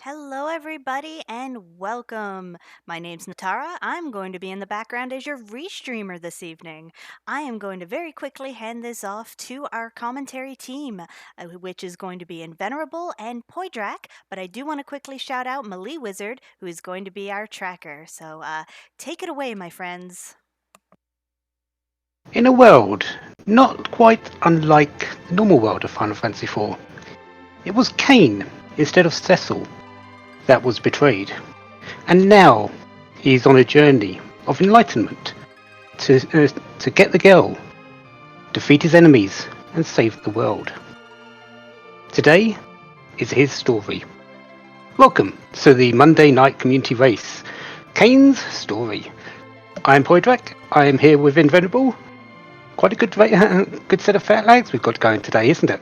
Hello, everybody, and welcome. My name's Natara. I'm going to be in the background as your restreamer this evening. I am going to very quickly hand this off to our commentary team, which is going to be Invenerable and Poidrak. But I do want to quickly shout out Melee Wizard, who is going to be our tracker. So take it away, my friends. In a world not quite unlike the normal world of Final Fantasy IV, it was Cain instead of Cecil that was betrayed. And now he's on a journey of enlightenment to get the girl, defeat his enemies, and save the world. Today is his story. Welcome to the Monday Night Community Race, Cain's story. I'm Poidrak. I am here with Invenerable. Quite a good set of fat lags we've got going today, isn't it?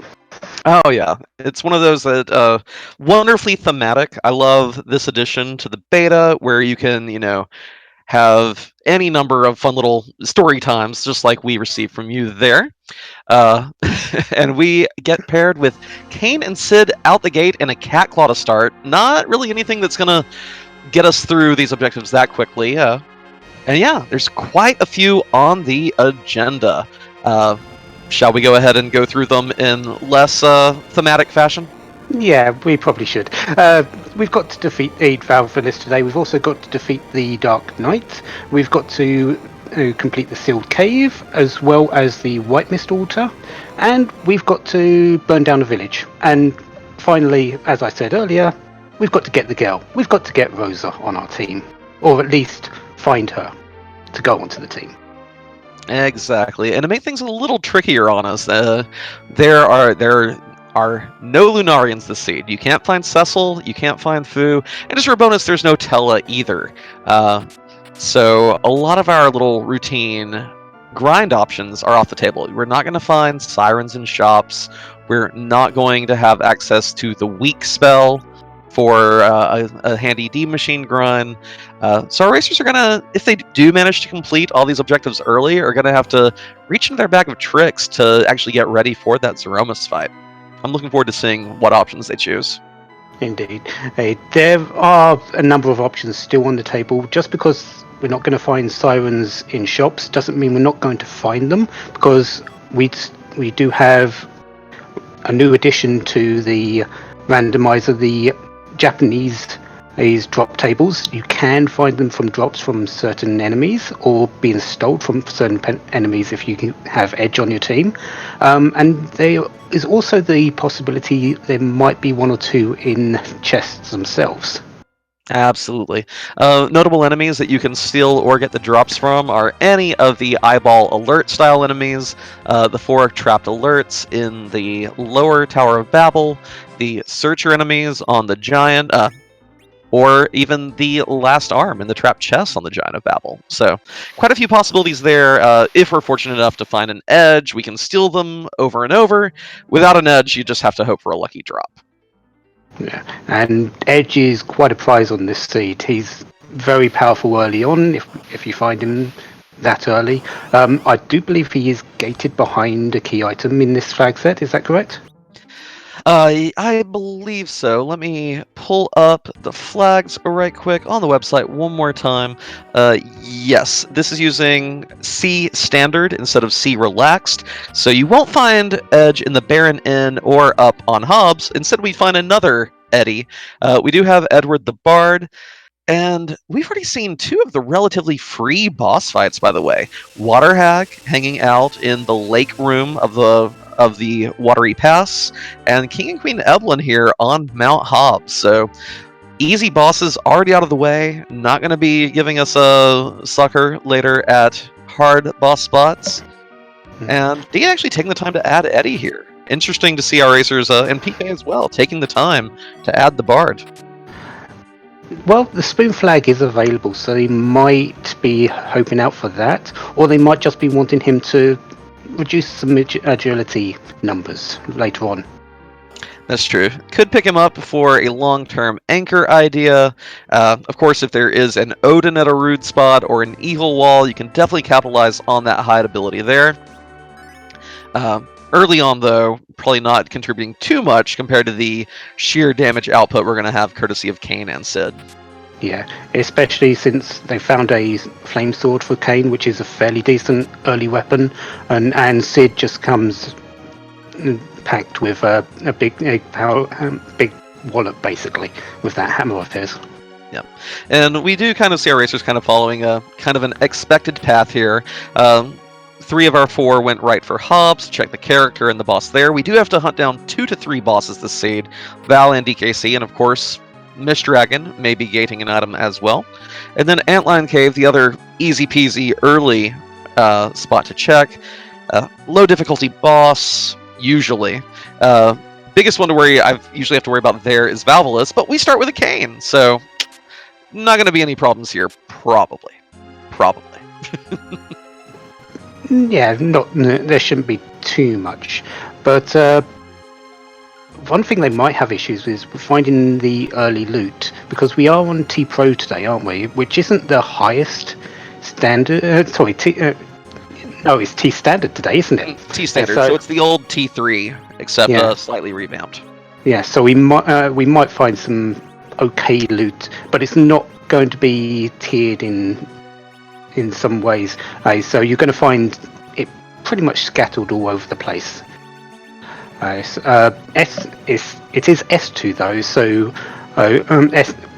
Oh yeah, it's one of those that wonderfully thematic. I love this addition to the beta where you can, have any number of fun little story times, just like we received from you there. And we get paired with Cain and Sid out the gate and a cat claw to start. Not really anything that's gonna get us through these objectives that quickly. And yeah, there's quite a few on the agenda. Shall we go ahead and go through them in less thematic fashion? Yeah, we probably should. We've got to defeat the Valvalis today. We've also got to defeat the Dark Knight. We've got to complete the Sealed Cave, as well as the White Mist Altar. And we've got to burn down a village. And finally, as I said earlier, we've got to get the girl. We've got to get Rosa on our team. Or at least find her to go onto the team. Exactly, and to make things a little trickier on us, there are no Lunarians this seed. You can't find Cecil, you can't find Fu, and just for a bonus, there's no Tella either. So a lot of our little routine grind options are off the table. We're not going to find sirens in shops. We're not going to have access to the weak spell for a handy D machine grind. So our racers are gonna, if they do manage to complete all these objectives early, are gonna have to reach into their bag of tricks to actually get ready for that Zeromus fight. I'm looking forward to seeing what options they choose. Indeed. There are a number of options still on the table. Just because we're not going to find sirens in shops doesn't mean we're not going to find them, because we do have a new addition to the randomizer, the Japanese drop tables. You can find them from drops from certain enemies or being stole from certain enemies if you have edge on your team. And there is also the possibility there might be one or two in chests themselves. Absolutely. Notable enemies that you can steal or get the drops from are any of the eyeball alert style enemies, the 4 trapped alerts in the lower Tower of Babel, the searcher enemies on the giant, or even the last arm in the trapped chest on the Giant of Babel. So quite a few possibilities there. If we're fortunate enough to find an edge, we can steal them over and over. Without an edge, you just have to hope for a lucky drop. Yeah, and Edge is quite a prize on this seed. He's very powerful early on if you find him that early. I do believe he is gated behind a key item in this flag set. Is that correct? I believe so. Let me pull up the flags right quick on the website one more time. Yes, this is using C standard instead of C relaxed, so you won't find Edge in the Baron Inn or up on Hobbs. Instead, we find another Eddie. We do have Edward the Bard. And we've already seen 2 of the relatively free boss fights, by the way. Water Hag hanging out in the lake room of the Watery Pass, and King and Queen Evelyn here on Mount Hobbs. So easy bosses already out of the way. Not going to be giving us a sucker later at hard boss spots. And they actually taking the time to add Eddie here. Interesting to see our racers and PK as well taking the time to add the Bard. Well, the spoon flag is available, so they might be hoping out for that, or they might just be wanting him to reduce some agility numbers later on. That's true. Could pick him up for a long-term anchor idea. Of course, if there is an Odin at a rude spot or an Eagle Wall, you can definitely capitalize on that hide ability there. Early on, though, probably not contributing too much compared to the sheer damage output we're going to have courtesy of Kane and Sid. Yeah, especially since they found a flame sword for Kane, which is a fairly decent early weapon, and Sid just comes packed with a big wallop basically with that hammer of his. Yep. And we do kind of see our racers kind of following a kind of an expected path here. 3 of our 4 went right for Hobbs, check the character and the boss there. We do have to hunt down 2 to 3 bosses this seed, Val and DKC, and of course, Miss Dragon may be gating an item as well. And then Antlion Cave, the other easy peasy early spot to check. Low difficulty boss, usually. Biggest one to worry, I usually have to worry about there is Valvolus, but we start with a Cane, so not going to be any problems here, probably. Yeah, there shouldn't be too much, but one thing they might have issues with is finding the early loot, because we are on T Pro today, aren't we? Which isn't the highest standard. No, it's T standard today, isn't it? T standard, so it's the old T3, except slightly revamped. Yeah, so we might find some okay loot, but it's not going to be tiered in some ways. So you're going to find it pretty much scattered all over the place. It is S2 though, so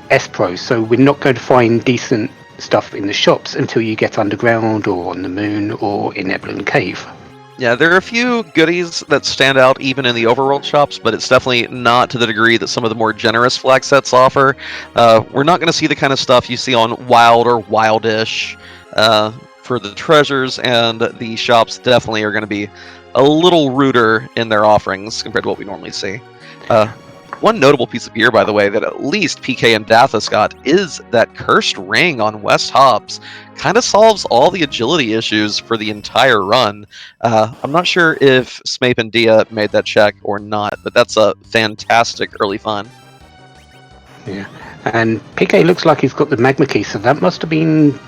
S Pro. So we're not going to find decent stuff in the shops until you get underground or on the moon or in Eblin Cave. Yeah, there are a few goodies that stand out even in the overworld shops, but it's definitely not to the degree that some of the more generous flag sets offer. We're not going to see the kind of stuff you see on Wild or Wildish for the treasures, and the shops definitely are going to be a little ruder in their offerings compared to what we normally see. One notable piece of gear, by the way, that at least PK and Dathus got is that cursed ring on West Hobbs. Kind of solves all the agility issues for the entire run. I'm not sure if Smape and Dia made that check or not, but that's a fantastic early find. Yeah, and PK looks like he's got the magma key, so that must have been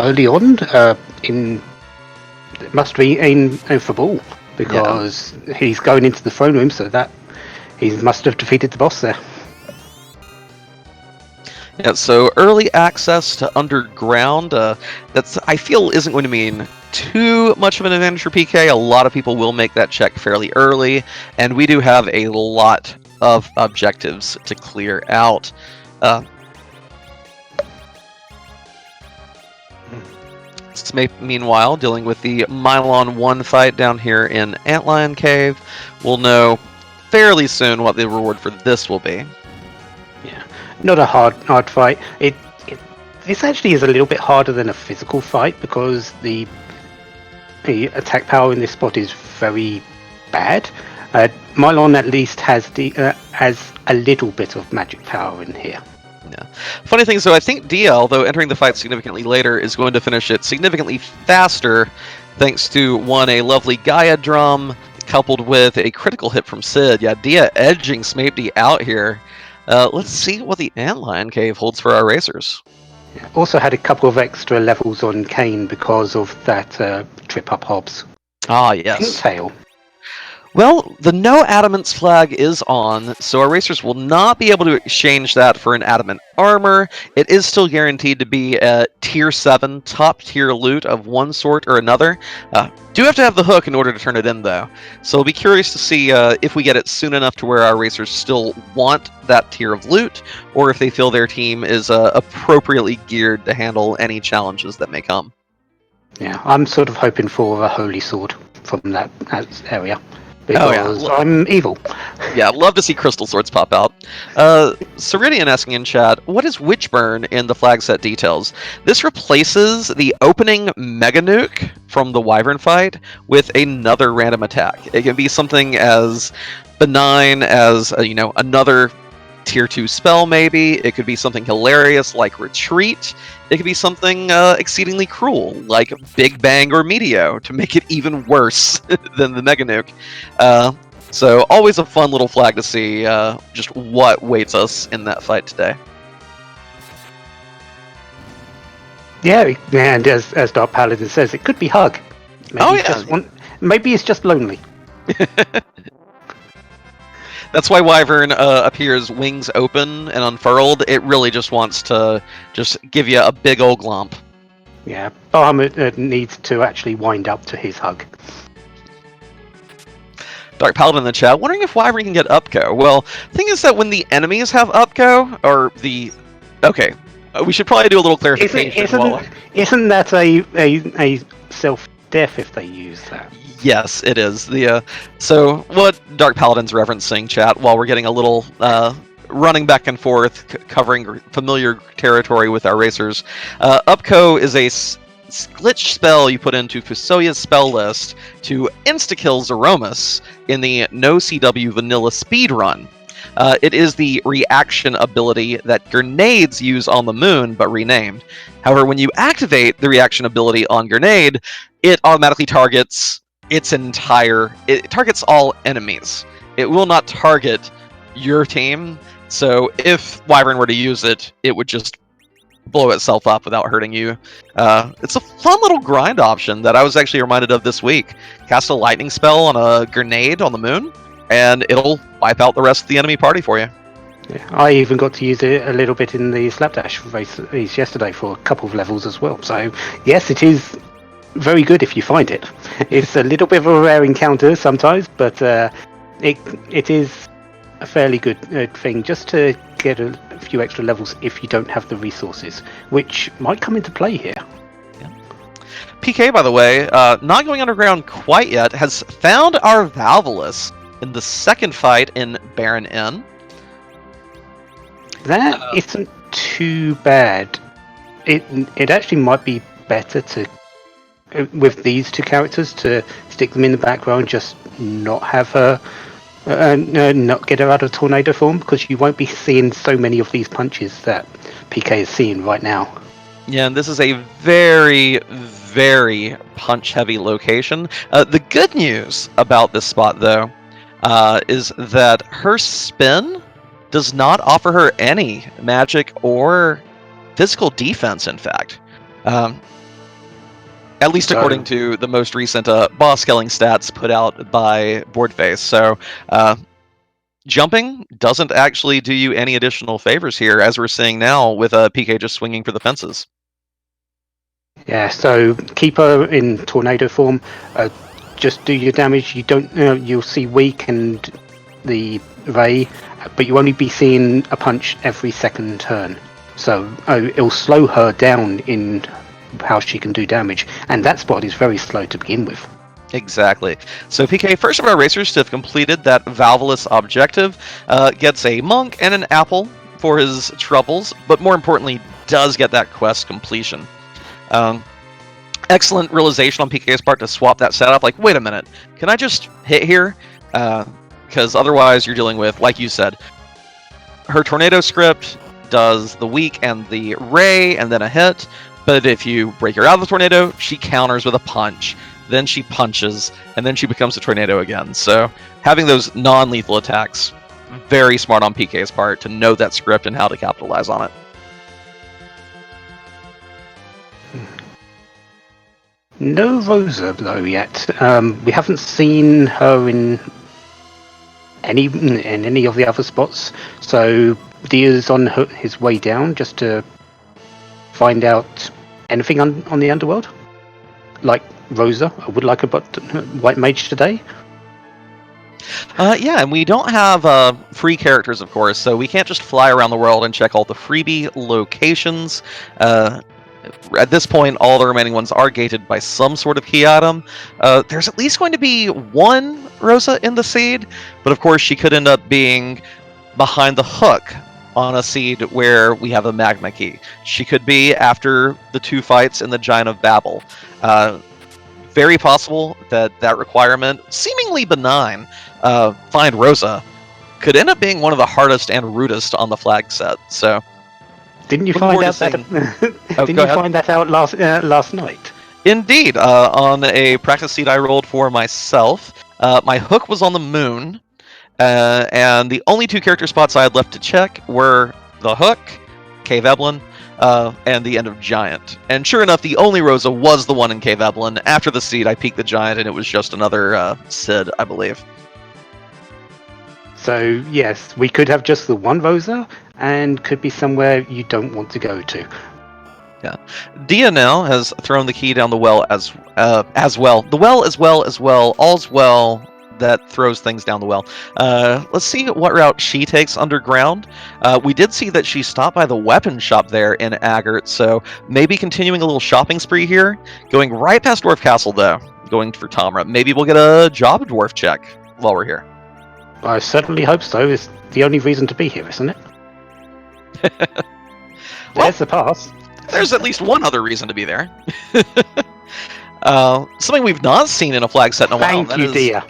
early on. It must be in for ball because he's going into the throne room, so that he must have defeated the boss there. Yeah, so early access to underground, that's I feel isn't going to mean too much of an advantage for PK. A lot of people will make that check fairly early, and we do have a lot of objectives to clear out. Smape, meanwhile, dealing with the Mylon 1 fight down here in Antlion Cave. We'll know fairly soon what the reward for this will be. Yeah, not a hard fight. This actually is a little bit harder than a physical fight because the attack power in this spot is very bad. Mylon at least has a little bit of magic power in here. Yeah. Funny thing, so I think Dia, although entering the fight significantly later, is going to finish it significantly faster thanks to, one, a lovely Gaia drum, coupled with a critical hit from Sid. Yeah, Dia edging Smape out here. Let's see what the Antlion Cave holds for our racers. Also had a couple of extra levels on Kane because of that trip up Hobbs. Ah, yes. Tail. Well, the no adamants flag is on, so our racers will not be able to exchange that for an adamant armor. It is still guaranteed to be a tier 7 top tier loot of one sort or another. Do have to have the hook in order to turn it in, though. So I'll be curious to see if we get it soon enough to where our racers still want that tier of loot, or if they feel their team is appropriately geared to handle any challenges that may come. Yeah, I'm sort of hoping for a holy sword from that area. Because I'm evil. Yeah, I'd love to see crystal swords pop out. Ceridian asking in chat, what is Witchburn in the flag set details? This replaces the opening Mega Nuke from the Wyvern fight with another random attack. It can be something as benign as, another tier 2 spell maybe. It could be something hilarious like Retreat. It could be something exceedingly cruel like Big Bang or Meteo to make it even worse than the Mega Nuke. So always a fun little flag to see just what waits us in that fight today. Yeah, and as Dark Paladin says, it could be Hug. Maybe maybe it's just lonely. That's why Wyvern appears wings open and unfurled. It really just wants to just give you a big old glomp. Yeah, Bahamut needs to actually wind up to his hug. Dark Paladin in the chat, wondering if Wyvern can get upco. Well, the thing is that when the enemies have upco, or the... Okay, we should probably do a little clarification. Isn't that a self-death if they use that? Yes, it is. So what Dark Paladin's referencing, chat, while we're getting a little running back and forth, covering familiar territory with our racers, upco is a glitch spell you put into Fusoya's spell list to insta-kill Zeromus in the no CW vanilla speedrun. It is the reaction ability that grenades use on the moon, but renamed. However, when you activate the reaction ability on Grenade, it automatically targets it targets all enemies. It will not target your team. So if Wyvern were to use it, it would just blow itself up without hurting you. It's a fun little grind option that I was actually reminded of this week. Cast a lightning spell on a grenade on the moon, and it'll wipe out the rest of the enemy party for you. Yeah, I even got to use it a little bit in the Slapdash race yesterday for a couple of levels as well. So yes, it is very good if you find it. It's a little bit of a rare encounter sometimes, but it is a fairly good thing just to get a few extra levels if you don't have the resources, which might come into play here. PK, by the way, not going underground quite yet, has found our Valvolus in the second fight in Baron Inn. That isn't too bad. It actually might be better to, with these two characters, to stick them in the background, just not have her, not get her out of tornado form, because you won't be seeing so many of these punches that PK is seeing right now. Yeah, and this is a very, very punch-heavy location. The good news about this spot, though, is that her spin does not offer her any magic or physical defense, in fact. At least according to the most recent boss scaling stats put out by Boardface. So jumping doesn't actually do you any additional favors here, as we're seeing now with PK just swinging for the fences. Yeah, so keep her in tornado form. Just do your damage. You don't. You'll see weak and the ray, but you only be seeing a punch every second turn. So it'll slow her down in how she can do damage, and that spot is very slow to begin with. Exactly. So PK, first of our racers to have completed that Valvolus objective, gets a monk and an apple for his troubles, but more importantly, does get that quest completion. Excellent realization on PK's part to swap that setup. Like, wait a minute, can I just hit here? Because otherwise you're dealing with, like you said, her tornado script does the weak and the ray and then a hit, but if you break her out of the tornado, she counters with a punch, then she punches, and then she becomes a tornado again. So having those non-lethal attacks, very smart on PK's part to know that script and how to capitalize on it. No Rosa though yet. We haven't seen her in any of the other spots. So Dia's on his way down just to find out anything on the underworld. Like Rosa, I would like a white mage today. Yeah, and we don't have free characters, of course, so we can't just fly around the world and check all the freebie locations. At this point, all the remaining ones are gated by some sort of key item. There's at least going to be one Rosa in the seed, but of course she could end up being behind the hook on a seed where we have a magma key. She could be after the two fights in the Giant of Babel. Very possible that requirement, seemingly benign, find Rosa, could end up being one of the hardest and rudest on the flag set. So, didn't you find out that? Didn't you find that out last night? Indeed, on a practice seed I rolled for myself, my hook was on the moon, and the only two character spots I had left to check were the hook, Cave Eblin, and the end of Giant. And sure enough, the only Rosa was the one in Cave Evelyn. After the seed, I peeked the Giant, and it was just another Sid, I believe. So yes, we could have just the one Rosa, and could be somewhere you don't want to go to. Yeah, Dia now has thrown the key down the well as well. The well as well. All's well that throws things down the well. Let's see what route she takes underground. We did see that she stopped by the weapon shop there in Agert, so maybe continuing a little shopping spree here. Going right past Dwarf Castle though, going for Tamra. Maybe we'll get a job dwarf check while we're here. I certainly hope so. It's the only reason to be here, isn't it? There's the pass. There's at least one other reason to be there. Something we've not seen in a flag set in a while. Thank you, Dia.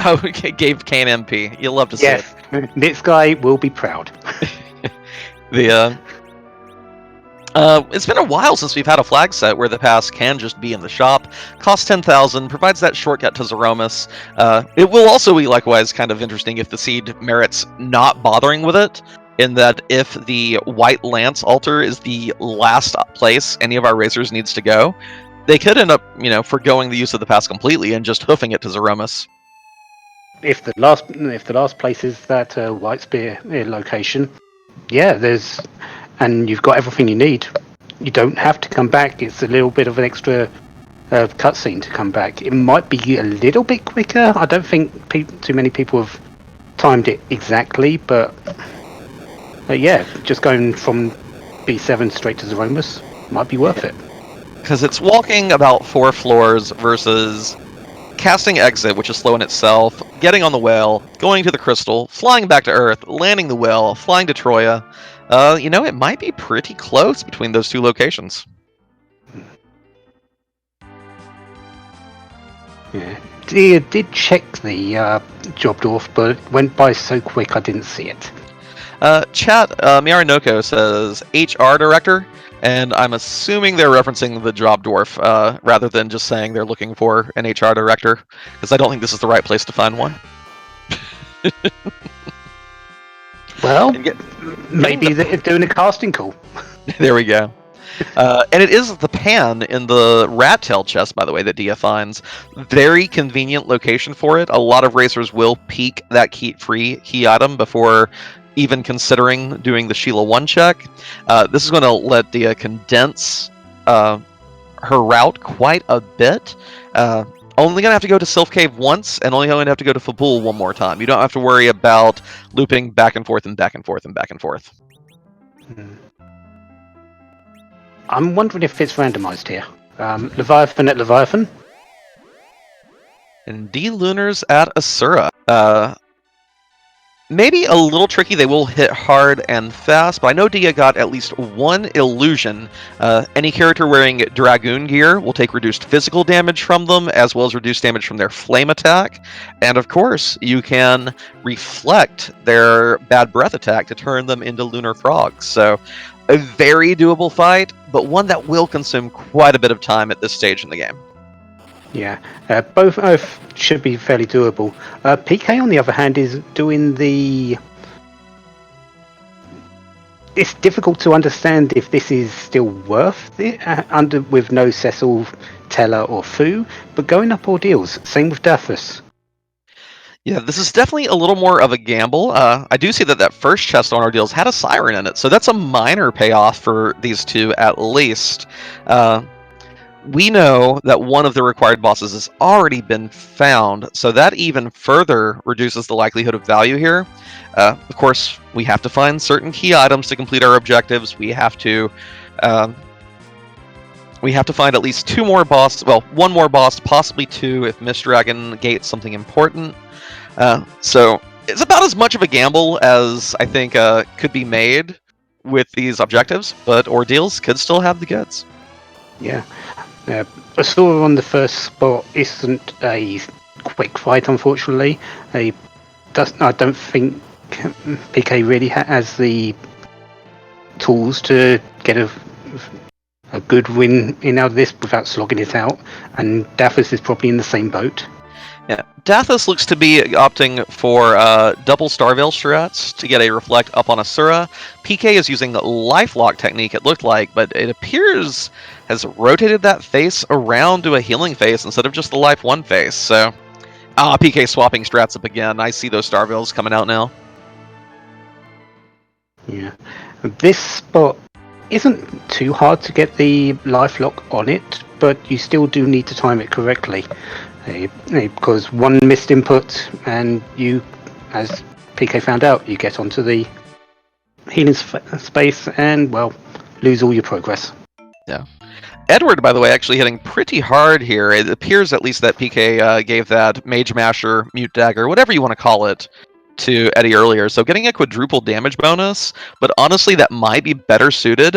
Oh, okay, gave Kane MP. You'll love to see it. Yes, this guy will be proud. It's been a while since we've had a flag set where the pass can just be in the shop. Costs 10,000, provides that shortcut to Zeromus. It will also be likewise kind of interesting if the seed merits not bothering with it, in that if the White Lance altar is the last place any of our racers needs to go, they could end up, forgoing the use of the pass completely and just hoofing it to Zeromus. If the last place is that White Spear location, yeah, and you've got everything you need. You don't have to come back. It's a little bit of an extra cutscene to come back. It might be a little bit quicker. I don't think too many people have timed it exactly, but yeah, just going from B7 straight to Zeromus might be worth it. Because it's walking about 4 floors versus casting exit, which is slow in itself, getting on the whale, going to the crystal, flying back to Earth, landing the whale, flying to Troya. It might be pretty close between those two locations. Yeah. Dia did check the job dwarf, but it went by so quick I didn't see it. Chat, Miyaranoko says HR director, and I'm assuming they're referencing the job dwarf rather than just saying they're looking for an HR director, because I don't think this is the right place to find one. Well, maybe they're doing a casting call. There we go. And it is the pan in the rat tail chest, by the way, that Dia finds. Very convenient location for it. A lot of racers will peek that free key item before even considering doing the Sheila 1 check. This is going to let Dia condense her route quite a bit. Only going to have to go to Sylph Cave once, and only going to have to go to Fabul one more time. You don't have to worry about looping back and forth and back and forth and back and forth. I'm wondering if it's randomized here. Leviathan at Leviathan. And D-Lunars at Asura. Maybe a little tricky. They will hit hard and fast, but I know Dia got at least one illusion. Any character wearing Dragoon gear will take reduced physical damage from them, as well as reduced damage from their flame attack. And of course, you can reflect their bad breath attack to turn them into lunar frogs. So, a very doable fight, but one that will consume quite a bit of time at this stage in the game. Yeah, both should be fairly doable. PK, on the other hand, is doing the... It's difficult to understand if this is still worth it with no Cecil, Teller, or Fu, but going up ordeals. Same with Daphus. Yeah, this is definitely a little more of a gamble. I do see that first chest on ordeals had a siren in it, so that's a minor payoff for these two at least. We know that one of the required bosses has already been found, so that even further reduces the likelihood of value here. Of course, we have to find certain key items to complete our objectives. We have to find at least one more boss, possibly 2 if Mist Dragon gates something important. So it's about as much of a gamble as I think could be made with these objectives, but ordeals could still have the goods. Yeah. Asura on the first spot isn't a quick fight, unfortunately. I don't think PK really has the tools to get a good win in out of this without slogging it out, and Daphus is probably in the same boat. Yeah, Dathos looks to be opting for double Starveil strats to get a reflect up on Asura. PK is using the lifelock technique, it looked like, but it appears has rotated that face around to a healing face instead of just the life 1 face. So, PK swapping strats up again. I see those Starveils coming out now. Yeah. This spot isn't too hard to get the lifelock on it, but you still do need to time it correctly. Because one missed input and you, as PK found out, you get onto the healing space and, well, lose all your progress. Yeah. Edward, by the way, actually hitting pretty hard here. It appears at least that PK gave that Mage Masher, Mute Dagger, whatever you want to call it, to Eddie earlier. So getting a quadruple damage bonus, but honestly that might be better suited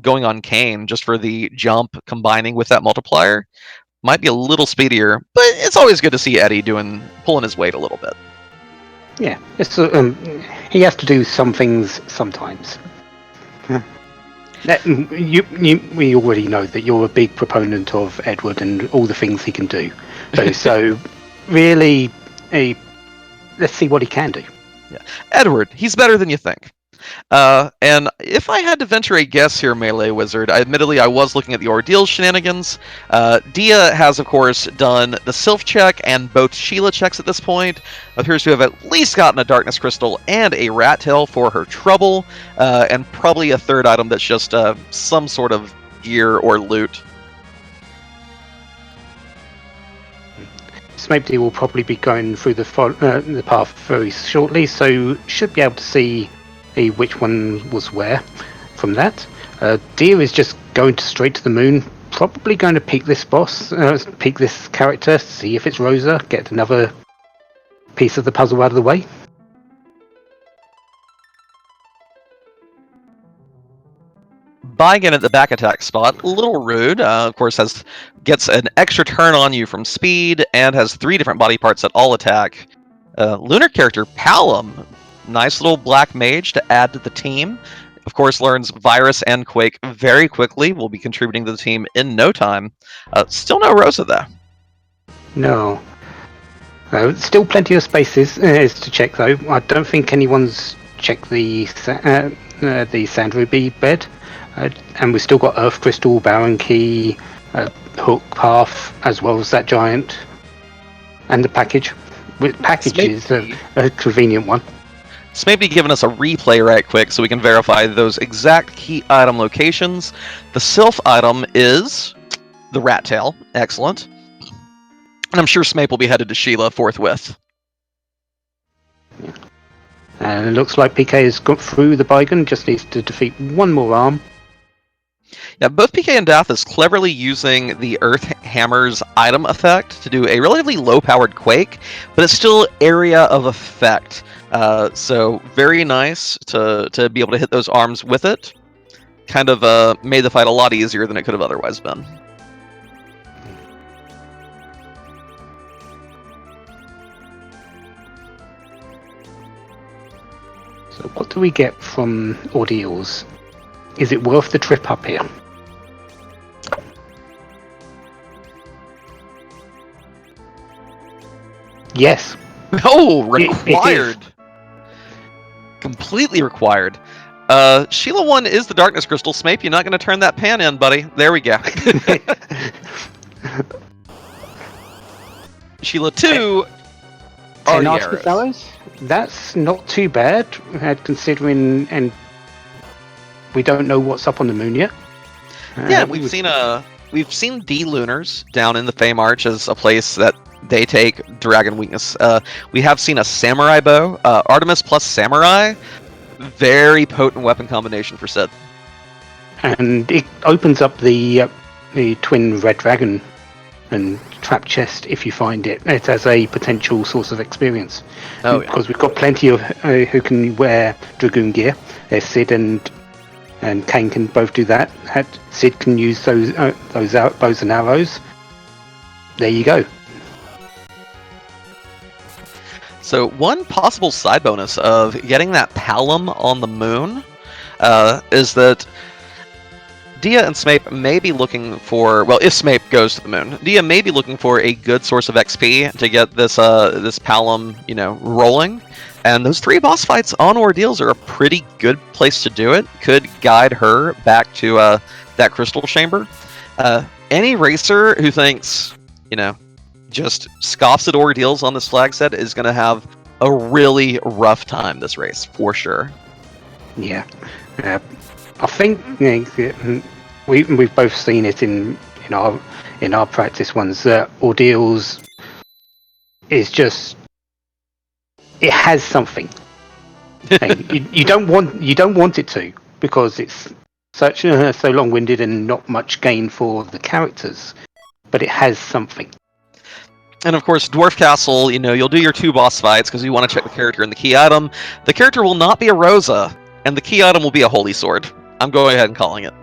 going on Kane just for the jump combining with that multiplier. Might be a little speedier, but it's always good to see Eddie pulling his weight a little bit. Yeah, he has to do some things sometimes. We already know that you're a big proponent of Edward and all the things he can do. So really, let's see what he can do. Yeah, Edward, he's better than you think. And if I had to venture a guess here, Melee Wizard, admittedly I was looking at the Ordeal shenanigans. Dia has, of course, done the Sylph check and both Sheila checks at this point. Appears to have at least gotten a Darkness Crystal and a Rat Tail for her trouble, and probably a third item that's just some sort of gear or loot. Smapedy will probably be going through the path very shortly, so should be able to see which one was where from that. Deer is just going straight to the moon, probably going to peek this peek this character, see if it's Rosa, get another piece of the puzzle out of the way. Buying in at the back attack spot, a little rude. Of course, gets an extra turn on you from speed and has 3 different body parts that all attack. Lunar character Palom, nice little black mage to add to the team. Of course, learns Virus and Quake very quickly. Will be contributing to the team in no time. Still no Rosa though. No. Still plenty of spaces to check though. I don't think anyone's checked the Sand Ruby bed. And we've still got Earth Crystal, Baron Key, Hook Path, as well as that giant. And the package. Package is a convenient one. It's maybe giving us a replay right quick so we can verify those exact key item locations. The Sylph item is the Rat Tail. Excellent. And I'm sure Smape will be headed to Sheila forthwith. Yeah. And it looks like PK has got through the Baigon, just needs to defeat one more arm. Yeah, both PK and Dath is cleverly using the Earth Hammer's item effect to do a relatively low-powered Quake, but it's still area of effect. So very nice to be able to hit those arms with it. Kind of made the fight a lot easier than it could have otherwise been. So what do we get from Ordeals? Is it worth the trip up here? Yes. Oh, required. Completely required. Sheila 1 is the Darkness Crystal. Smape, you're not going to turn that pan in, buddy. There we go. Sheila 2 10 are article fellows? That's not too bad, considering, and we don't know what's up on the moon yet. Yeah, we've seen D Lunars down in the Fame Arch as a place that they take dragon weakness. We have seen a samurai bow, Artemis plus samurai, very potent weapon combination for Sid. And it opens up the twin red dragon and trap chest if you find it. It has a potential source of experience. Oh, because we've got plenty of who can wear dragoon gear. Sid and Kane can both do that. Sid can use those bows and arrows. There you go. So one possible side bonus of getting that Palom on the moon is that Dia and Smape may be looking for, well, if Smape goes to the moon, Dia may be looking for a good source of XP to get this this Palom, rolling. And those 3 boss fights on Ordeals are a pretty good place to do it. Could guide her back to that Crystal Chamber. Any racer who thinks, just scoffs at Ordeals on this flag set is going to have a really rough time this race, for sure. Yeah. I think we've both seen it in our practice ones that Ordeals is just, it has something. you don't want it to, because it's such so long-winded and not much gain for the characters, but it has something. And of course, Dwarf Castle, you'll do your 2 boss fights because you want to check the character and the key item. The character will not be a Rosa, and the key item will be a Holy Sword. I'm going ahead and calling it.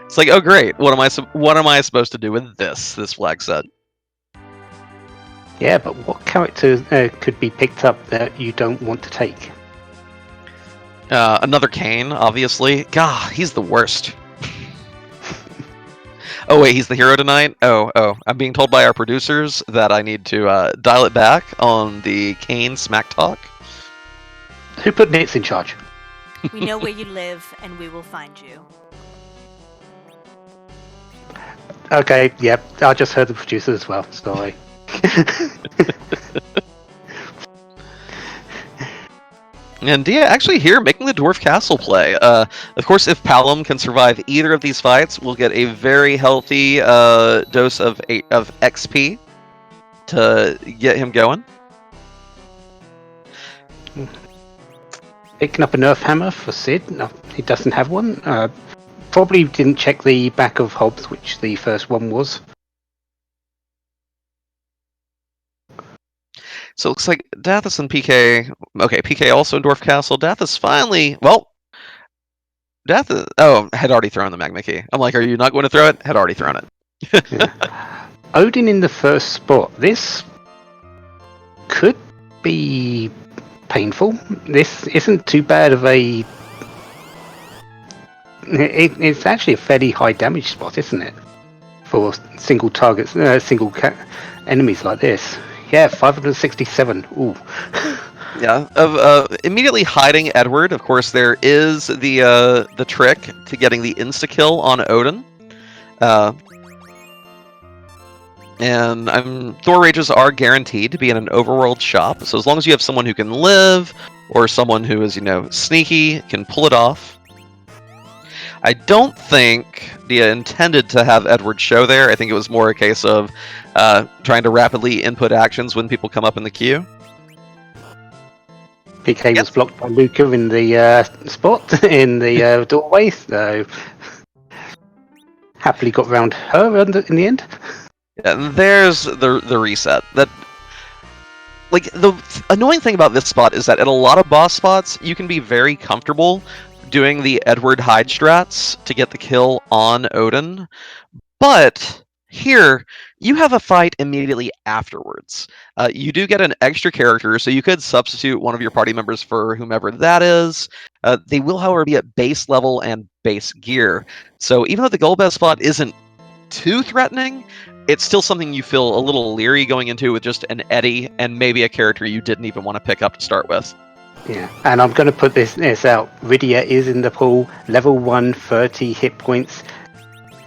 It's like, oh great, what am I supposed to do with this flag set? Yeah, but what character could be picked up that you don't want to take? Another Kane, obviously. God, he's the worst. Oh wait, he's the hero tonight? Oh, I'm being told by our producers that I need to dial it back on the Kane smack talk. Who put Nitz in charge? We know where you live, and we will find you. Okay, yep, I just heard the producer as well, sorry. And Dia actually here making the Dwarf Castle play. Of course, if Palom can survive either of these fights, we'll get a very healthy dose of XP to get him going. Picking up a Nerf hammer for Sid. No, he doesn't have one. Probably didn't check the back of Hobbs, which the first one was. So it looks like Dathus and PK. Okay, PK also in Dwarf Castle. Dathus finally. Well, Dathus. Oh, had already thrown the Magma Key. I'm like, are you not going to throw it? Had already thrown it. Yeah. Odin in the first spot. This could be painful. This isn't too bad of a. It's actually a fairly high damage spot, isn't it? For single targets, enemies like this. Yeah, 567. Ooh. Yeah, of immediately hiding Edward. Of course, there is the trick to getting the insta kill on Odin. And Thor Rages are guaranteed to be in an overworld shop. So as long as you have someone who can live, or someone who is sneaky, can pull it off. I don't think Dia intended to have Edward show there. I think it was more a case of trying to rapidly input actions when people come up in the queue. PK was blocked by Luca in the spot in the doorway, so happily got around her in the end. And there's the reset. That, like, the annoying thing about this spot is that at a lot of boss spots, you can be very comfortable doing the Edward hide strats to get the kill on Odin, but here you have a fight immediately afterwards. You do get an extra character, so you could substitute one of your party members for whomever that is. They will, however, be at base level and base gear. So even though the Golbez spot isn't too threatening, it's still something you feel a little leery going into with just an Eddie and maybe a character you didn't even want to pick up to start with. Yeah, and I'm going to put this out. Rydia is in the pool, level 1, 30 hit points.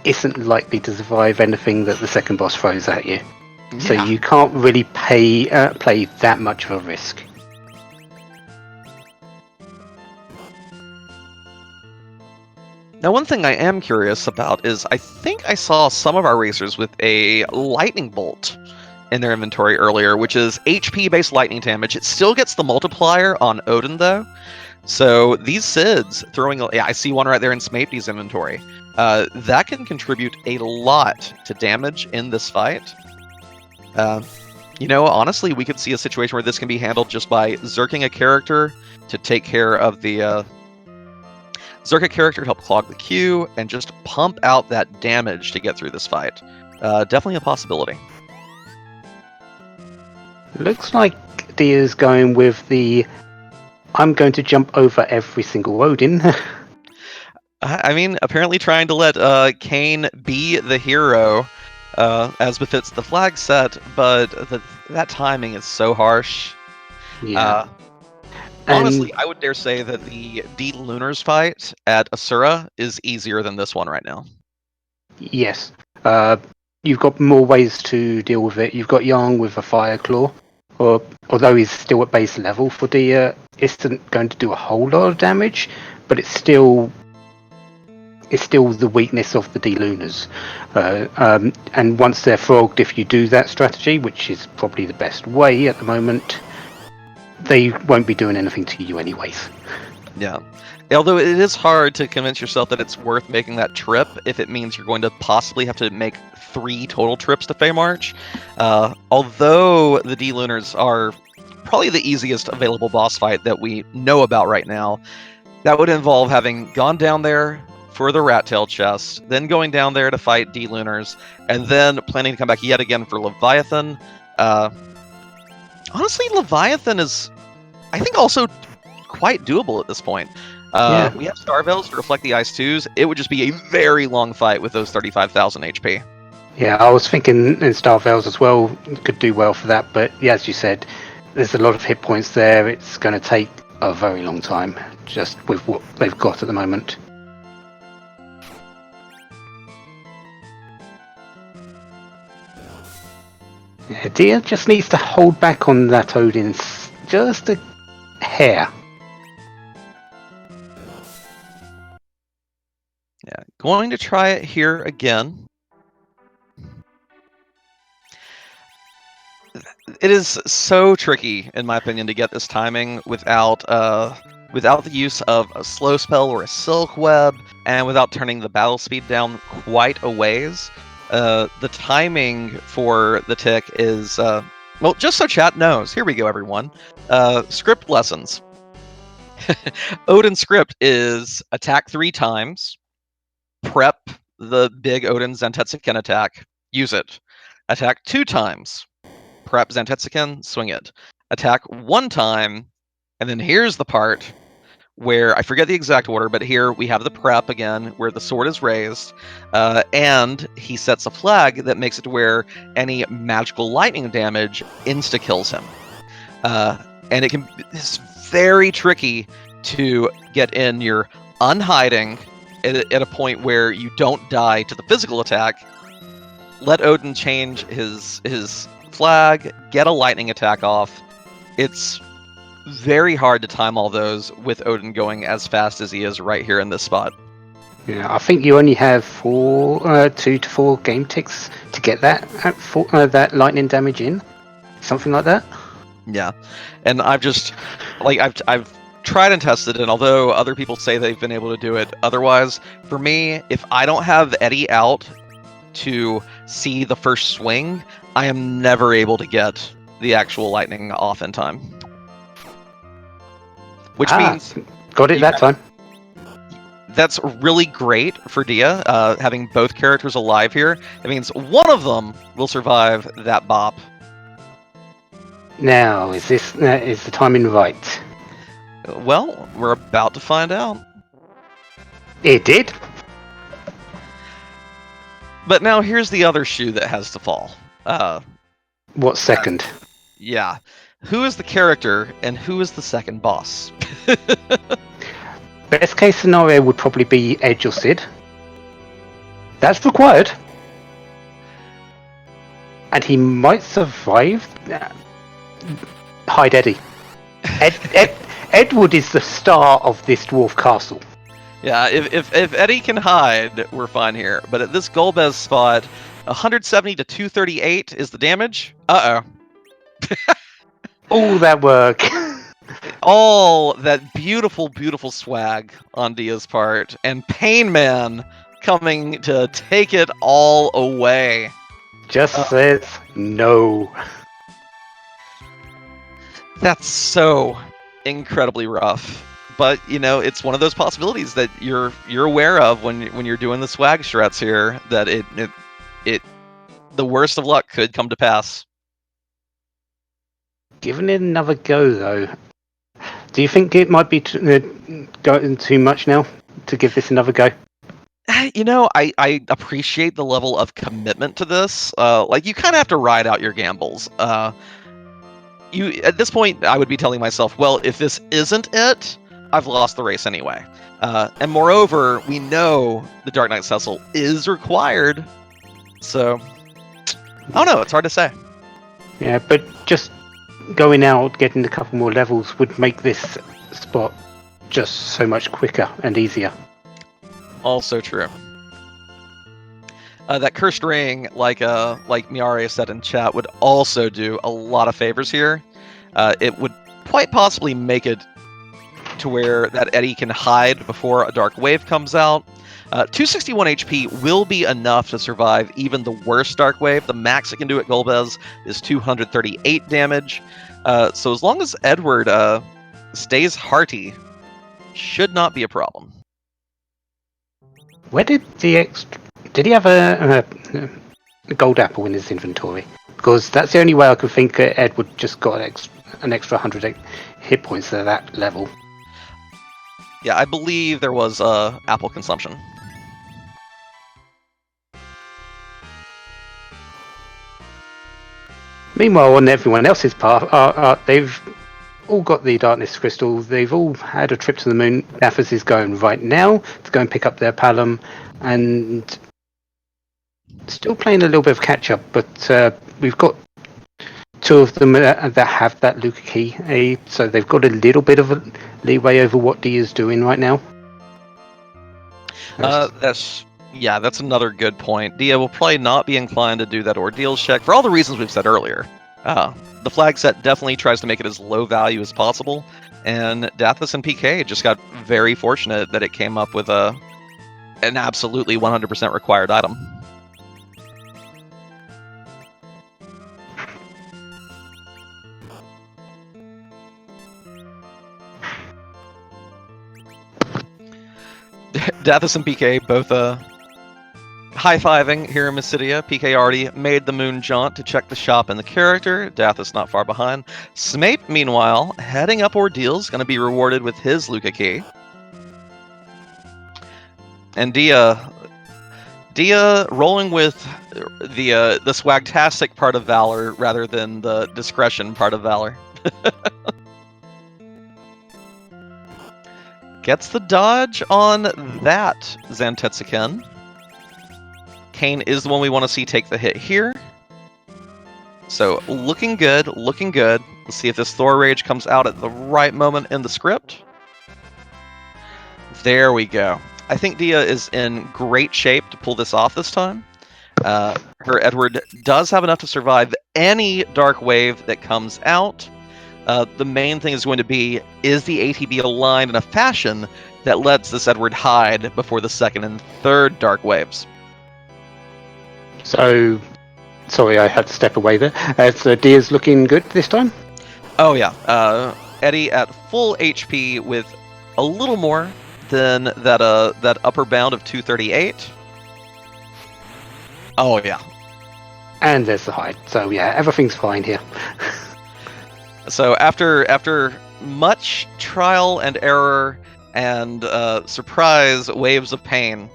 Isn't likely to survive anything that the second boss throws at you. Yeah. So you can't really play that much of a risk. Now, one thing I am curious about is I think I saw some of our racers with a lightning bolt in their inventory earlier, which is HP-based lightning damage. It still gets the multiplier on Odin, though. So these Sids throwing... Yeah, I see one right there in Smapety's inventory. That can contribute a lot to damage in this fight. Honestly, we could see a situation where this can be handled just by zerking a character to take care of the... Zerk a character to help clog the queue, and just pump out that damage to get through this fight. Definitely a possibility. Looks like Dia's going with the I'm going to jump over every single Odin. I mean, apparently trying to let Kane be the hero, as befits the flag set, but that timing is so harsh. Yeah. Uh, And Honestly, I would dare say that the D Lunars fight at Asura is easier than this one right now. yes, uh, you've got more ways to deal with it. You've got Yang with a fire claw, or although he's still at base level for the, isn't going to do a whole lot of damage, but it's still the weakness of the D-Lunars. And once they're frogged, if you do that strategy, which is probably the best way at the moment, they won't be doing anything to you anyways. Yeah. Although it is hard to convince yourself that it's worth making that trip if it means you're going to possibly have to make 3 total trips to Feymarch. Although the D-Lunars are probably the easiest available boss fight that we know about right now, that would involve having gone down there for the rat tail chest, then going down there to fight D-Lunars, and then planning to come back yet again for Leviathan. Honestly, Leviathan is, I think, also quite doable at this point. Yeah. We have Starvels to reflect the Ice 2s. It would just be a very long fight with those 35,000 HP. Yeah, I was thinking in Star Vales as well could do well for that, but yeah, as you said, there's a lot of hit points there. It's going to take a very long time just with what they've got at the moment. Yeah, Dia just needs to hold back on that Odin just a hair. Yeah, going to try it here again. It is so tricky, in my opinion, to get this timing without the use of a slow spell or a silk web, and without turning the battle speed down quite a ways. The timing for the tick is well, just so chat knows. Here we go, everyone. Script lessons. Odin script is attack 3 times, prep the big Odin Zantetsuken attack, use it. Attack 2 times, prep Zantetsuken, swing it. Attack 1 time, and then here's the part where I forget the exact order, but here we have the prep again, where the sword is raised, and he sets a flag that makes it to where any magical lightning damage insta kills him. And it's very tricky to get in your unhiding at a point where you don't die to the physical attack. Let Odin change his flag, get a lightning attack off. It's very hard to time all those with Odin going as fast as he is right here in this spot. Yeah, I think you only have 2 to 4 game ticks to get that lightning damage in, something like that. Yeah, and I've tried and tested, and although other people say they've been able to do it otherwise, for me, if I don't have Eddie out to see the first swing, I am never able to get the actual lightning off in time. Which means got it that time. that's really great for Dia, having both characters alive here. It means one of them will survive that bop. Now, is the timing right? Well, we're about to find out. It did. But now here's the other shoe that has to fall. What second? Yeah. Who is the character and who is the second boss? Best case scenario would probably be Edge or Sid. That's required. And he might survive. Hide Eddie. Edward is the star of this dwarf castle. Yeah, if Eddie can hide, we're fine here. But at this Golbez spot, 170 to 238 is the damage. Uh-oh. All that work. All that beautiful, beautiful swag on Dia's part, and Pain Man coming to take it all away. Just says no. That's so incredibly rough. But it's one of those possibilities that you're aware of when you're doing the swag strats here. That it the worst of luck could come to pass. Giving it another go, though. Do you think it might be going too much now to give this another go? I appreciate the level of commitment to this. Like, you kind of have to ride out your gambles. At this point, I would be telling myself, well, if this isn't it, I've lost the race anyway. And moreover, we know the Dark Knight Cecil is required. So, I don't know. It's hard to say. Yeah, but just going out, getting a couple more levels would make this spot just so much quicker and easier. Also true. That cursed ring, like Miare said in chat, would also do a lot of favors here. It would quite possibly make it to where that Eddie can hide before a dark wave comes out. 261 HP will be enough to survive even the worst dark wave. The max it can do at Golbez is 238 damage. So as long as Edward stays hearty, should not be a problem. Where did did he have a gold apple in his inventory? Because that's the only way I could think Edward just got an extra 100 hit points at that level. Yeah, I believe there was apple consumption. Meanwhile, on everyone else's path, they've all got the darkness crystal. They've all had a trip to the moon. Athos is going right now to go and pick up their palom, and still playing a little bit of catch up. But we've got two of them that have that Luca key, so they've got a little bit of a leeway over what D is doing right now. That's another good point. Dia will probably not be inclined to do that ordeals check for all the reasons we've said earlier. The flag set definitely tries to make it as low value as possible, and Dathis and PK just got very fortunate that it came up with an absolutely 100% required item. Dathis and PK both high-fiving here in Mysidia. PK already made the moon jaunt to check the shop and the character. Dathis not far behind. Smape, meanwhile, heading up ordeals, going to be rewarded with his Luca key. And Dia rolling with the swagtastic part of Valor rather than the discretion part of Valor. Gets the dodge on that Zantetsuken. Kane is the one we want to see take the hit here. So looking good, looking good. Let's see if this Thor Rage comes out at the right moment in the script. There we go. I think Dia is in great shape to pull this off this time. Her Edward does have enough to survive any dark wave that comes out. The main thing is going to be, is the ATB aligned in a fashion that lets this Edward hide before the second and third dark waves? So, sorry, I had to step away there. So Dia's looking good this time? Oh yeah, Eddie at full HP with a little more than that upper bound of 238. Oh yeah. And there's the hide. So yeah, everything's fine here. So after much trial and error and surprise waves of pain,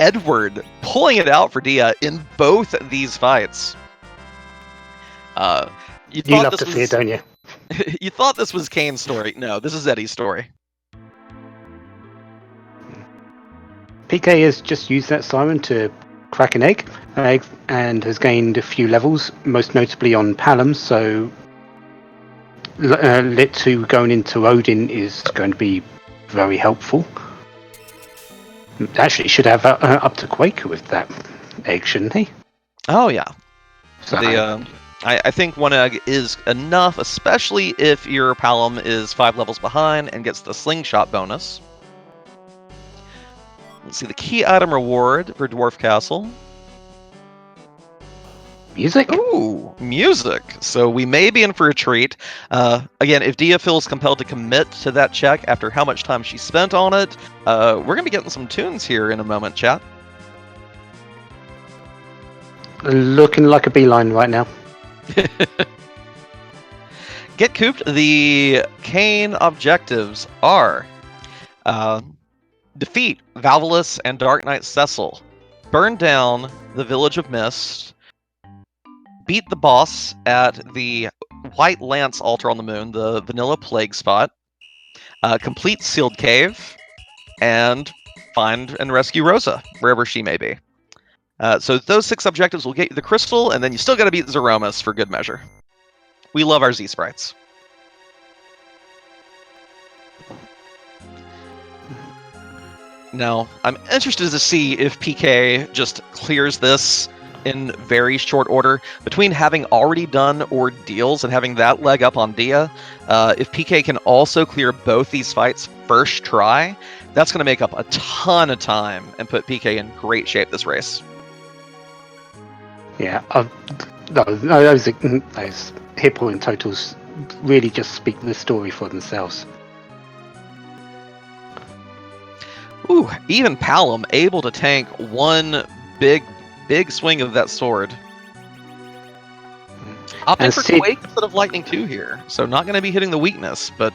Edward pulling it out for Dia in both these fights. You love to see it, don't you? You thought this was Kane's story. No, this is Eddie's story. PK has just used that Simon to crack an egg and has gained a few levels, most notably on Palom, so Lit 2 going into Odin is going to be very helpful. Actually, should have up to Quaker with that egg, shouldn't he? Oh yeah. So, I think one egg is enough, especially if your Palom is 5 levels behind and gets the slingshot bonus. Let's see the key item reward for Dwarf Castle. Music? Ooh, music. So we may be in for a treat. Again, if Dia feels compelled to commit to that check after how much time she spent on it, we're going to be getting some tunes here in a moment, chat. Looking like a beeline right now. Get cooped. The Kane objectives are defeat Valvalus and Dark Knight Cecil, burn down the Village of Mist, beat the boss at the White Lance altar on the moon, the Vanilla Plague spot, complete Sealed Cave, and find and rescue Rosa, wherever she may be. So those 6 objectives will get you the crystal, and then you still got to beat Zeromus for good measure. We love our Z-sprites. Now, I'm interested to see if PK just clears this in very short order. Between having already done ordeals and having that leg up on Dia, if PK can also clear both these fights first try, that's going to make up a ton of time and put PK in great shape this race. Yeah, those hit point totals really just speak the story for themselves. Ooh, even Palom able to tank one big swing of that sword. Opting for Quake instead of Lightning 2 here, so not going to be hitting the weakness, but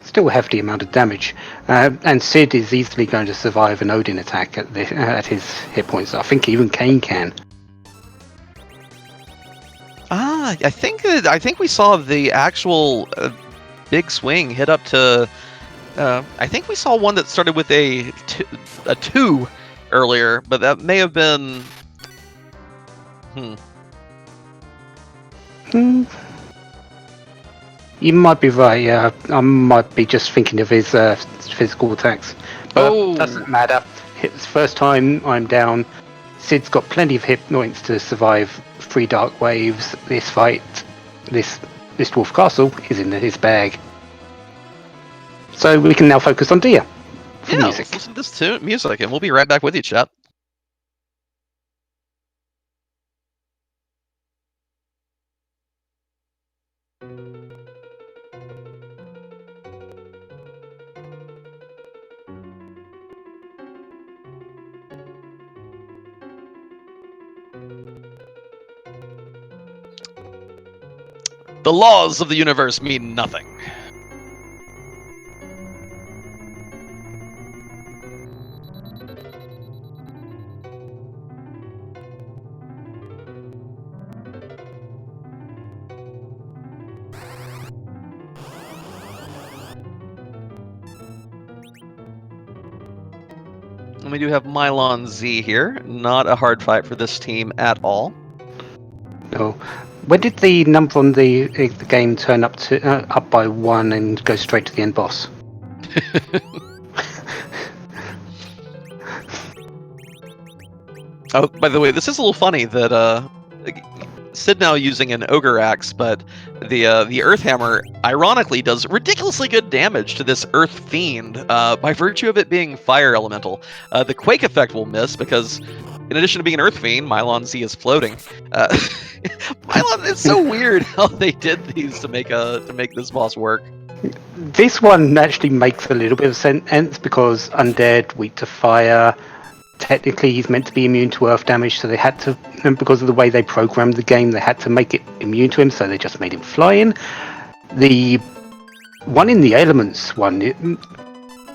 still a hefty amount of damage. And Sid is easily going to survive an Odin attack at his hit points. I think even Kane can. I think we saw the actual big swing hit up to. I think we saw one that started with a 2 earlier, but that may have been. You might be right. Yeah, I might be just thinking of his physical attacks. But doesn't matter. It's first time I'm down. Sid's got plenty of hit points to survive 3 dark waves. This fight, this dwarf castle is in his bag. So we can now focus on Dia. Music. Let's listen to this music, and we'll be right back with you, chat. The laws of the universe mean nothing. And we do have Mylon Z here. Not a hard fight for this team at all. No. When did the number on the game turn up by 1 and go straight to the end boss? Oh, by the way, this is a little funny that Sid now using an ogre axe, but the earth hammer ironically does ridiculously good damage to this earth fiend by virtue of it being fire elemental. The quake effect will miss because, in addition to being an earth fiend, Mylon Z is floating. Mylon, it's so weird how they did these to make this boss work. This one actually makes a little bit of sense because undead, weak to fire. Technically, he's meant to be immune to earth damage, so they had to, and because of the way they programmed the game, they had to make it immune to him, so they just made him flying. The one in the elements one, it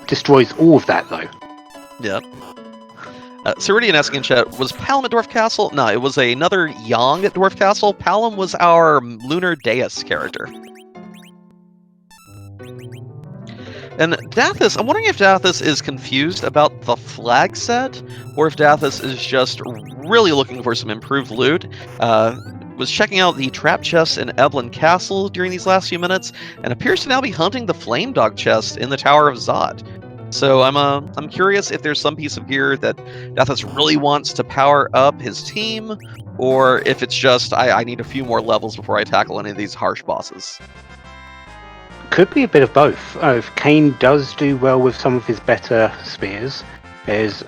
destroys all of that, though. Yeah. Ceridian asking in chat, was Palom at Dwarf Castle? No, it was another Yang at Dwarf Castle. Palom was our Lunar Deus character. And Dathis, I'm wondering if Dathis is confused about the flag set, or if Dathis is just really looking for some improved loot. Was checking out the trap chest in Eblin Castle during these last few minutes, and appears to now be hunting the Flame Dog chest in the Tower of Zot. So I'm curious if there's some piece of gear that Dathis really wants to power up his team, or if it's just I need a few more levels before I tackle any of these harsh bosses. Could be a bit of both. If Kane does do well with some of his better spears, there's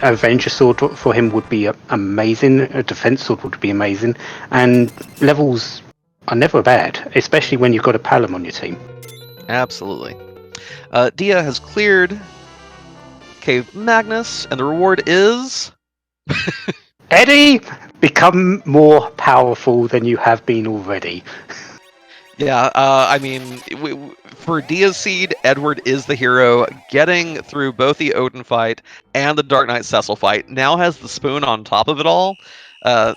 Avenger Sword for him would be amazing, a Defense Sword would be amazing, and levels are never bad, especially when you've got a Palom on your team. Absolutely. Dia has cleared Cave Magnus, and the reward is... Eddie, become more powerful than you have been already. Yeah, I mean, for Dia's seed, Edward is the hero. Getting through both the Odin fight and the Dark Knight Cecil fight, now has the spoon on top of it all.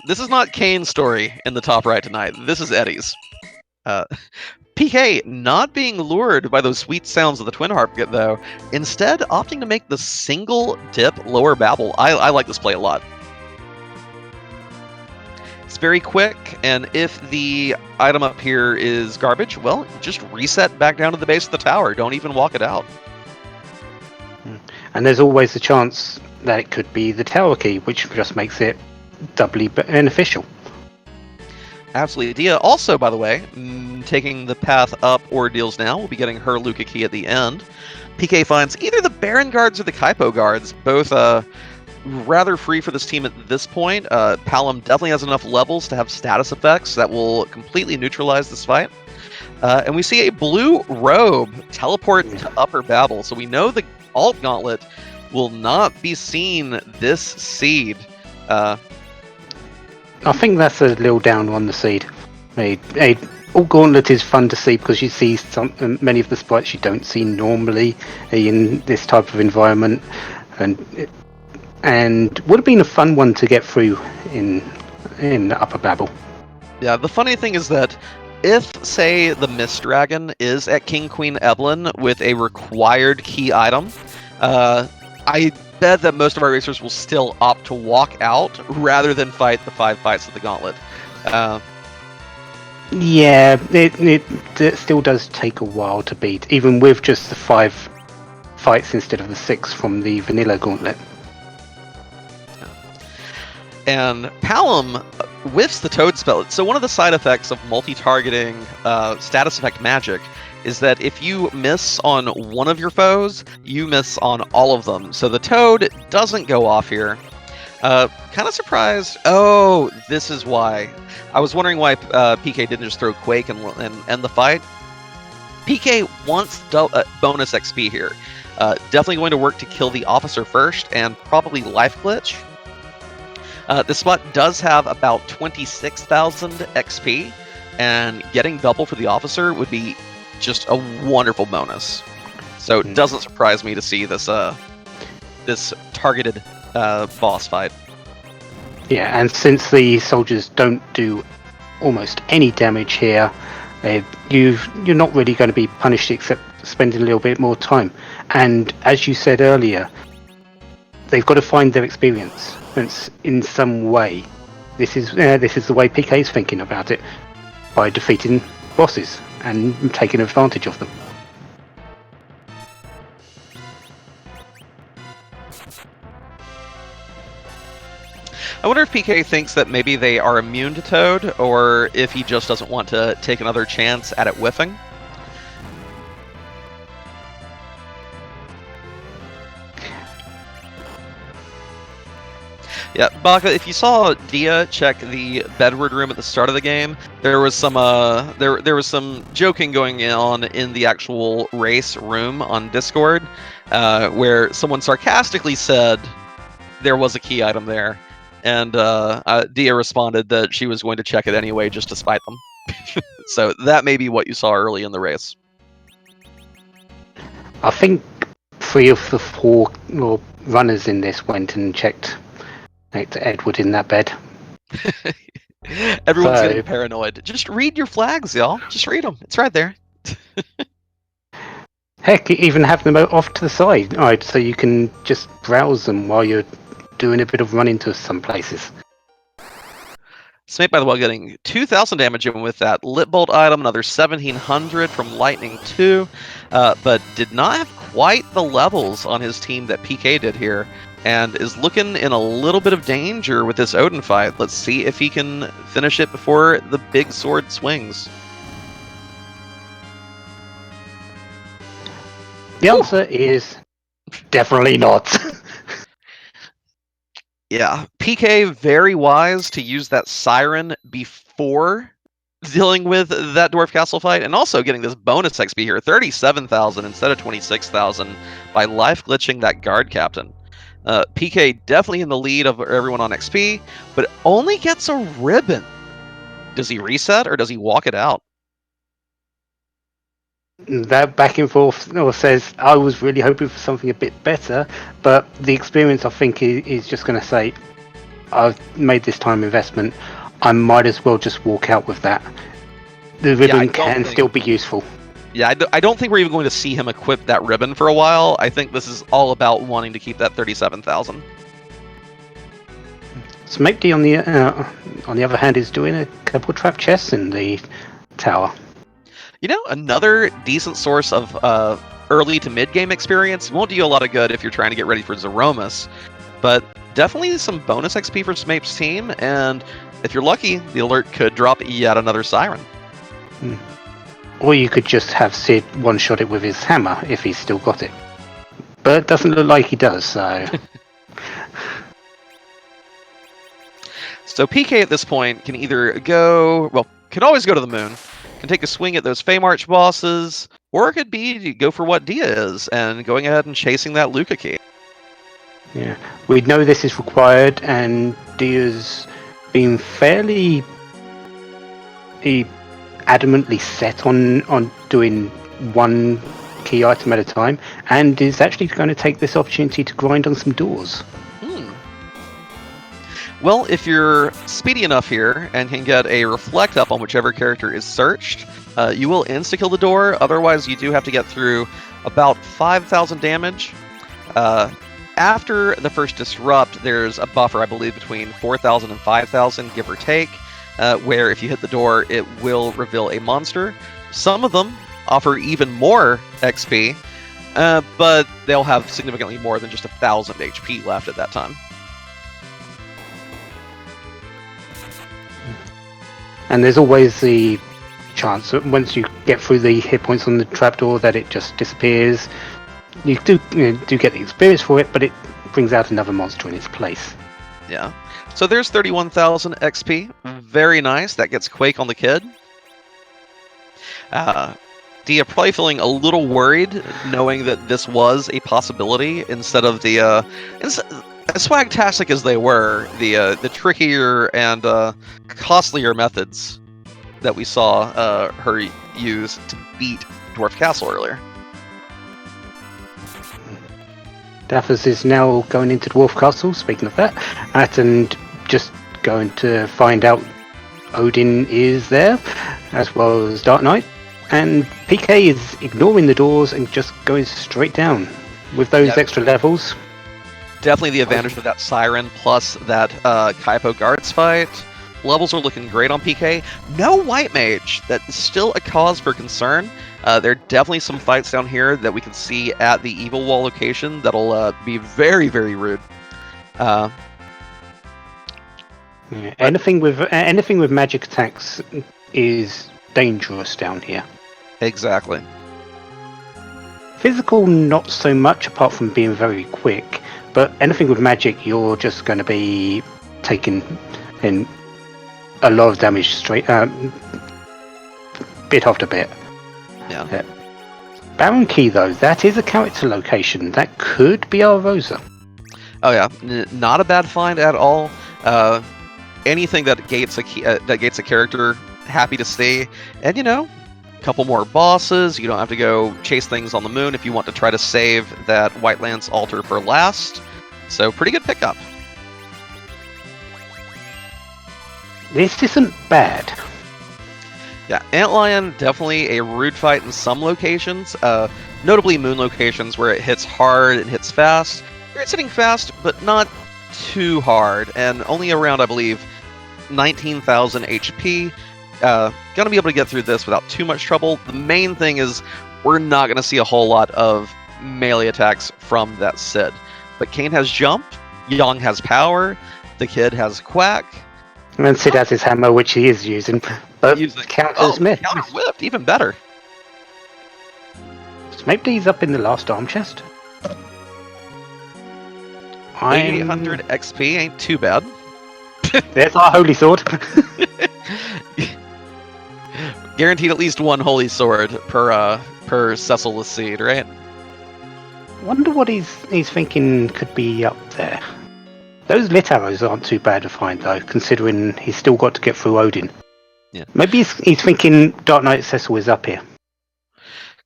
This is not Kane's story in the top right tonight. This is Eddie's. Uh, PK not being lured by those sweet sounds of the twin harp, though, instead opting to make the single dip lower babble. I like this play a lot. It's very quick, and if the item up here is garbage, well, just reset back down to the base of the tower. Don't even walk it out. And there's always the chance that it could be the tower key, which just makes it doubly beneficial. Absolutely. Dia also, by the way, taking the path up Ordeals now. We'll be getting her Luca key at the end. PK finds either the Baron guards or the Kaipo guards, both rather free for this team at this point. Palom definitely has enough levels to have status effects that will completely neutralize this fight. And we see a blue robe teleport to Upper Babel, so we know the Alt Gauntlet will not be seen this seed. I think that's a little down on the seed. Alt Gauntlet is fun to see because you see many of the sprites you don't see normally in this type of environment, and would have been a fun one to get through in Upper Babel. Yeah, the funny thing is that if, say, the Mist Dragon is at King Queen Evelyn with a required key item, I bet that most of our racers will still opt to walk out rather than fight the 5 fights of the Gauntlet. Yeah, it still does take a while to beat, even with just the 5 fights instead of the 6 from the vanilla Gauntlet. And Palom whiffs the Toad spell. So one of the side effects of multi-targeting status effect magic is that if you miss on one of your foes, you miss on all of them. So the Toad doesn't go off here. Kind of surprised. Oh, this is why. I was wondering why PK didn't just throw Quake and end the fight. PK wants bonus XP here. Definitely going to work to kill the officer first and probably life glitch. This spot does have about 26,000 XP, and getting double for the officer would be just a wonderful bonus. So it doesn't surprise me to see this this targeted boss fight. Yeah, and since the soldiers don't do almost any damage here, you're not really going to be punished except spending a little bit more time. And as you said earlier, they've got to find their experience in some way. This is the way PK is thinking about it, by defeating bosses and taking advantage of them. I wonder if PK thinks that maybe they are immune to Toad, or if he just doesn't want to take another chance at it whiffing. Yeah, Baka, if you saw Dia check the bedward room at the start of the game, there was some there was some joking going on in the actual race room on Discord, where someone sarcastically said there was a key item there, and Dia responded that she was going to check it anyway just to spite them. So that may be what you saw early in the race. I think 3 of the 4 runners in this went and checked Edward in that bed. Everyone's getting paranoid. Just read your flags, y'all. Just read them. It's right there. Heck, even have them off to the side, right, so you can just browse them while you're doing a bit of running to some places. Smite, by the way, getting 2,000 damage in with that Lit Bolt item, another 1,700 from Lightning 2, but did not have quite the levels on his team that PK did here, and is looking in a little bit of danger with this Odin fight. Let's see if he can finish it before the big sword swings. The answer is definitely not. Yeah, PK very wise to use that Siren before dealing with that Dwarf Castle fight, and also getting this bonus XP here, 37,000 instead of 26,000 by life glitching that guard captain. PK definitely in the lead of everyone on XP, but only gets a ribbon. Does he reset or does he walk it out? that back and forth or says, I was really hoping for something a bit better, but the experience I think is just going to say, I've made this time investment, I might as well just walk out with that. The ribbon can still be useful. Yeah, I don't think we're even going to see him equip that ribbon for a while. I think this is all about wanting to keep that 37,000. Smokedy on the other hand is doing a couple trap chests in the tower. You know, another decent source of early to mid game experience. Won't do you a lot of good if you're trying to get ready for Zeromus, but definitely some bonus XP for Smape's team, and if you're lucky, the alert could drop yet another Siren. Or you could just have Sid one-shot it with his hammer if he's still got it. But it doesn't look like he does, so... So PK at this point can either can always go to the moon, can take a swing at those Feymarch bosses, or it could be go for what Dia is, and going ahead and chasing that Luca key. Yeah, we know this is required, and Dia's been fairly adamantly set on doing one key item at a time, and is actually going to take this opportunity to grind on some doors. Well, if you're speedy enough here and can get a reflect up on whichever character is searched, you will insta-kill the door. Otherwise, you do have to get through about 5,000 damage. After the first disrupt, there's a buffer, I believe, between 4,000 and 5,000, give or take, where if you hit the door, it will reveal a monster. Some of them offer even more XP, but they'll have significantly more than just 1,000 HP left at that time. And there's always the chance that once you get through the hit points on the trapdoor that it just disappears. You do get the experience for it, but it brings out another monster in its place. Yeah. So there's 31,000 XP. Very nice. That gets Quake on the kid. Dia probably feeling a little worried knowing that this was a possibility instead of the as swagtastic as they were, the trickier and costlier methods that we saw her use to beat Dwarf Castle earlier. Daphis is now going into Dwarf Castle, speaking of that, and just going to find out Odin is there, as well as Dark Knight, and PK is ignoring the doors and just going straight down. With those extra levels, definitely the advantage of that Siren plus that Kaipo Guards fight. Levels are looking great on PK. No White Mage. That's still a cause for concern. There are definitely some fights down here that we can see at the Evil Wall location that'll be very, very rude. Anything with magic attacks is dangerous down here. Exactly. Physical, not so much, apart from being very quick. But anything with magic, you're just going to be taking in a lot of damage straight, bit after bit. Yeah. Baron Key, though, that is a character location. That could be our Rosa. Oh yeah, not a bad find at all. Anything that gates a character, happy to see. And a couple more bosses. You don't have to go chase things on the moon if you want to try to save that White Lance altar for last. So pretty good pickup. This isn't bad. Yeah, Antlion, definitely a rude fight in some locations, notably moon locations where it hits hard and hits fast. It's hitting fast, but not too hard, and only around, I believe, 19,000 HP. Gonna be able to get through this without too much trouble. The main thing is we're not gonna see a whole lot of melee attacks from that Sid. But Kane has Jump, Yang has Power, the kid has Quack. And then Sid has his hammer, which he is using, but counters miss. Counter whipped, even better. Smapedy's up in the last arm chest. 800 XP ain't too bad. There's our holy sword. Guaranteed at least one holy sword per Cecil's Seed, right? Wonder what he's thinking could be up there. Those lit arrows aren't too bad to find, though, considering he's still got to get through Odin. Yeah. Maybe he's thinking Dark Knight Cecil is up here.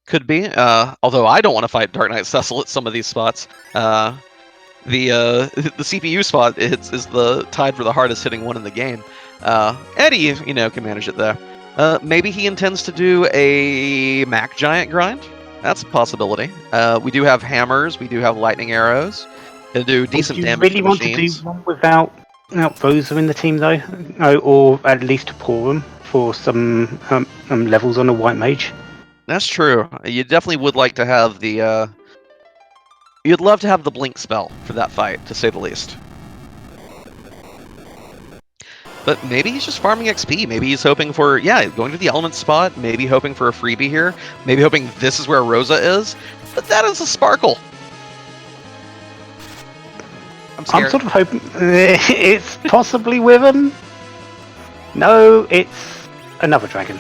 Could be. Although I don't want to fight Dark Knight Cecil at some of these spots. The CPU spot is the tied for the hardest hitting one in the game. Eddie, can manage it there. Maybe he intends to do a Mac Giant grind. That's a possibility. We do have hammers. We do have lightning arrows. Can do decent Would you damage really to want to do machines. one without Rosa in the team though? Or at least pour them for some levels on a white mage? That's true. You definitely would like to have the. You'd love to have the blink spell for that fight, to say the least. But maybe he's just farming XP. Maybe he's hoping for, going to the element spot. Maybe hoping for a freebie here. Maybe hoping this is where Rosa is. But that is a sparkle. I'm sort of hoping it's possibly with him. No, it's another dragon.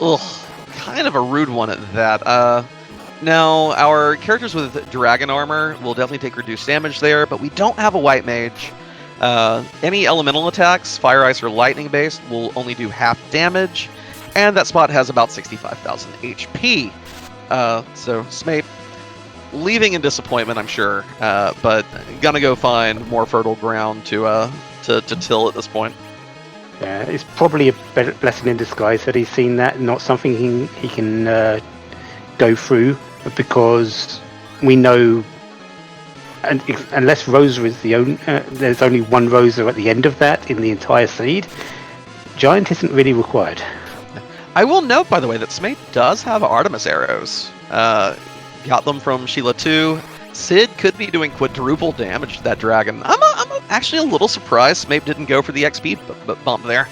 Ugh, kind of a rude one at that. Now, our characters with dragon armor will definitely take reduced damage there, but we don't have a white mage. Any elemental attacks, fire, ice, or lightning based, will only do half damage, and that spot has about 65,000 HP. So Snape leaving in disappointment, I'm sure, but gonna go find more fertile ground to till at this point. Yeah, it's probably a blessing in disguise that he's seen that, not something he can go through, because we know, and unless Rosa is there's only one Rosa at the end of that in the entire seed, Giant isn't really required. I will note, by the way, that Smate does have Artemis arrows. Got them from Sheila 2. Sid could be doing quadruple damage to that dragon. I'm actually a little surprised Smate didn't go for the XP bump there.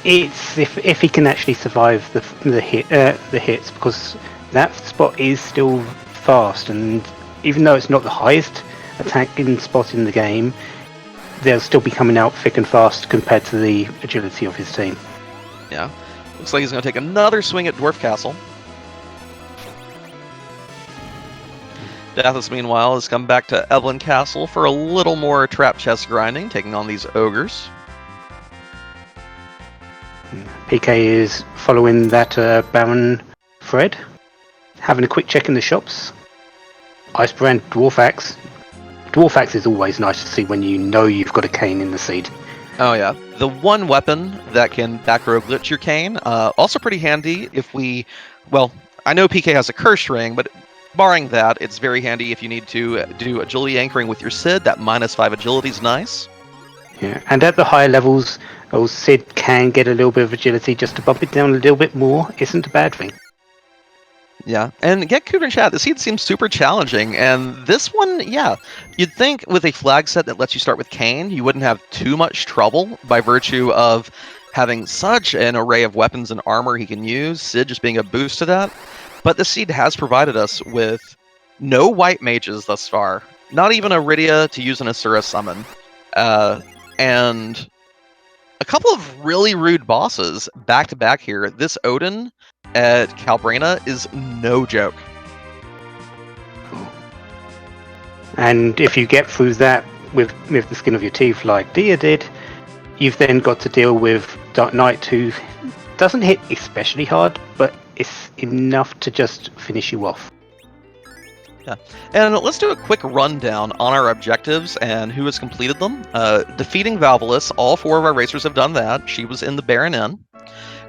It's if he can actually survive the hits, because that spot is still fast, and even though it's not the highest attacking spot in the game, they'll still be coming out thick and fast compared to the agility of his team. Yeah. Looks like he's going to take another swing at Dwarf Castle. Dathus, meanwhile, has come back to Evelyn Castle for a little more trap chest grinding, taking on these ogres. PK is following that Baron Fred, having a quick check in the shops. Icebrand Dwarf Axe. Dwarf Axe is always nice to see when you know you've got a cane in the seed. Oh yeah, the one weapon that can back row glitch your cane, also pretty handy if we, I know PK has a curse ring, but barring that, it's very handy if you need to do agility anchoring with your Sid. That -5 agility is nice. Yeah, and at the higher levels, Sid can get a little bit of agility just to bump it down a little bit more. Isn't a bad thing. Yeah, and get Cooter in chat. The seed seems super challenging, and this one, you'd think with a flag set that lets you start with Kane, you wouldn't have too much trouble by virtue of having such an array of weapons and armor he can use, Sid just being a boost to that. But the seed has provided us with no white mages thus far, not even a Rydia to use an Asura summon, and a couple of really rude bosses back to back here. This Odin at Calbrena is no joke. And if you get through that with the skin of your teeth like Dia did, you've then got to deal with Dark Knight, who doesn't hit especially hard, but it's enough to just finish you off. Yeah, and let's do a quick rundown on our objectives and who has completed them. Defeating Valvalus, all 4 of our racers have done that. She was in the Baron Inn.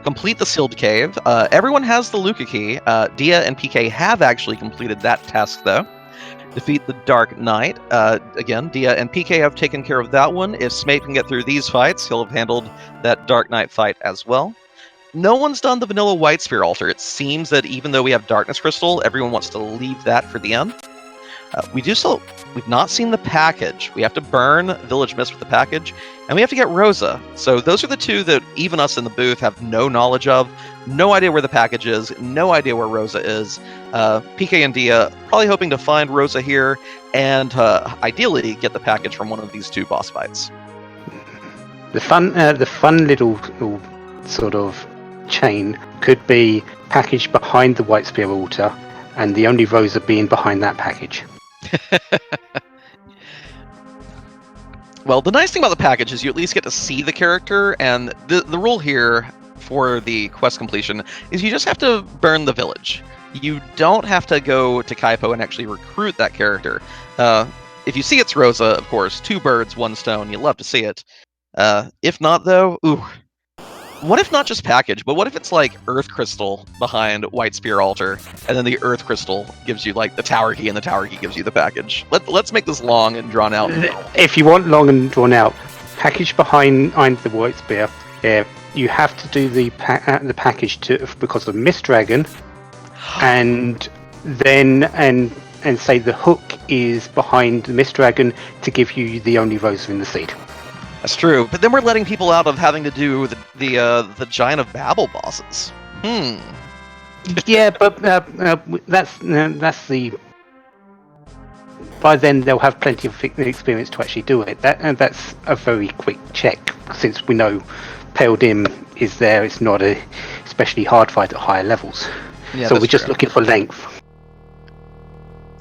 Complete the Sealed Cave. Everyone has the Luca Key. Dia and PK have actually completed that task, though. Defeat the Dark Knight. Again, Dia and PK have taken care of that one. If Smate can get through these fights, he'll have handled that Dark Knight fight as well. No one's done the vanilla White Spear altar. It seems that even though we have Darkness Crystal, everyone wants to leave that for the end. We've not seen the package. We have to burn Village Mist with the package, and we have to get Rosa. So those are the 2 that even us in the booth have no knowledge of, no idea where the package is, no idea where Rosa is. PK and Dia probably hoping to find Rosa here, and ideally get the package from one of these 2 boss fights. The fun little sort of chain could be packaged behind the White Spear altar, and the only Rosa being behind that package. Well, the nice thing about the package is you at least get to see the character, and the rule here for the quest completion is you just have to burn the village. You don't have to go to Kaipo and actually recruit that character. If you see it's Rosa, of course, 2 birds, 1 stone. You love to see it. If not, though, ooh. What if not just package, but what if it's like Earth Crystal behind White Spear Altar, and then the Earth Crystal gives you like the tower key, and the tower key gives you the package? Let's make this long and drawn out. If you want long and drawn out, package behind the White Spear, you have to do the package because of Mist Dragon, and then and say the hook is behind the Mist Dragon to give you the only Rosa in the seed. That's true, but then we're letting people out of having to do the Giant of Babel bosses. Yeah, but that's the. By then they'll have plenty of experience to actually do it. That's a very quick check, since we know Pale Dim is there. It's not a especially hard fight at higher levels, Yeah, so we're just looking for length.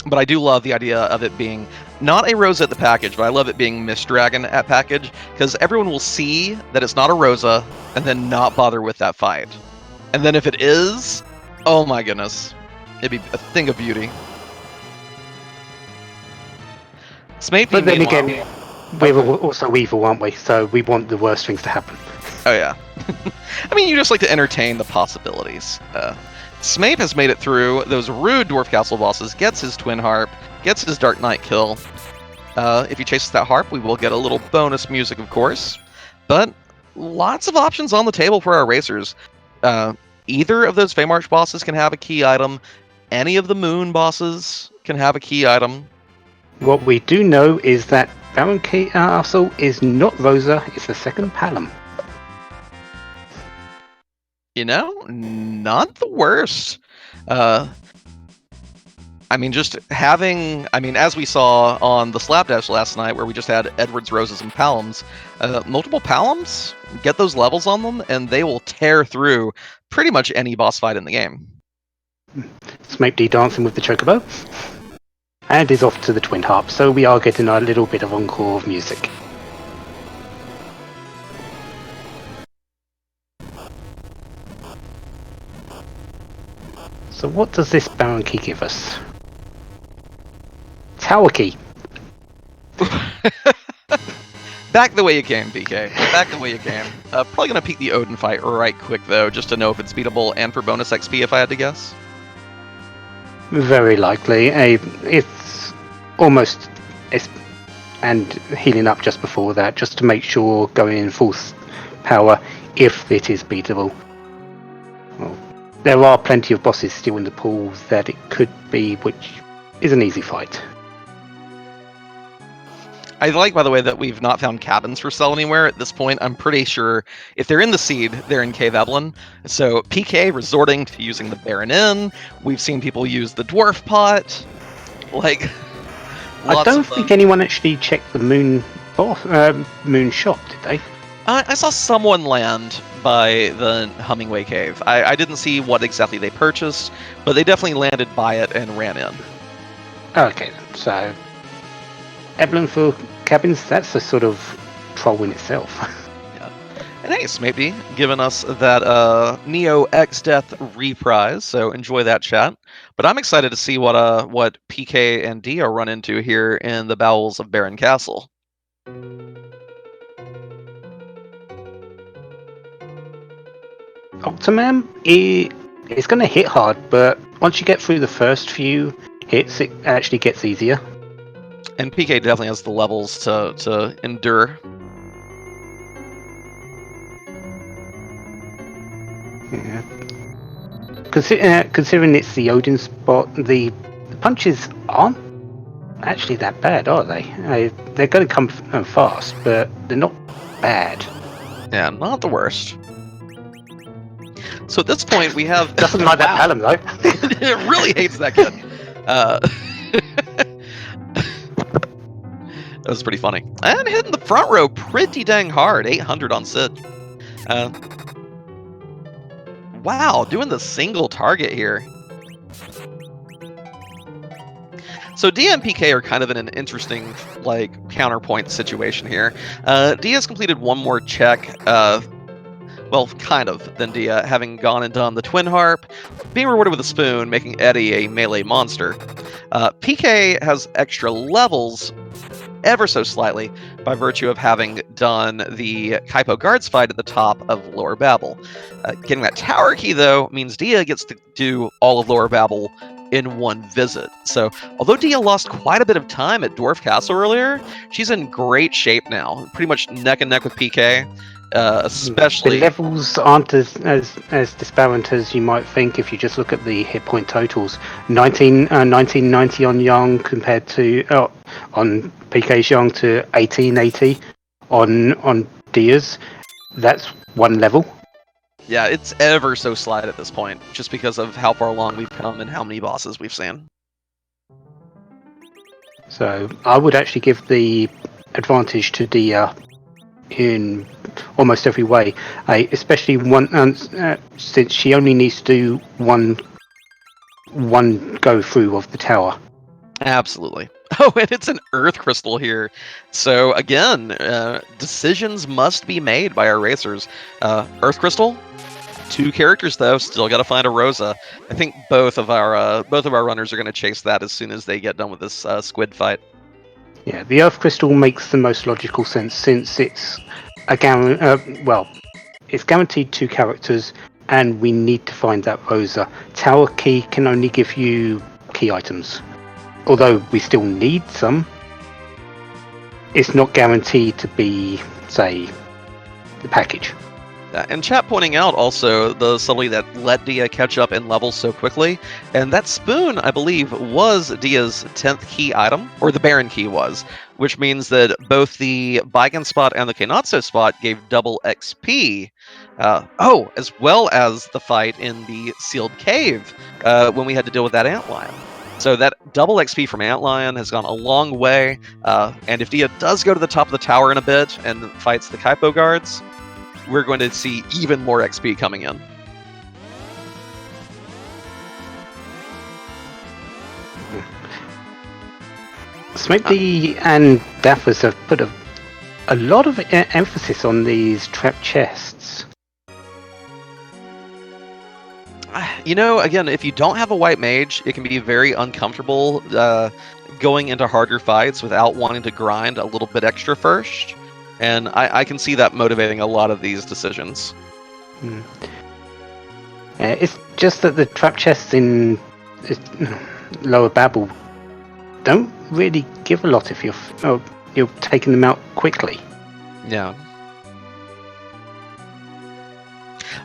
But I do love the idea of it being not a Rosa at the package, but I love it being Mist Dragon at package, because everyone will see that it's not a Rosa and then not bother with that fight. And then if it is, oh my goodness, it'd be a thing of beauty. Smape, but then again, we're also evil, aren't we? So we want the worst things to happen. Oh yeah. I mean, you just like to entertain the possibilities. Smape has made it through those rude Dwarf Castle bosses, gets his Twin Harp, gets his Dark Knight kill. If he chases that harp, we will get a little bonus music, of course. But lots of options on the table for our racers. Either of those Feymarch bosses can have a key item. Any of the Moon bosses can have a key item. What we do know is that Baron Castle is not Rosa, it's the second Palom. You know, not the worst. I mean, just having, as we saw on the Slapdash last night, where we just had Edwards, Roses, and Paloms, multiple Paloms, get those levels on them, and they will tear through pretty much any boss fight in the game. Smape D dancing with the Chocobo. And is off to the Twin Harp, so we are getting a little bit of encore of music. So what does this Baron Key give us? Tower Key. Back the way you came, BK. Back the way you came. Probably going to peek the Odin fight right quick, though, just to know if it's beatable and for bonus XP, if I had to guess. Very likely. It's almost... and healing up just before that, just to make sure going in full power if it is beatable. Well, there are plenty of bosses still in the pool that it could be, which is an easy fight. I like, by the way, that we've not found cabins for sale anywhere at this point. I'm pretty sure if they're in the seed, they're in Cave Evelyn. So PK resorting to using the Baron Inn. We've seen people use the Dwarf Pot. Like, I don't think anyone actually checked the Moon shop, did they? I saw someone land by the Hummingway Cave. I didn't see what exactly they purchased, but they definitely landed by it and ran in. Okay, so Evelyn for cabins, that's a sort of troll in itself. Yeah. And hey, maybe giving us that Neo X Death reprise, so enjoy that chat. But I'm excited to see what PK and Dia run into here in the bowels of Baron Castle. Octomam is going to hit hard, but once you get through the first few hits, it actually gets easier. And PK definitely has the levels to endure. Yeah. Considering it's the Odin spot, the punches aren't actually that bad, are they? They're going to come fast, but they're not bad. Yeah, not the worst. So at this point, we have... Doesn't like that Palom, though. It really hates that kid. That was pretty funny. And hitting the front row pretty dang hard. 800 on Sid. Wow, doing the single target here. So Dia and PK are kind of in an interesting, counterpoint situation here. Dia has completed one more check. well, kind of, than Dia, having gone and done the Twin Harp, being rewarded with a spoon, making Eddie a melee monster. PK has extra levels ever so slightly by virtue of having done the Kaipo Guards fight at the top of Lower Babel. Getting that tower key, though, means Dia gets to do all of Lower Babel in one visit. So, although Dia lost quite a bit of time at Dwarf Castle earlier, she's in great shape now, pretty much neck and neck with PK. The Especially, levels aren't as disparate as you might think if you just look at the hit point totals. 1990 on Young compared to on PK's Young to 1880 on Diaz. That's one level. yeah, it's ever so slight at this point, just because of how far along we've come and how many bosses we've seen. So I would actually give the advantage to Dia in almost every way, especially since she only needs to do one go through of the tower. Absolutely. Oh, and it's an Earth Crystal here. So again, decisions must be made by our racers. Earth Crystal, 2 characters though. Still got to find a Rosa. I think both of our runners are going to chase that as soon as they get done with this squid fight. Yeah, the Earth Crystal makes the most logical sense since it's it's guaranteed 2 characters, and we need to find that Rosa. Tower key can only give you key items, although we still need some. It's not guaranteed to be, say, the package. And chat pointing out also the subtlety that let Dia catch up in levels so quickly. And that spoon, I believe, was Dia's 10th key item, or the Baron key was, which means that both the Baigan spot and the Kenatsu spot gave double XP. As well as the fight in the sealed cave when we had to deal with that antlion. So that double XP from Antlion has gone a long way. And if Dia does go to the top of the tower in a bit and fights the Kaipo guards, we're going to see even more XP coming in. Smokey and Daffers have put a lot of emphasis on these trap chests. Again, if you don't have a white mage, it can be very uncomfortable going into harder fights without wanting to grind a little bit extra first. And I can see that motivating a lot of these decisions. It's just that the trap chests in Lower Babel don't really give a lot if you're taking them out quickly. Yeah.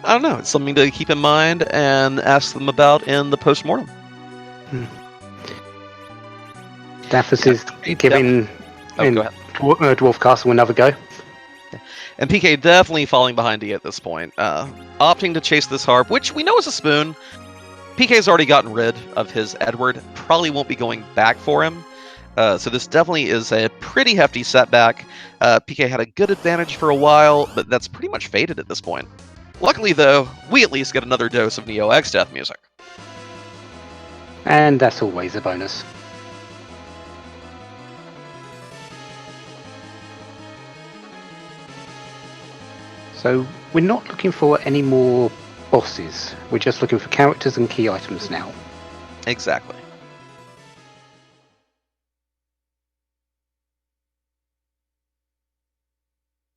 I don't know. It's something to keep in mind and ask them about in the postmortem. Daffus is giving go ahead. Dwarf Castle another go. And PK definitely falling behind D at this point. Opting to chase this harp, which we know is a spoon. PK's already gotten rid of his Edward. Probably won't be going back for him. So this definitely is a pretty hefty setback. PK had a good advantage for a while, but that's pretty much faded at this point. Luckily, though, we at least get another dose of Neo X Death music. And that's always a bonus. So we're not looking for any more bosses. We're just looking for characters and key items now. Exactly.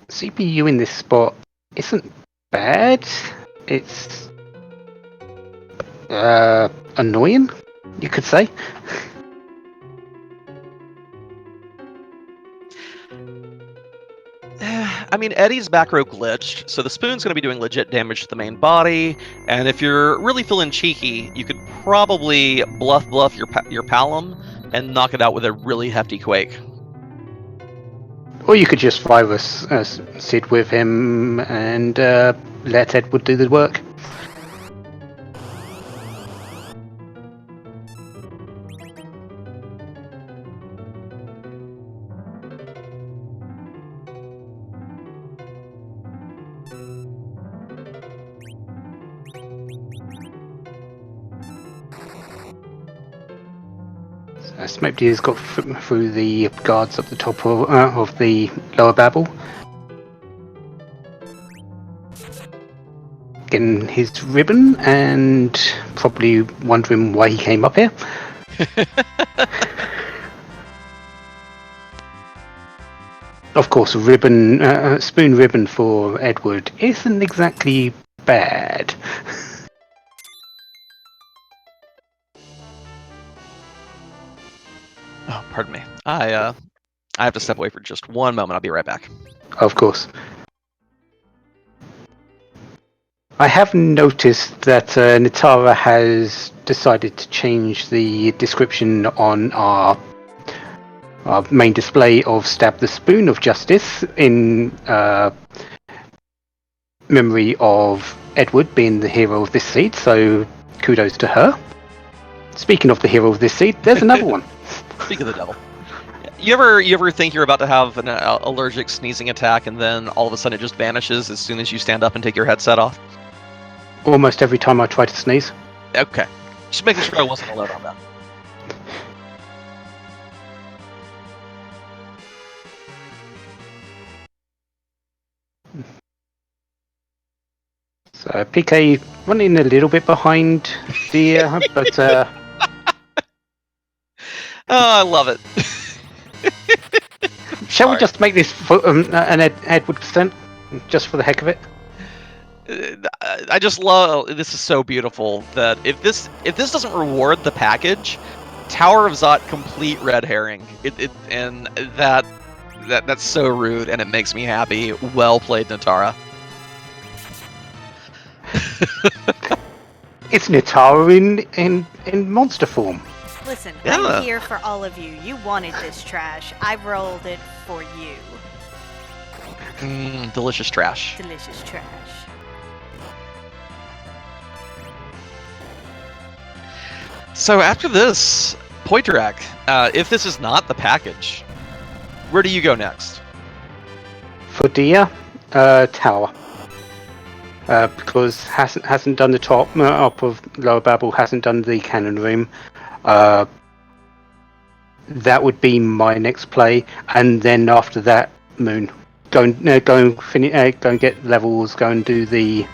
CPU in this spot isn't bad. It's annoying, you could say. I mean, Eddie's back row glitched, so the spoon's going to be doing legit damage to the main body, and if you're really feeling cheeky, you could probably bluff your Palom and knock it out with a really hefty quake. Or you could just virus Sid with him and let Edward do the work. Smoked has got through the guards up the top of the Lower Babel. getting his ribbon and probably wondering why he came up here. Of course, spoon ribbon for Edward isn't exactly bad. Oh, pardon me. I have to step away for just one moment. I'll be right back. Of course. I have noticed that Nitara has decided to change the description on our main display of Stab the Spoon of Justice in memory of Edward being the hero of this seed, so kudos to her. Speaking of the hero of this seed, there's another one. Speak of the devil. You ever think you're about to have an allergic sneezing attack and then all of a sudden it just vanishes as soon as you stand up and take your headset off? Almost every time I try to sneeze. Okay. Just making sure I wasn't alone on that. So PK running a little bit behind the but Oh, I love it. shall we just make this an Edward percent just for the heck of it? I just love this is so beautiful that if this doesn't reward the package, Tower of Zot complete red herring. And that's so rude and it makes me happy. Well played, Natara. It's Nitara in monster form. Listen, Yeah. I'm here for all of you. You wanted this trash. I rolled it for you. Delicious trash. Delicious trash. So after this, Poitrak, if this is not the package, where do you go next? For Dia, Tower. Because hasn't done the top up of Lower Babel, hasn't done the cannon room. That would be my next play, and then after that, Moon. Go and get levels. Go and do the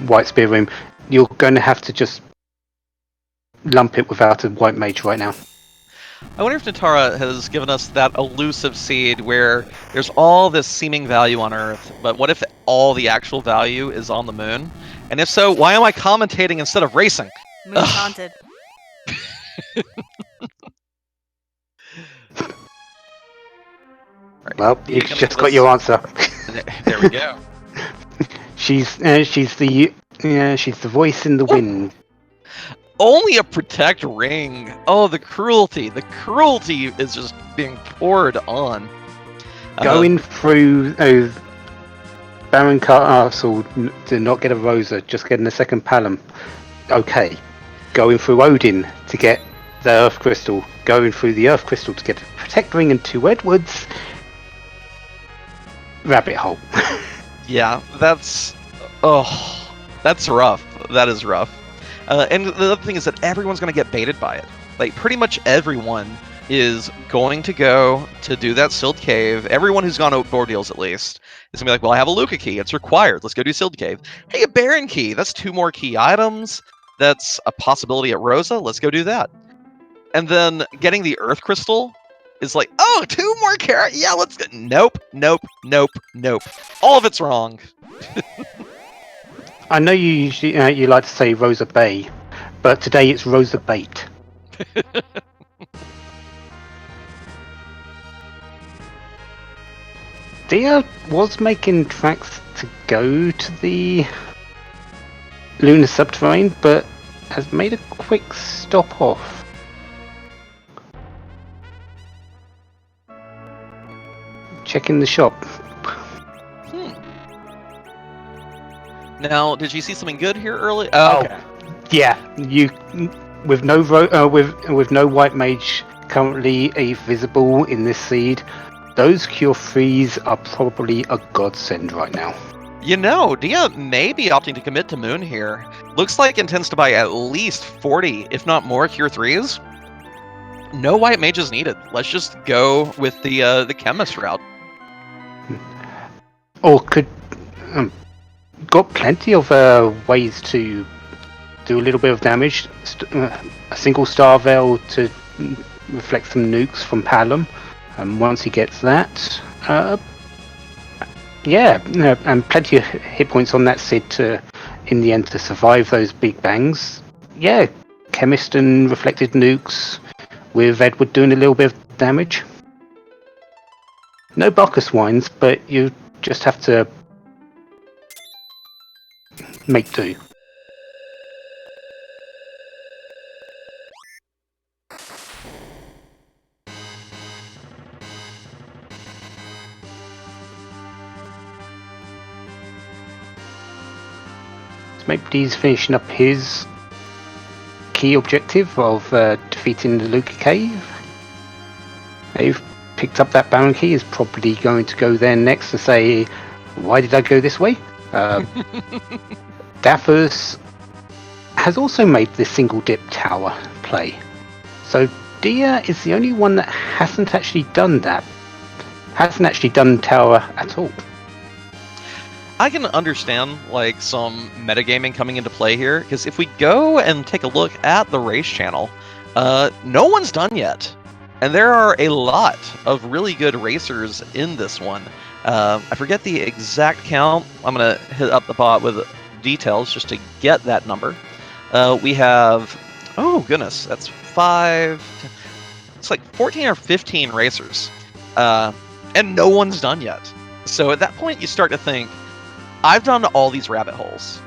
White Spear room. You're going to have to just lump it without a White Mage right now. I wonder if Natara has given us that elusive seed where there's all this seeming value on Earth, but what if all the actual value is on the moon? And if so, why am I commentating instead of racing? Moon's haunted. Right. Well, you just got your answer. There we go. She's the voice in the wind. Only a protect ring. Oh, the cruelty. The cruelty is just being poured on. Going through Baron Castle to not get a Rosa, just getting a second Palom. Okay. Going through Odin to get the Earth Crystal. Going through the Earth Crystal to get a protect ring and 2 Edwards. Rabbit hole. Yeah, that's rough. That is rough. And the other thing is that everyone's going to get baited by it. Like, pretty much everyone is going to go to do that sealed cave. Everyone who's gone to board deals, at least, is going to be like, well, I have a Luca key. It's required. Let's go do sealed cave. Hey, a Baron key. That's 2 more key items. That's a possibility at Rosa. Let's go do that. And then getting the Earth Crystal is like, oh, 2 more carrot. Yeah, let's go. Nope, nope, nope, nope. All of it's wrong. I know you usually you like to say Rosa Bay, but today it's Rosa Bait. Dia was making tracks to go to the Lunar Subterrane, but has made a quick stop off. Checking the shop. Now, did you see something good here early? Oh, okay. Yeah, you with no with no White Mage currently visible in this seed. Those Cure 3s are probably a godsend right now. You know, Dia may be opting to commit to Moon here. Looks like intends to buy at least 40, if not more, Cure 3s. No White Mages needed. Let's just go with the Chemist route. or could got plenty of ways to do a little bit of damage. A single star veil to reflect some nukes from Palom. Once he gets that, and plenty of hit points on that Sid to, in the end, to survive those big bangs. Yeah, Chemist and reflected nukes with Edward doing a little bit of damage. No Bacchus wines, but you just have to make do. Makepedy's finishing up his key objective of defeating the Luca Cave. They've picked up that Baron key, is probably going to go there next and say, why did I go this way? Daphos has also made this single dip tower play. So Dia is the only one that hasn't actually done that. Hasn't actually done tower at all. I can understand like some metagaming coming into play here, because if we go and take a look at the race channel, no one's done yet. And there are a lot of really good racers in this one. I forget the exact count. I'm going to hit up the bot with details just to get that number. We have, oh goodness, that's 5, it's like 14 or 15 racers. And no one's done yet. So at that point you start to think, I've done all these rabbit holes.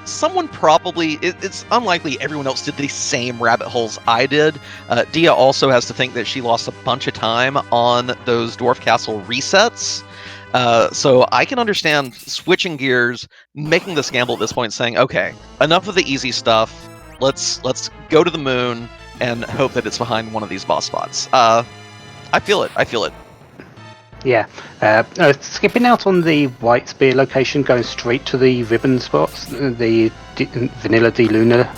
Someone probably, it's unlikely everyone else did the same rabbit holes I did. Dia also has to think that she lost a bunch of time on those Dwarf Castle resets. So I can understand switching gears, making this gamble at this point, saying, okay, enough of the easy stuff. Let's go to the moon and hope that it's behind one of these boss spots. I feel it. Yeah, skipping out on the White Spear location, going straight to the ribbon spots, the Vanilla D Luna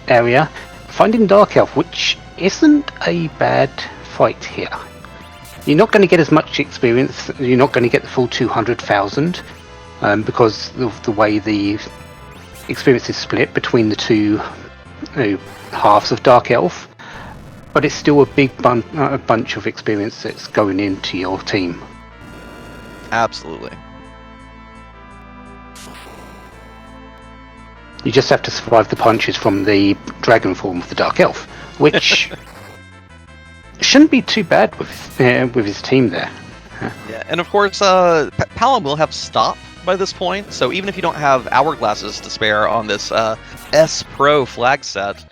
area, finding Dark Elf, which isn't a bad fight here. You're not going to get as much experience, you're not going to get the full 200,000, because of the way the experience is split between the two halves of Dark Elf. But it's still a big bunch of experience that's going into your team. Absolutely. You just have to survive the punches from the dragon form of the Dark Elf, which shouldn't be too bad with his team there. Yeah, and of course, Palom will have stop by this point, so even if you don't have hourglasses to spare on this S Pro flag set,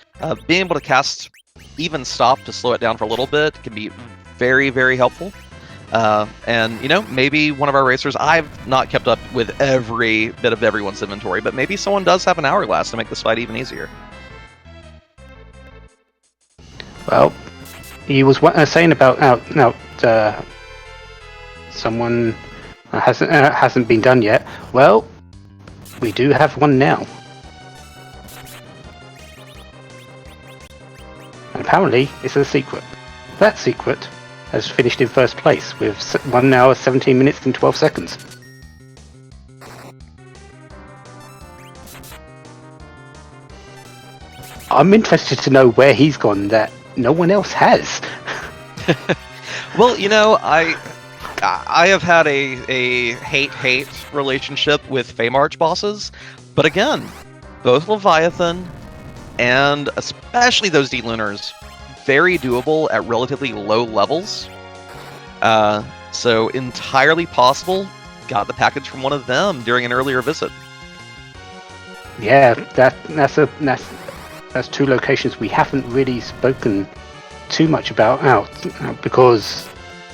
being able to cast even stop to slow it down for a little bit can be very, very helpful. And, you know, maybe one of our racers, I've not kept up with every bit of everyone's inventory, but maybe someone does have an hourglass to make this fight even easier. Well, he was saying about someone hasn't been done yet. Well, we do have one now. Apparently, it's a secret. That secret has finished in first place with 1 hour, 17 minutes and 12 seconds. I'm interested to know where he's gone that no one else has. Well, you know, I have had a hate-hate relationship with Feymarch bosses, but again, both Leviathan and especially those D-Lunars, very doable at relatively low levels. So entirely possible, got the package from one of them during an earlier visit. Yeah, that's two locations we haven't really spoken too much about because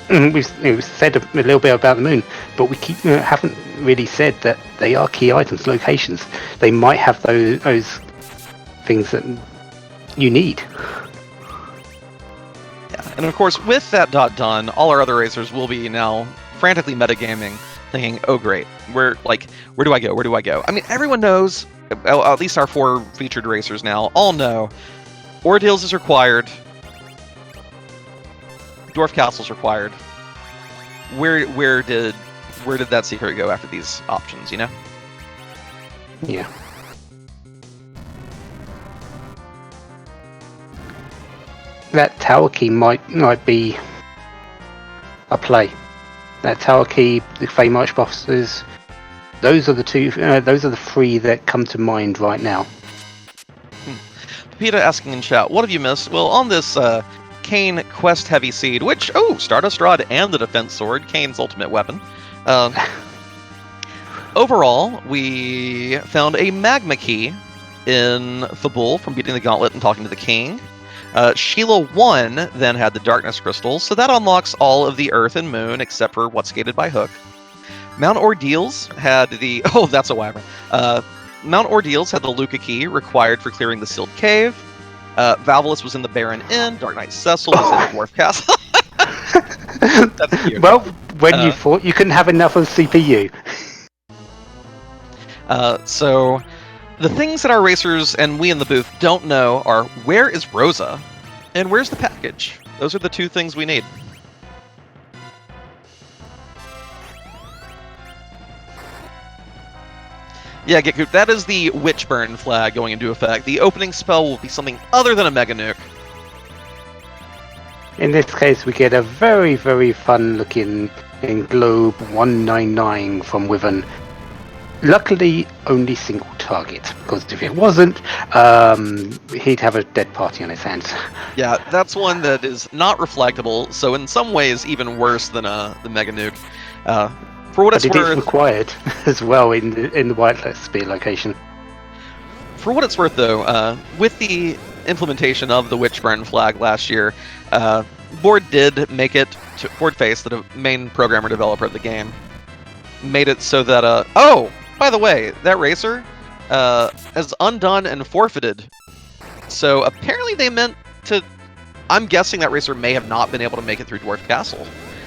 we've said a little bit about the moon, but we haven't really said that they are key items, locations. They might have those things that you need. Yeah. And of course, with that dot done, all our other racers will be now frantically metagaming, thinking, oh great, where do I go? I mean, everyone knows, at least our 4 featured racers now, all know, Ordeals is required, Dwarf Castle is required, where did that secret go after these options? You know? Yeah. That tower key might be a play. That tower key, the Fey March bosses, those are the two. Those are the three that come to mind right now. Peter asking in chat, what have you missed? Well, on this Kane quest heavy seed, which Stardust Rod and the defense sword, Kane's ultimate weapon. Overall, we found a magma key in Fabul from beating the gauntlet and talking to the king. Sheila 1 then had the darkness crystals, so that unlocks all of the earth and moon except for what's gated by Hook. Mount Ordeals had the that's a wyvern. Mount Ordeals had the Luca key required for clearing the sealed cave. Valvalus was in the Barren Inn. Dark Knight Cecil was in Dwarf Castle. That's cute. Well, when you thought you couldn't have enough of CPU. So, the things that our racers and we in the booth don't know are where is Rosa and where's the package? Those are the two things we need. Yeah, Getgoop, that is the Witchburn flag going into effect. The opening spell will be something other than a Mega Nuke. In this case, we get a very, very fun-looking Globe 199 from Wyvern. Luckily, only single target, because if it wasn't, he'd have a dead party on his hands. Yeah, that's one that is not reflectable, so in some ways even worse than the Mega Nuke. For what But it's worth, is required as well in the White Spear location. For what it's worth, though, with the implementation of the Witchburn flag last year, Board did make it to Boardface, the main programmer developer of the game, made it so that by the way, that racer has undone and forfeited. So apparently they meant to. I'm guessing that racer may have not been able to make it through Dwarf Castle.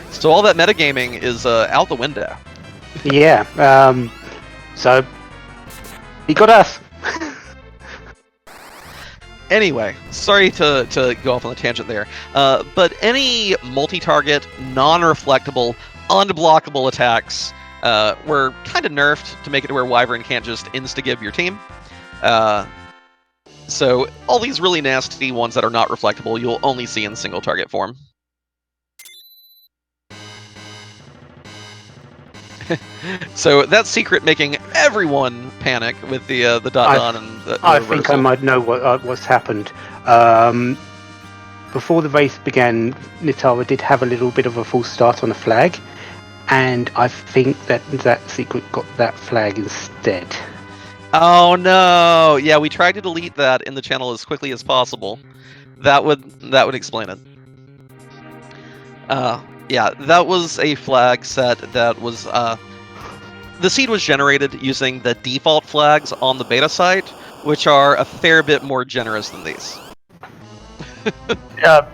So all that metagaming is out the window. Yeah. So he got us. Anyway, sorry to go off on a tangent there, but any multi-target, non-reflectable, unblockable attacks were kind of nerfed to make it to where Wyvern can't just insta-give your team. So all these really nasty ones that are not reflectable, you'll only see in single target form. So that secret making everyone panic with the dot and the I reversal. think I might know what's happened. Before the race began, Nitara did have a little bit of a false start on the flag, and I think that secret got that flag instead. Oh no! Yeah, we tried to delete that in the channel as quickly as possible. That would explain it. Yeah, that was a flag set that was the seed was generated using the default flags on the beta site, which are a fair bit more generous than these.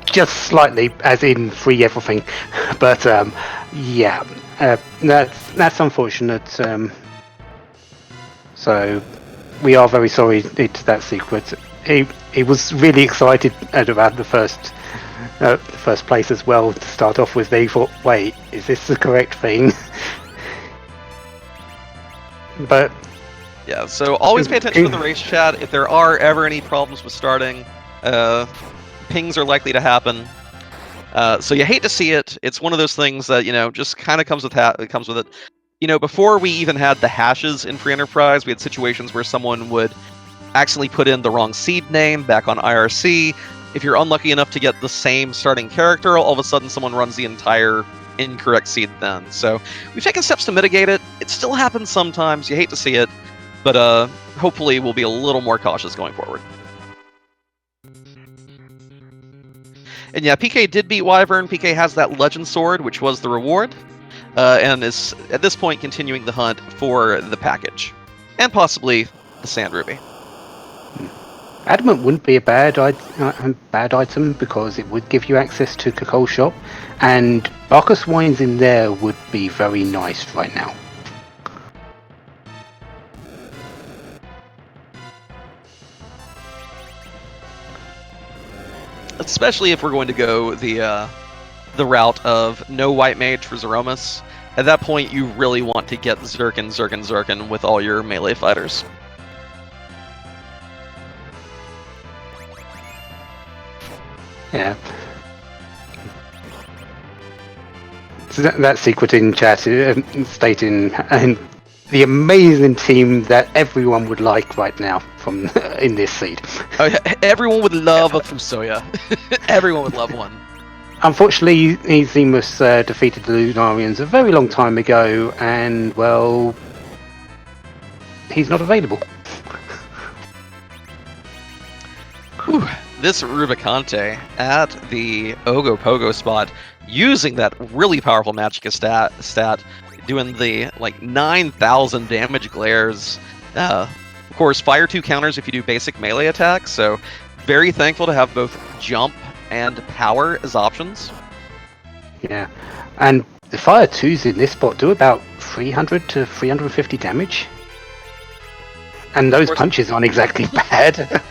Just slightly, as in free everything, but yeah, that's unfortunate. So we are very sorry it's that secret. He was really excited about the first place as well to start off with. They thought, wait, is this the correct thing? But yeah, so always pay attention to the race chat. If there are ever any problems with starting, pings are likely to happen. So you hate to see it. It's one of those things that just kind of comes with it. Before we even had the hashes in Free Enterprise, we had situations where someone would accidentally put in the wrong seed name back on IRC. If you're unlucky enough to get the same starting character, all of a sudden someone runs the entire incorrect seed then. So we've taken steps to mitigate it. It still happens sometimes. You hate to see it, but hopefully we'll be a little more cautious going forward. And yeah, PK did beat Wyvern. PK has that Legend Sword, which was the reward, and is at this point continuing the hunt for the package, and possibly the Sand Ruby. Adamant wouldn't be a bad item because it would give you access to Cacao Shop, and Barkus Wines in there would be very nice right now. Especially if we're going to go the the route of no white mage for Zeromus. At that point, you really want to get Zerkin, Zerkin, Zerkin with all your melee fighters. Yeah. So that secret in chat stating the amazing team that everyone would like right now from in this seed. Oh, yeah, everyone would love a Fusoya. Everyone would love one. Unfortunately, Zemus defeated the Lunarians a very long time ago, and well, he's not available. Whew. This Rubicante at the Ogopogo spot, using that really powerful Magicka stat, doing the like 9,000 damage glares. Of course, fire 2 counters if you do basic melee attacks, so very thankful to have both jump and power as options. Yeah, and the fire 2s in this spot do about 300 to 350 damage. And those punches aren't exactly bad.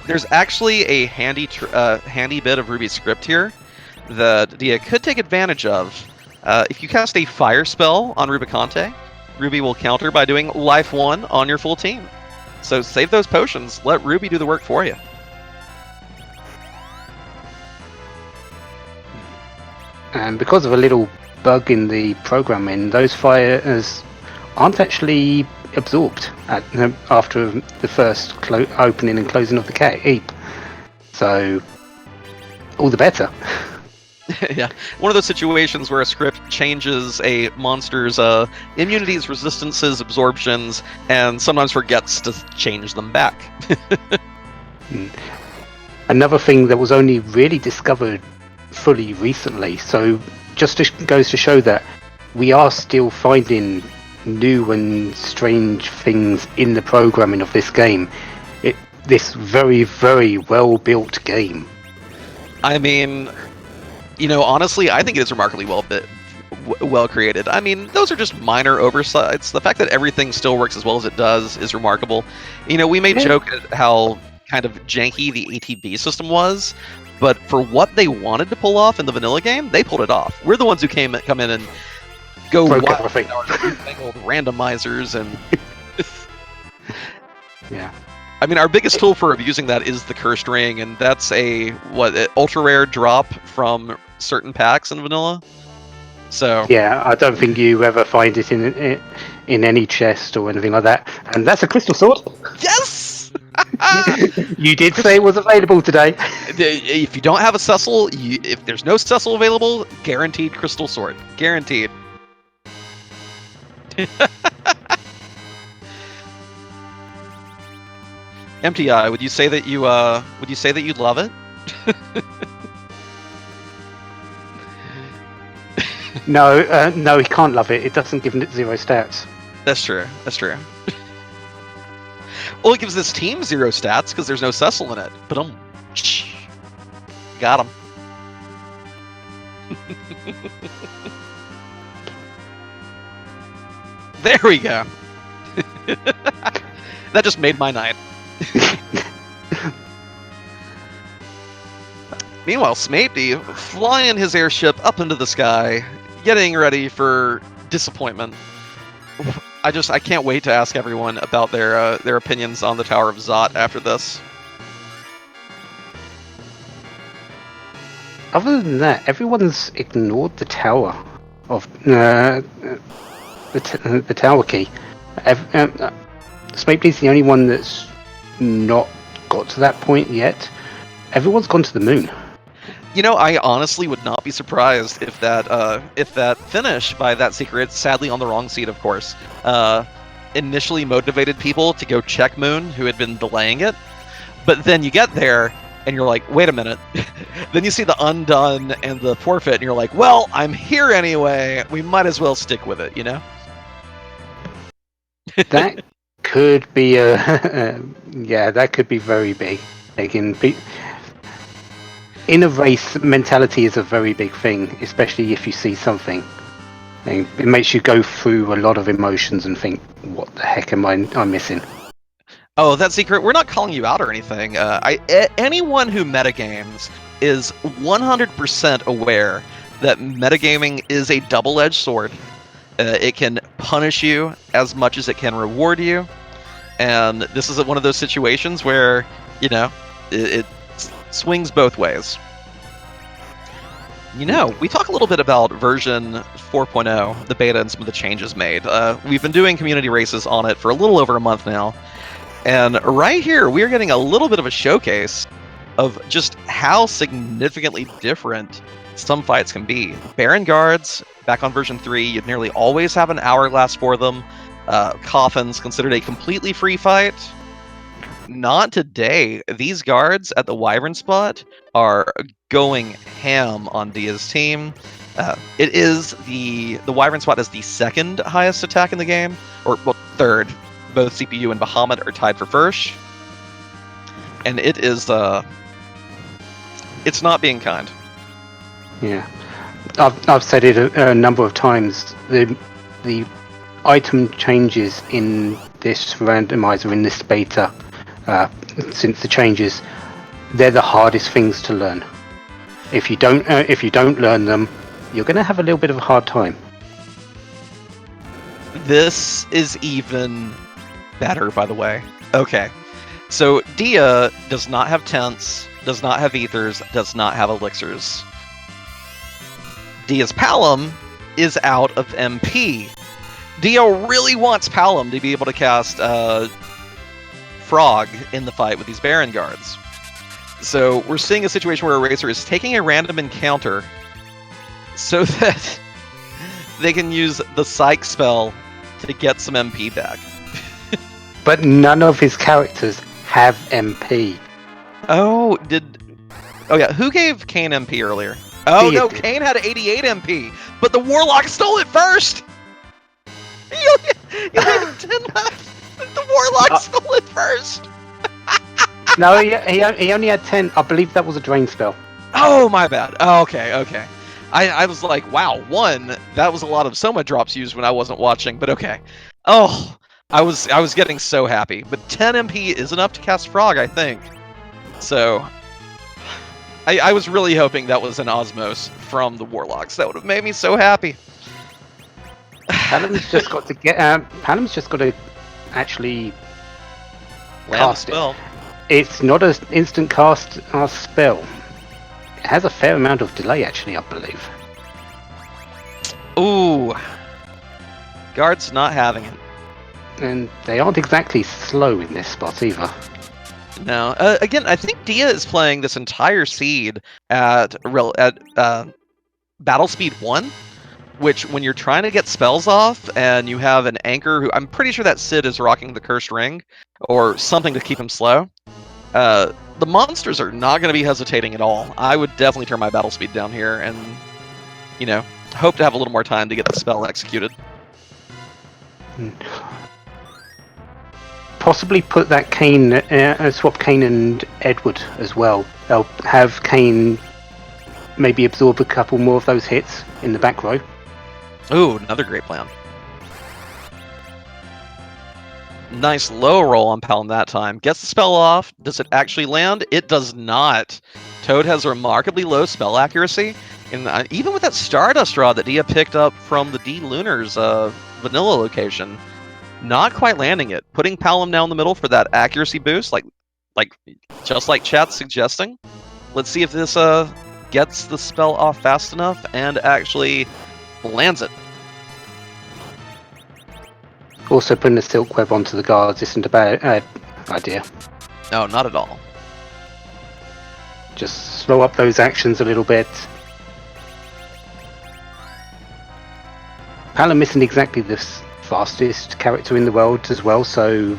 There's actually a handy bit of Ruby's script here that Dia could take advantage of. If you cast a fire spell on Rubicante, Ruby will counter by doing life 1 on your full team. So save those potions, let Ruby do the work for you. And because of a little bug in the programming, those fires aren't actually absorbed after the first opening and closing of the heap. So, all the better. Yeah, one of those situations where a script changes a monster's immunities, resistances, absorptions, and sometimes forgets to change them back. Another thing that was only really discovered fully recently, so just goes to show that we are still finding new and strange things in the programming of this game. This very, very well built game. I mean, honestly, I think it is remarkably well created. I mean, those are just minor oversights. The fact that everything still works as well as it does is remarkable. We may joke at how kind of janky the ATB system was, but for what they wanted to pull off in the vanilla game, they pulled it off. We're the ones who come in and go wild with our newfangled randomizers and yeah. I mean, our biggest tool for abusing that is the Cursed Ring, and that's a ultra rare drop from certain packs in vanilla. So yeah, I don't think you ever find it in any chest or anything like that. And that's a crystal sword. Yes. You did say it was available today. If you don't have a Cecil, if there's no Cecil available, guaranteed crystal sword, guaranteed. MTI, would you say that you love it? No, he can't love it. It doesn't give it 0 stats. That's true. Well, it gives this team 0 stats because there's no Cecil in it. But got him. There we go. That just made my night. Meanwhile, Smapey flying his airship up into the sky, getting ready for disappointment. I can't wait to ask everyone about their opinions on the Tower of Zot after this. Other than that, everyone's ignored the tower of the tower key. Smapey's the only one that's not got to that point yet. Everyone's gone to the moon. I honestly would not be surprised if that finish by that secret, sadly on the wrong seat, of course, initially motivated people to go check Moon, who had been delaying it. But then you get there, and you're like, wait a minute. Then you see the undone and the forfeit, and you're like, well, I'm here anyway. We might as well stick with it, That could be that could be very big. In a race, mentality is a very big thing, especially if you see something. It makes you go through a lot of emotions and think, what the heck am I missing? Oh, that secret, we're not calling you out or anything. Anyone who metagames is 100% aware that metagaming is a double-edged sword. It can punish you as much as it can reward you. And this is one of those situations where, it swings both ways. We talk a little bit about version 4.0, the beta, and some of the changes made. We've been doing community races on it for a little over a month now. And right here, we're getting a little bit of a showcase of just how significantly different some fights can be. Baron guards, back on version 3, you'd nearly always have an hourglass for them. Coffins, considered a completely free fight. Not today. These guards at the Wyvern spot are going ham on Dia's team. It is the Wyvern spot is the second highest attack in the game, or third. Both CPU and Bahamut are tied for first, and it is it's not being kind. Yeah, I've said it a number of times. The item changes in this randomizer, in this beta, since the changes, they're the hardest things to learn. If you don't learn them, you're going to have a little bit of a hard time. This is even better, by the way. Okay, so Dia does not have tents, does not have ethers, does not have elixirs. Dia's Palom is out of MP. Dia really wants Palom to be able to cast Frog in the fight with these Baron guards. So we're seeing a situation where Eraser is taking a random encounter so that they can use the Psych spell to get some MP back. But none of his characters have MP. Oh yeah, who gave Kane MP earlier? Oh Dia no, did. Kane had 88 MP, but the Warlock stole it first! You only have 10 left! The Warlock stole it first! No, he only had 10. I believe that was a drain spell. Oh, my bad. Oh, okay. I was like, wow, 1, that was a lot of Soma drops used when I wasn't watching, but okay. Oh, I was getting so happy. But 10 MP is enough to cast Frog, I think. So, I was really hoping that was an Osmos from the Warlocks. That would have made me so happy. Palom's just got to actually Land cast the spell. it. It's not an instant cast spell. It has a fair amount of delay, actually, I believe. Ooh. Guards not having it. And they aren't exactly slow in this spot either. No. Again, I think Dia is playing this entire seed at battle speed 1, which when you're trying to get spells off and you have an anchor who I'm pretty sure that Sid is rocking the cursed ring or something to keep him slow. The monsters are not going to be hesitating at all. I would definitely turn my battle speed down here and, hope to have a little more time to get the spell executed. Possibly put that Kane, swap Kane and Edward as well. They'll have Kane maybe absorb a couple more of those hits in the back row. Ooh, another great plan. Nice low roll on Palom that time. Gets the spell off. Does it actually land? It does not. Toad has remarkably low spell accuracy. And even with that Stardust Rod that Dia picked up from the D Lunar's vanilla location, not quite landing it. Putting Palom down the middle for that accuracy boost, just like chat's suggesting. Let's see if this gets the spell off fast enough and actually lands it. Also putting a silk web onto the guards isn't a bad idea. No, not at all. Just slow up those actions a little bit. Palom isn't exactly the fastest character in the world as well, so...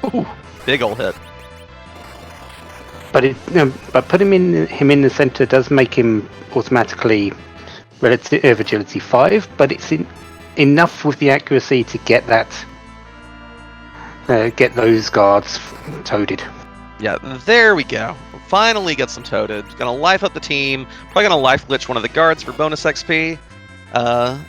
Ooh, big ol' hit. But putting him in the center does make him automatically relative agility 5, but it's enough with the accuracy to get those guards toaded. Yeah, there we go. Finally get some toaded. Gonna life up the team. Probably gonna life glitch one of the guards for bonus XP.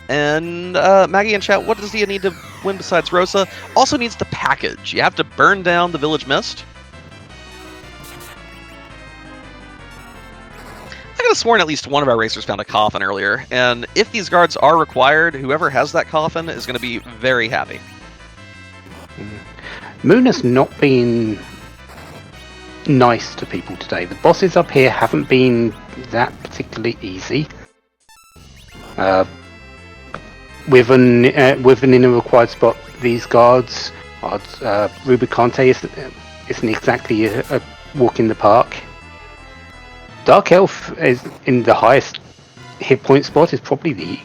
And Maggie in chat, what does Dia need to win besides Rosa? Also needs the package. You have to burn down the Village Mist. have sworn at least one of our racers found a coffin earlier, and if these guards are required, whoever has that coffin is going to be very happy. Moon has not been nice to people today. The bosses up here haven't been that particularly easy. Within a required spot, these guards, Rubicante isn't exactly a walk in the park. Dark Elf is in the highest hit point spot, is probably the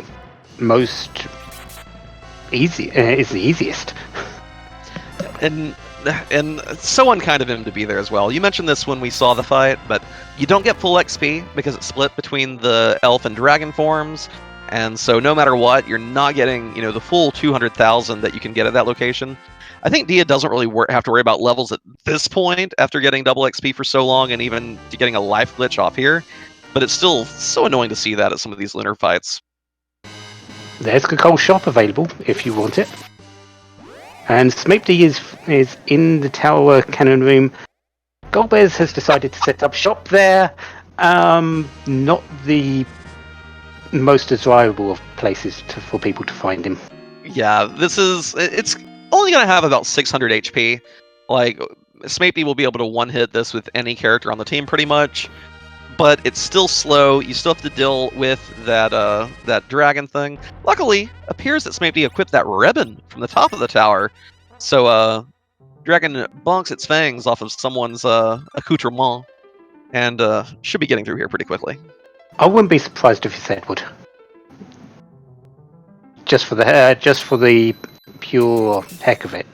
most easy. Is the easiest. And so unkind of him to be there as well. You mentioned this when we saw the fight, but you don't get full XP because it's split between the elf and dragon forms, and so no matter what, you're not getting the full 200,000 that you can get at that location. I think Dia doesn't really have to worry about levels at this point after getting double XP for so long and even getting a life glitch off here, but it's still so annoying to see that at some of these lunar fights. There's a gold shop available if you want it. And Smapedy is in the tower cannon room. Golbez has decided to set up shop there. Not the most desirable of places for people to find him. Yeah, it's only going to have about 600 HP. Like, Smapedy will be able to one-hit this with any character on the team pretty much, but it's still slow. You still have to deal with that dragon thing. Luckily, appears that Smapedy equipped that ribbon from the top of the tower, so dragon bonks its fangs off of someone's accoutrement, and should be getting through here pretty quickly. I wouldn't be surprised if it's Edward. Just for the pure heck of it.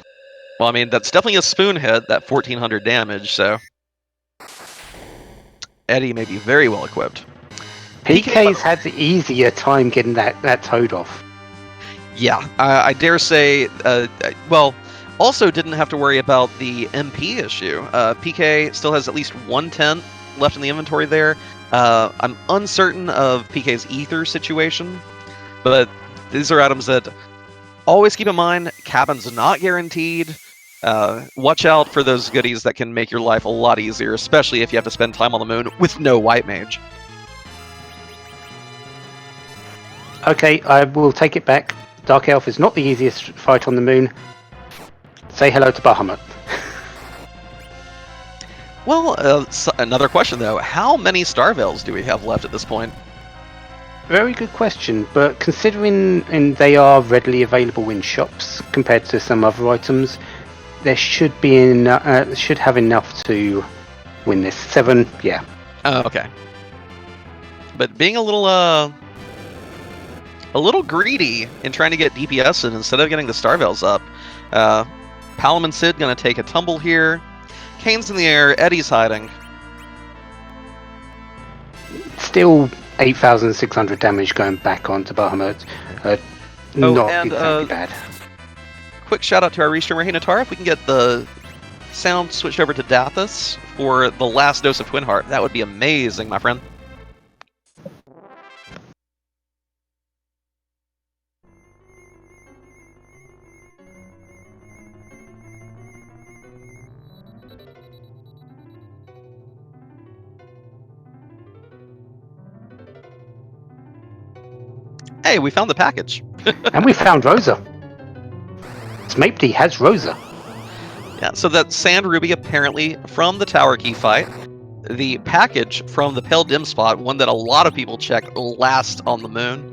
Well, I mean, that's definitely a spoon hit, that 1400 damage, so Eddie may be very well equipped. PK's had the easier time getting that toad off. Yeah, I dare say, also didn't have to worry about the MP issue. PK still has at least 110 left in the inventory there. I'm uncertain of PK's ether situation, but these are items that always keep in mind. Cabin's not guaranteed. Watch out for those goodies that can make your life a lot easier, especially if you have to spend time on the moon with no white mage. Okay, I will take it back. Dark Elf is not the easiest fight on the moon. Say hello to Bahamut. Well, another question though. How many Starveils do we have left at this point? Very good question, but considering they are readily available in shops compared to some other items, there should have enough to win this. 7, yeah. Oh, okay. But being a little greedy in trying to get DPS in instead of getting the Starveils up. Palom and Sid gonna take a tumble here. Kane's in the air, Eddie's hiding. Still 8,600 damage going back onto Bahamut. Not exactly bad. Quick shout out to our restreamer Hinatara. If we can get the sound switched over to Dathus for the last dose of Twin Heart, that would be amazing, my friend. Hey, we found the package. And we found Rosa. Smapedy has Rosa. Yeah, so that Sand Ruby apparently from the Tower Key fight. The package from the Pale Dim Spot, one that a lot of people checked last on the moon.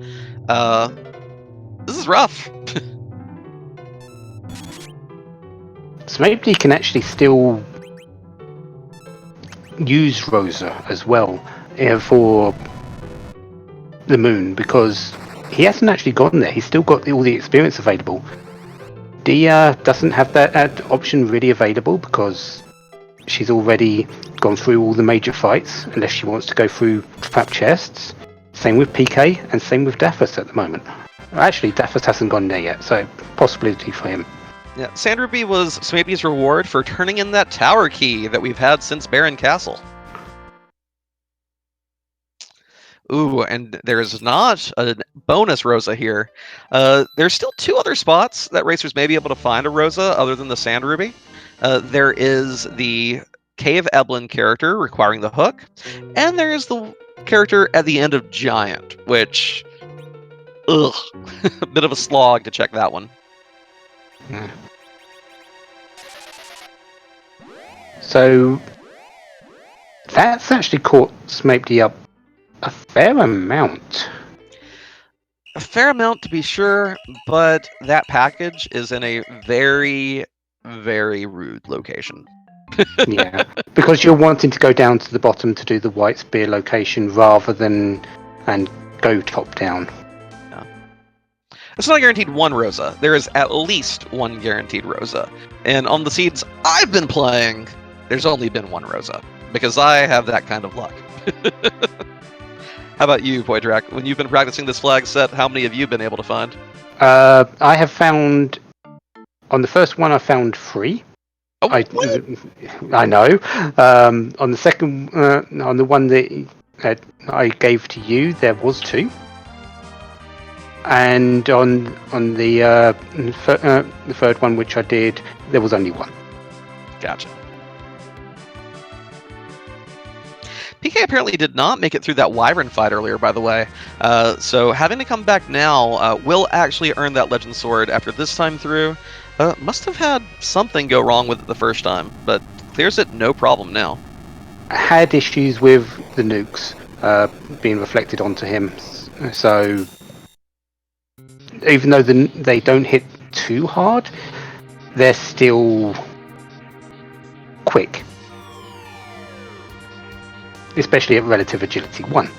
This is rough. Smapedy can actually still use Rosa as well for the moon because he hasn't actually gotten there. He's still got all the experience available. Dia doesn't have that option really available because she's already gone through all the major fights unless she wants to go through trap chests. Same with PK and same with Daphus at the moment. Actually, Daphus hasn't gone there yet, so possibility for him. Yeah, Sand Ruby was Smapedy's reward for turning in that tower key that we've had since Baron Castle. Ooh, and there's not a bonus Rosa here. There's still 2 other spots that racers may be able to find a Rosa other than the Sand Ruby. There is the Cave Eblin character requiring the hook, and there is the character at the end of Giant, which, ugh, a bit of a slog to check that one. Yeah. So that's actually caught Smapedy up a fair amount. A fair amount to be sure, but that package is in a very, very rude location. Yeah, because you're wanting to go down to the bottom to do the white spear location rather than and go top down. It's not guaranteed one Rosa. There is at least one guaranteed Rosa. And on the seeds I've been playing, there's only been one Rosa. Because I have that kind of luck. How about you, Poitrak? When you've been practicing this flag set, how many have you been able to find? I have found... On the first one, I found 3. Oh, I know. On the second... on the one that I gave to you, there was 2. And on the third one, which I did, there was only 1. Gotcha. PK apparently did not make it through that Wyvern fight earlier, by the way. So having to come back now will actually earn that Legend Sword after this time through. Must have had something go wrong with it the first time, but clears it no problem now. Had issues with the nukes being reflected onto him, so even though they don't hit too hard, they're still quick, especially at relative agility 1.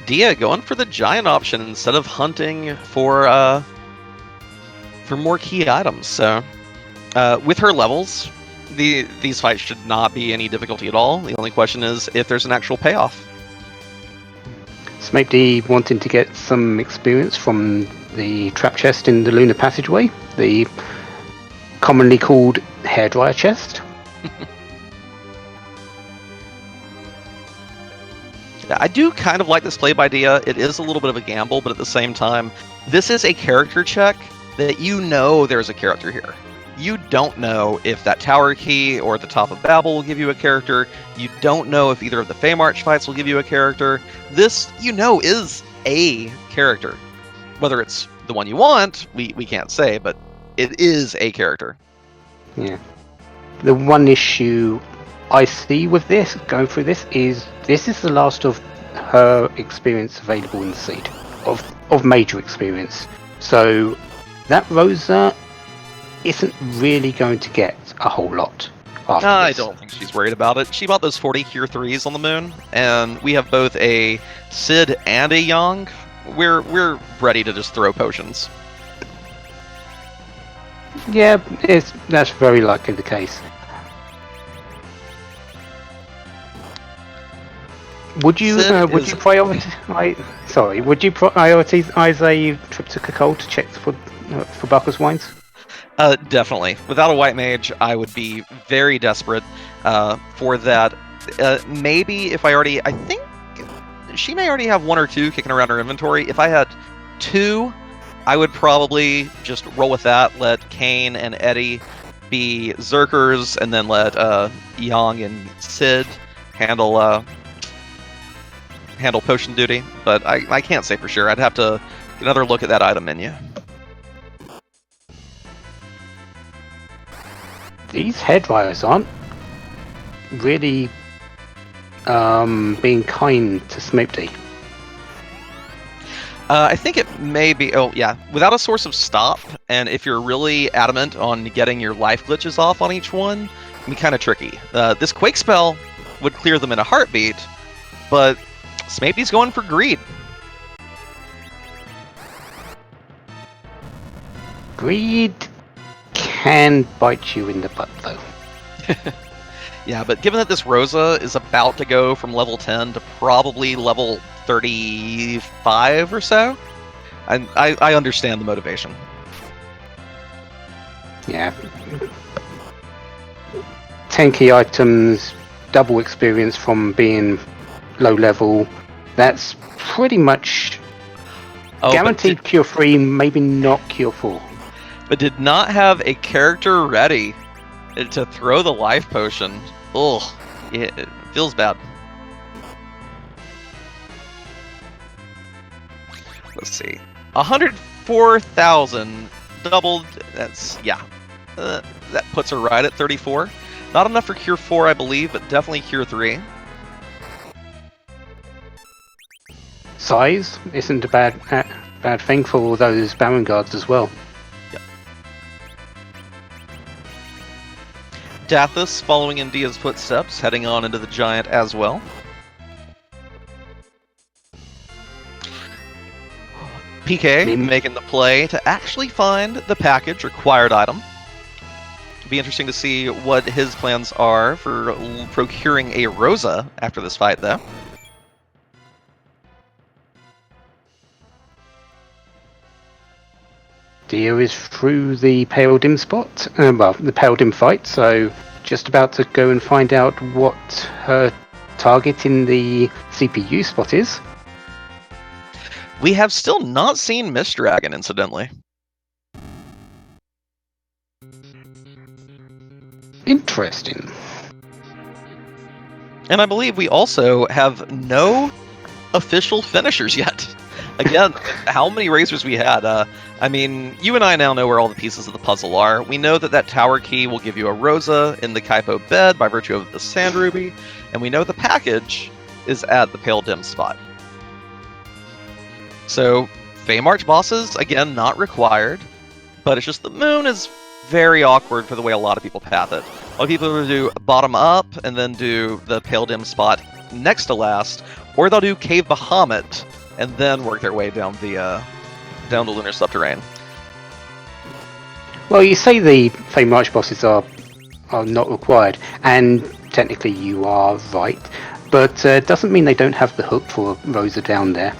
Dia going for the giant option instead of hunting for more key items. So with her levels, these fights should not be any difficulty at all. The only question is if there's an actual payoff. Smapedy wanting to get some experience from the trap chest in the lunar passageway, the commonly called hairdryer chest. I do kind of like this play by Dia. It is a little bit of a gamble, but at the same time, this is a character check that you know there's a character here. You don't know if that tower key or the top of Babel will give you a character. You don't know if either of the Feymarch fights will give you a character. This, you know, is a character. Whether it's the one you want, we can't say, but it is a character. Yeah. The one issue I see with this, going through this is the last of her experience available in the seed, of major experience. So that Rosa isn't really going to get a whole lot after I this. don't think she's worried about it. She bought those 40 Cure 3s on the moon, and we have both a Sid and a Yang. We're ready to just throw potions. Yeah, that's very likely the case. Would you prioritize? Would you prioritize a trip to Kakol to check for Bacchus wines? Definitely. Without a white mage, I would be very desperate for that. Maybe if I think she may already have 1 or 2 kicking around her inventory. If I had 2, I would probably just roll with that. Let Kane and Eddie be Zerkers, and then let Yang and Sid handle potion duty. But I can't say for sure. I'd have to get another look at that item menu. These headwires aren't really being kind to Smapedy. I think it may be... Oh, yeah. Without a source of stop, and if you're really adamant on getting your life glitches off on each one, it can be kind of tricky. This Quake spell would clear them in a heartbeat, but Smapedy's going for greed. Greed can bite you in the butt, though. Yeah, but given that this Rosa is about to go from level 10 to probably level 35 or so, I understand the motivation. Yeah. 10 key items, double experience from being low level. That's pretty much guaranteed cure 3, maybe not cure 4. but did not have a character ready to throw the life potion. Ugh, it feels bad. Let's see. 104,000 doubled. That's, yeah. That puts her right at 34. Not enough for Cure 4, I believe, but definitely Cure 3. Size isn't a bad thing for all those Baron guards as well. Yep. Dathus following in Dia's footsteps, heading on into the Giant as well. PK making the play to actually find the package required item. Be interesting to see what his plans are for procuring a Rosa after this fight, though. Dia is through the Pale Dim spot, well, the Pale Dim fight, so just about to go and find out what her target in the CPU spot is. We have still not seen Mist Dragon, incidentally. Interesting. And I believe we also have no official finishers yet. Again, how many racers we had? I mean, you and I now know where all the pieces of the puzzle are. We know that that tower key will give you a Rosa in the Kaipo bed by virtue of the Sand Ruby, and we know the package is at the Pale Dim spot. So, Feymarch bosses, again, not required, but it's just the moon is very awkward for the way a lot of people path it. A lot of people will do bottom up and then do the Pale Dim spot next to last, or they'll do Cave Bahamut and then work their way down the Lunar Subterrane. Well, you say the Feymarch bosses are not required, and technically you are right, but doesn't mean they don't have the hook for Rosa down there.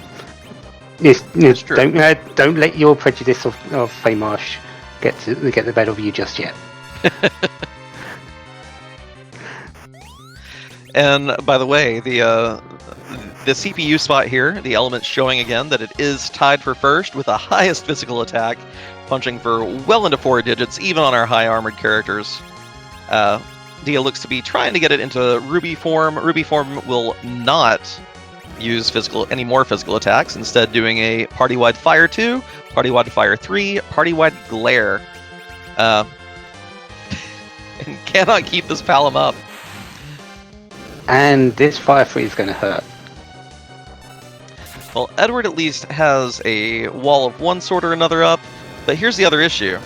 It's true. Don't let your prejudice of Feymarch get the better of you just yet. And by the way, the CPU spot here, the element showing again that it is tied for first with the highest physical attack, punching for well into 4 digits, even on our high armored characters. Dia looks to be trying to get it into Ruby form. Ruby form will not use any more physical attacks, instead doing a party-wide fire 2, party-wide fire 3, party-wide glare. And cannot keep this Palom up. And this fire 3 is going to hurt. Well, Edward at least has a wall of one sort or another up, but here's the other issue.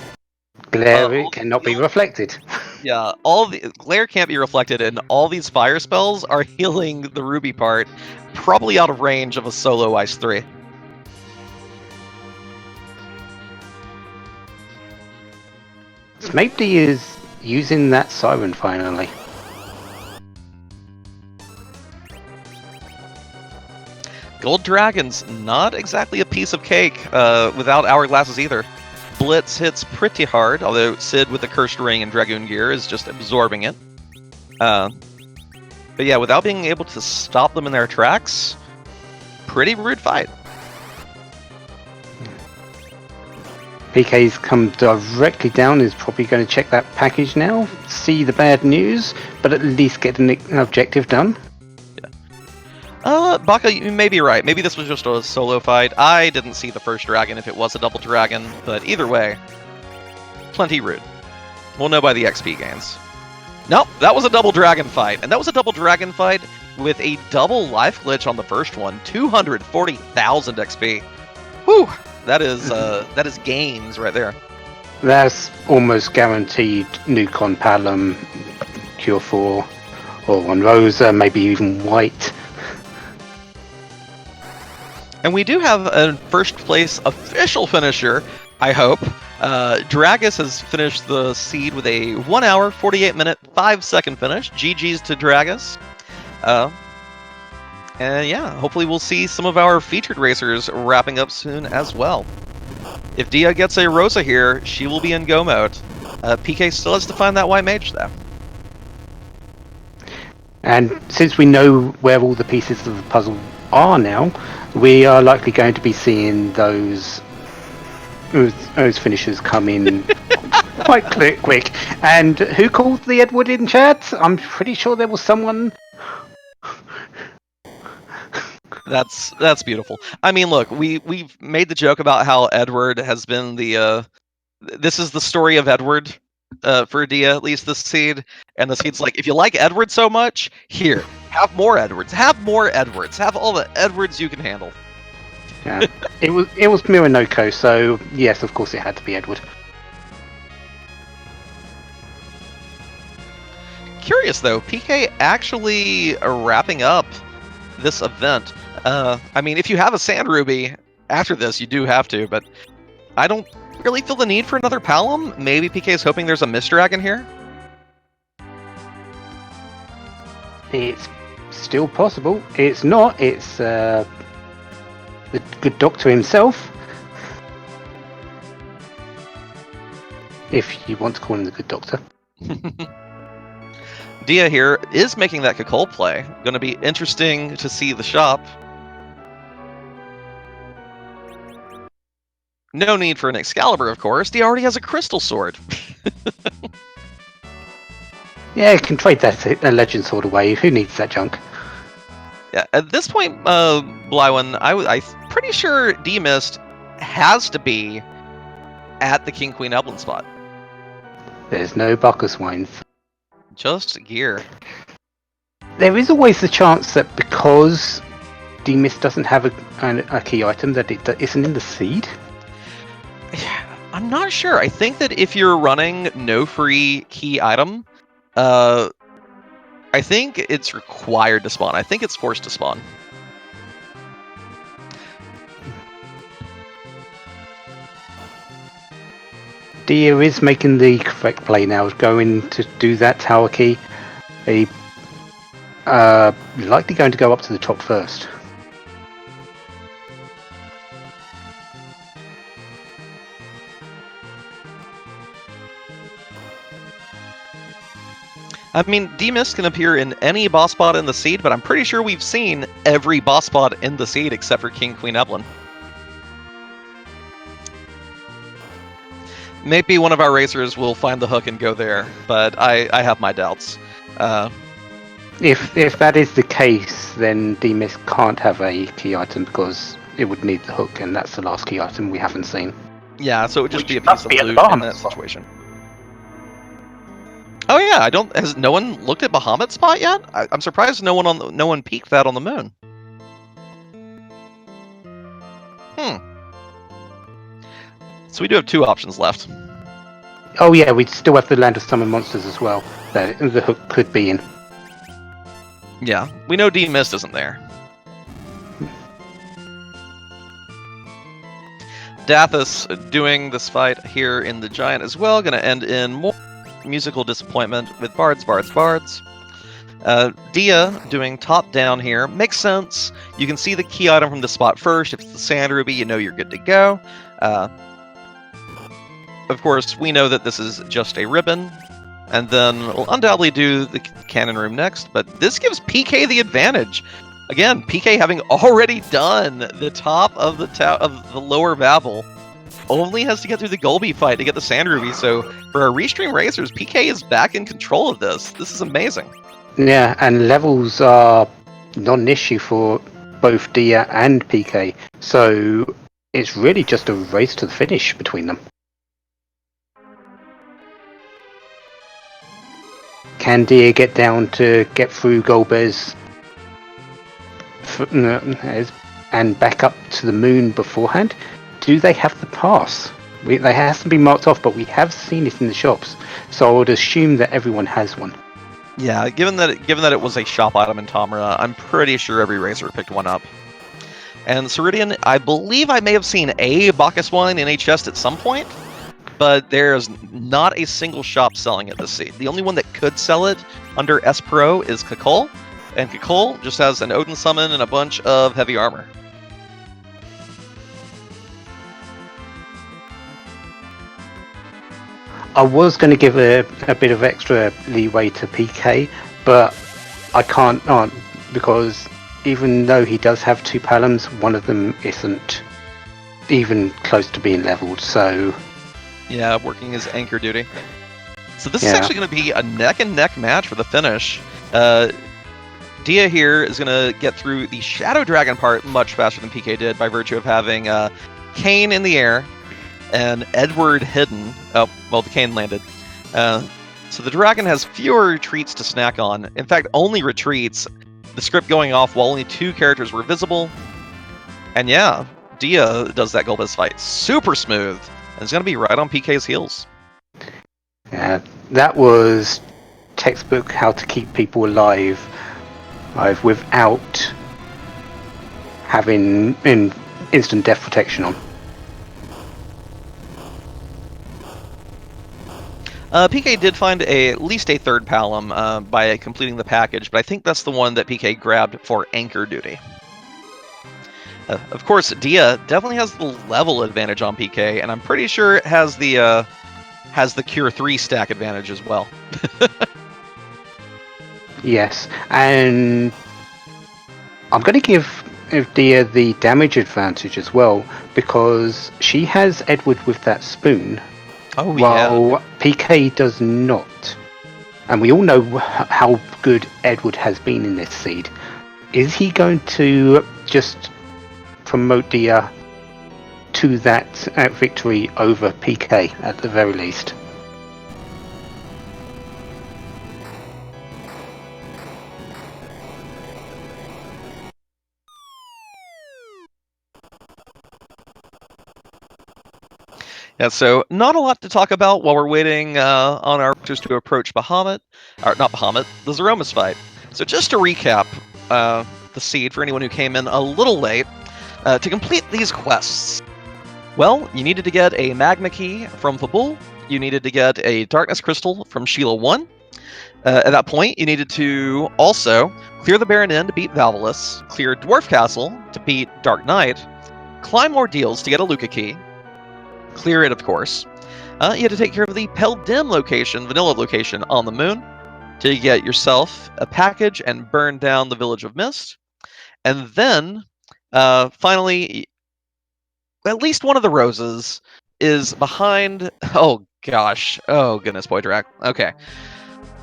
Glare cannot be reflected. Yeah, glare can't be reflected, and all these fire spells are healing the Ruby part, probably out of range of a solo Ice 3. Maybe is using that siren finally. Gold Dragon's not exactly a piece of cake without hourglasses either. Blitz hits pretty hard, although Sid with the Cursed Ring and Dragoon gear is just absorbing it. But yeah, without being able to stop them in their tracks, pretty rude fight. PK's come directly down, is probably going to check that package now, see the bad news, but at least get an objective done. Baka, you may be right. Maybe this was just a solo fight. I didn't see the first dragon if it was a double dragon, but either way, plenty rude. We'll know by the XP gains. Nope, that was a double dragon fight, and that was a double dragon fight with a double life glitch on the first one. 240,000 XP. Whew, that is gains right there. That's almost guaranteed Nukon Palom, Cure 4, or on Rosa, maybe even White. And we do have a first place official finisher, I hope. Dragus has finished the seed with a 1 hour, 48 minute, 5 second finish. GG's to Dragus. And yeah, hopefully we'll see some of our featured racers wrapping up soon as well. If Dia gets a Rosa here, she will be in go mode. PK still has to find that white mage though. And since we know where all the pieces of the puzzle are now, we are likely going to be seeing those those finishers come in quite quick. And who called the Edward in chat? I'm pretty sure there was someone. That's beautiful. I mean, look, we've made the joke about how Edward has been the this is the story of Edward for Dia, at least this seed. And the seed's like, if you like Edward so much, here, have more Edwards. Have more Edwards. Have all the Edwards you can handle. Yeah, it was Miranoko, so yes, of course it had to be Edward. Curious though, PK actually wrapping up this event. I mean, if you have a Sand Ruby after this, you do have to, but I don't really feel the need for another Palom. Maybe PK is hoping there's a Mist Dragon here. It's still possible. It's not. It's the good doctor himself. If you want to call him the good doctor. Dia here is making that Kakol play. Going to be interesting to see the shop. No need for an Excalibur, of course. Dia already has a Crystal Sword. Yeah, you can trade that Legend Sword away. Who needs that junk? Yeah, at this point, Blywin, I'm pretty sure D-Mist has to be at the King Queen Eblin spot. There's no Bacchus wines. Just gear. There is always the chance that because D-Mist doesn't have a key item, that it isn't in the seed. I'm not sure. I think that if you're running no free key item, I think it's required to spawn. I think it's forced to spawn. Dia is making the correct play now, going to do that tower key. They likely going to go up to the top first. I mean, D-Mist can appear in any boss spot in the seed, but I'm pretty sure we've seen every boss spot in the seed except for King Queen Eblin. Maybe one of our racers will find the hook and go there, but I have my doubts. If that is the case, then D-Mist can't have a key item because it would need the hook, and that's the last key item we haven't seen. Yeah, so it would just be a must piece of be at the loot in bottom. that situation. Oh yeah, has no one looked at Bahamut spot yet? I'm surprised no one peeked that on the moon. So we do have two options left. Oh yeah, we still have the Land of Summon Monsters as well, that the hook could be in. Yeah, we know D-Mist isn't there. Dathus doing this fight here in the Giant as well, gonna end in more musical disappointment with Bards. Dia doing top down here. Makes sense. You can see the key item from the spot first. If it's the Sand Ruby, you know you're good to go. Of course, we know that this is just a ribbon. And then we'll undoubtedly do the cannon room next. But this gives PK the advantage. Again, PK having already done the top of the lower Babel, only has to get through the Golby fight to get the Sand Ruby. So for our Restream Racers, PK is back in control of this. This is amazing. Yeah, and levels are not an issue for both Dia and PK. So it's really just a race to the finish between them. Can Dia get down to get through Golbez and back up to the moon beforehand? Do they have the pass? They hasn't been marked off, but we have seen it in the shops, so I would assume that everyone has one. Yeah, given that it was a shop item in Tamra, I'm pretty sure every racer picked one up. And Ceridian, I believe I may have seen a Bacchus wine in a chest at some point, but there's not a single shop selling it this seed. The only one that could sell it under S Pro is Kakol, and Kakol just has an Odin summon and a bunch of heavy armor. I was going to give a bit of extra leeway to PK, but I can't because even though he does have two Palams, one of them isn't even close to being leveled, so Yeah, working as anchor duty. So this is yeah. actually going to be a neck-and-neck match for the finish. Dia here is going to get through the Shadow Dragon part much faster than PK did by virtue of having Kane in the air and Edward hidden. Oh, well, the Kane landed. So the Dragon has fewer retreats to snack on. In fact, only retreats. The script going off while only 2 characters were visible. And yeah, Dia does that Golbez fight super smooth. And it's going to be right on PK's heels. Yeah, that was textbook how to keep people alive without having instant death protection on. PK did find at least a third Palom by completing the package, but I think that's the one that PK grabbed for anchor duty. Of course, Dia definitely has the level advantage on PK, and I'm pretty sure it has the Cure 3 stack advantage as well. Yes, and I'm going to give Dia the damage advantage as well, because she has Edward with that spoon, Oh, while PK does not. And we all know how good Edward has been in this seed. Is he going to just promote Dia to that victory over PK at the very least? Yeah, so not a lot to talk about while we're waiting on our characters to approach Bahamut. Or not Bahamut, the Zeromus fight. So just to recap the seed for anyone who came in a little late, to complete these quests, well, you needed to get a Magma Key from Fabul, you needed to get a Darkness Crystal from Sheila 1. At that point, you needed to also clear the Barren Inn to beat Valvalus, clear Dwarf Castle to beat Dark Knight, climb Ordeals to get a Luca Key, clear it, of course. You had to take care of the Peldim location, vanilla location on the moon, to get yourself a package and burn down the Village of Mist. And then, finally, at least one of the roses is behind... Oh, gosh. Oh, goodness, boy, Drac. Okay.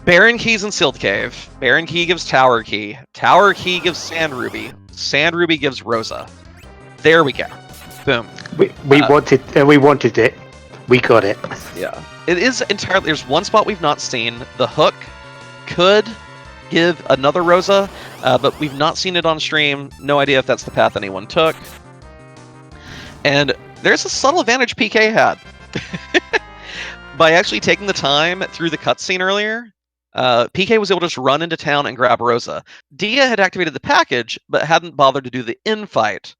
Baron Key's in Silt Cave. Baron Key gives Tower Key. Tower Key gives Sand Ruby. Sand Ruby gives Rosa. There we go. Boom. We wanted it. We got it. Yeah. It is entirely... There's one spot we've not seen. The hook could give another Rosa, but we've not seen it on stream. No idea if that's the path anyone took. And there's a subtle advantage PK had. By actually taking the time through the cutscene earlier, PK was able to just run into town and grab Rosa. Dia had activated the package, but hadn't bothered to do the infight.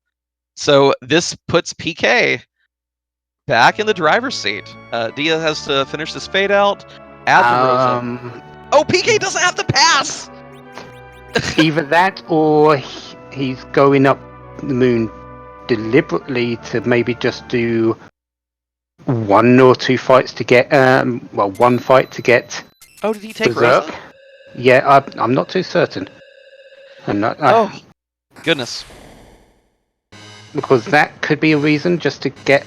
So this puts PK back in the driver's seat. Dia has to finish this fade out, add the Rosa. Oh, PK doesn't have to pass! Either that, or he's going up the moon deliberately to maybe just do 1 or 2 fights to get, one fight to get. Oh, did he take Berserk? Rosa? Yeah, I'm not too certain. Oh, goodness. Because that could be a reason just to get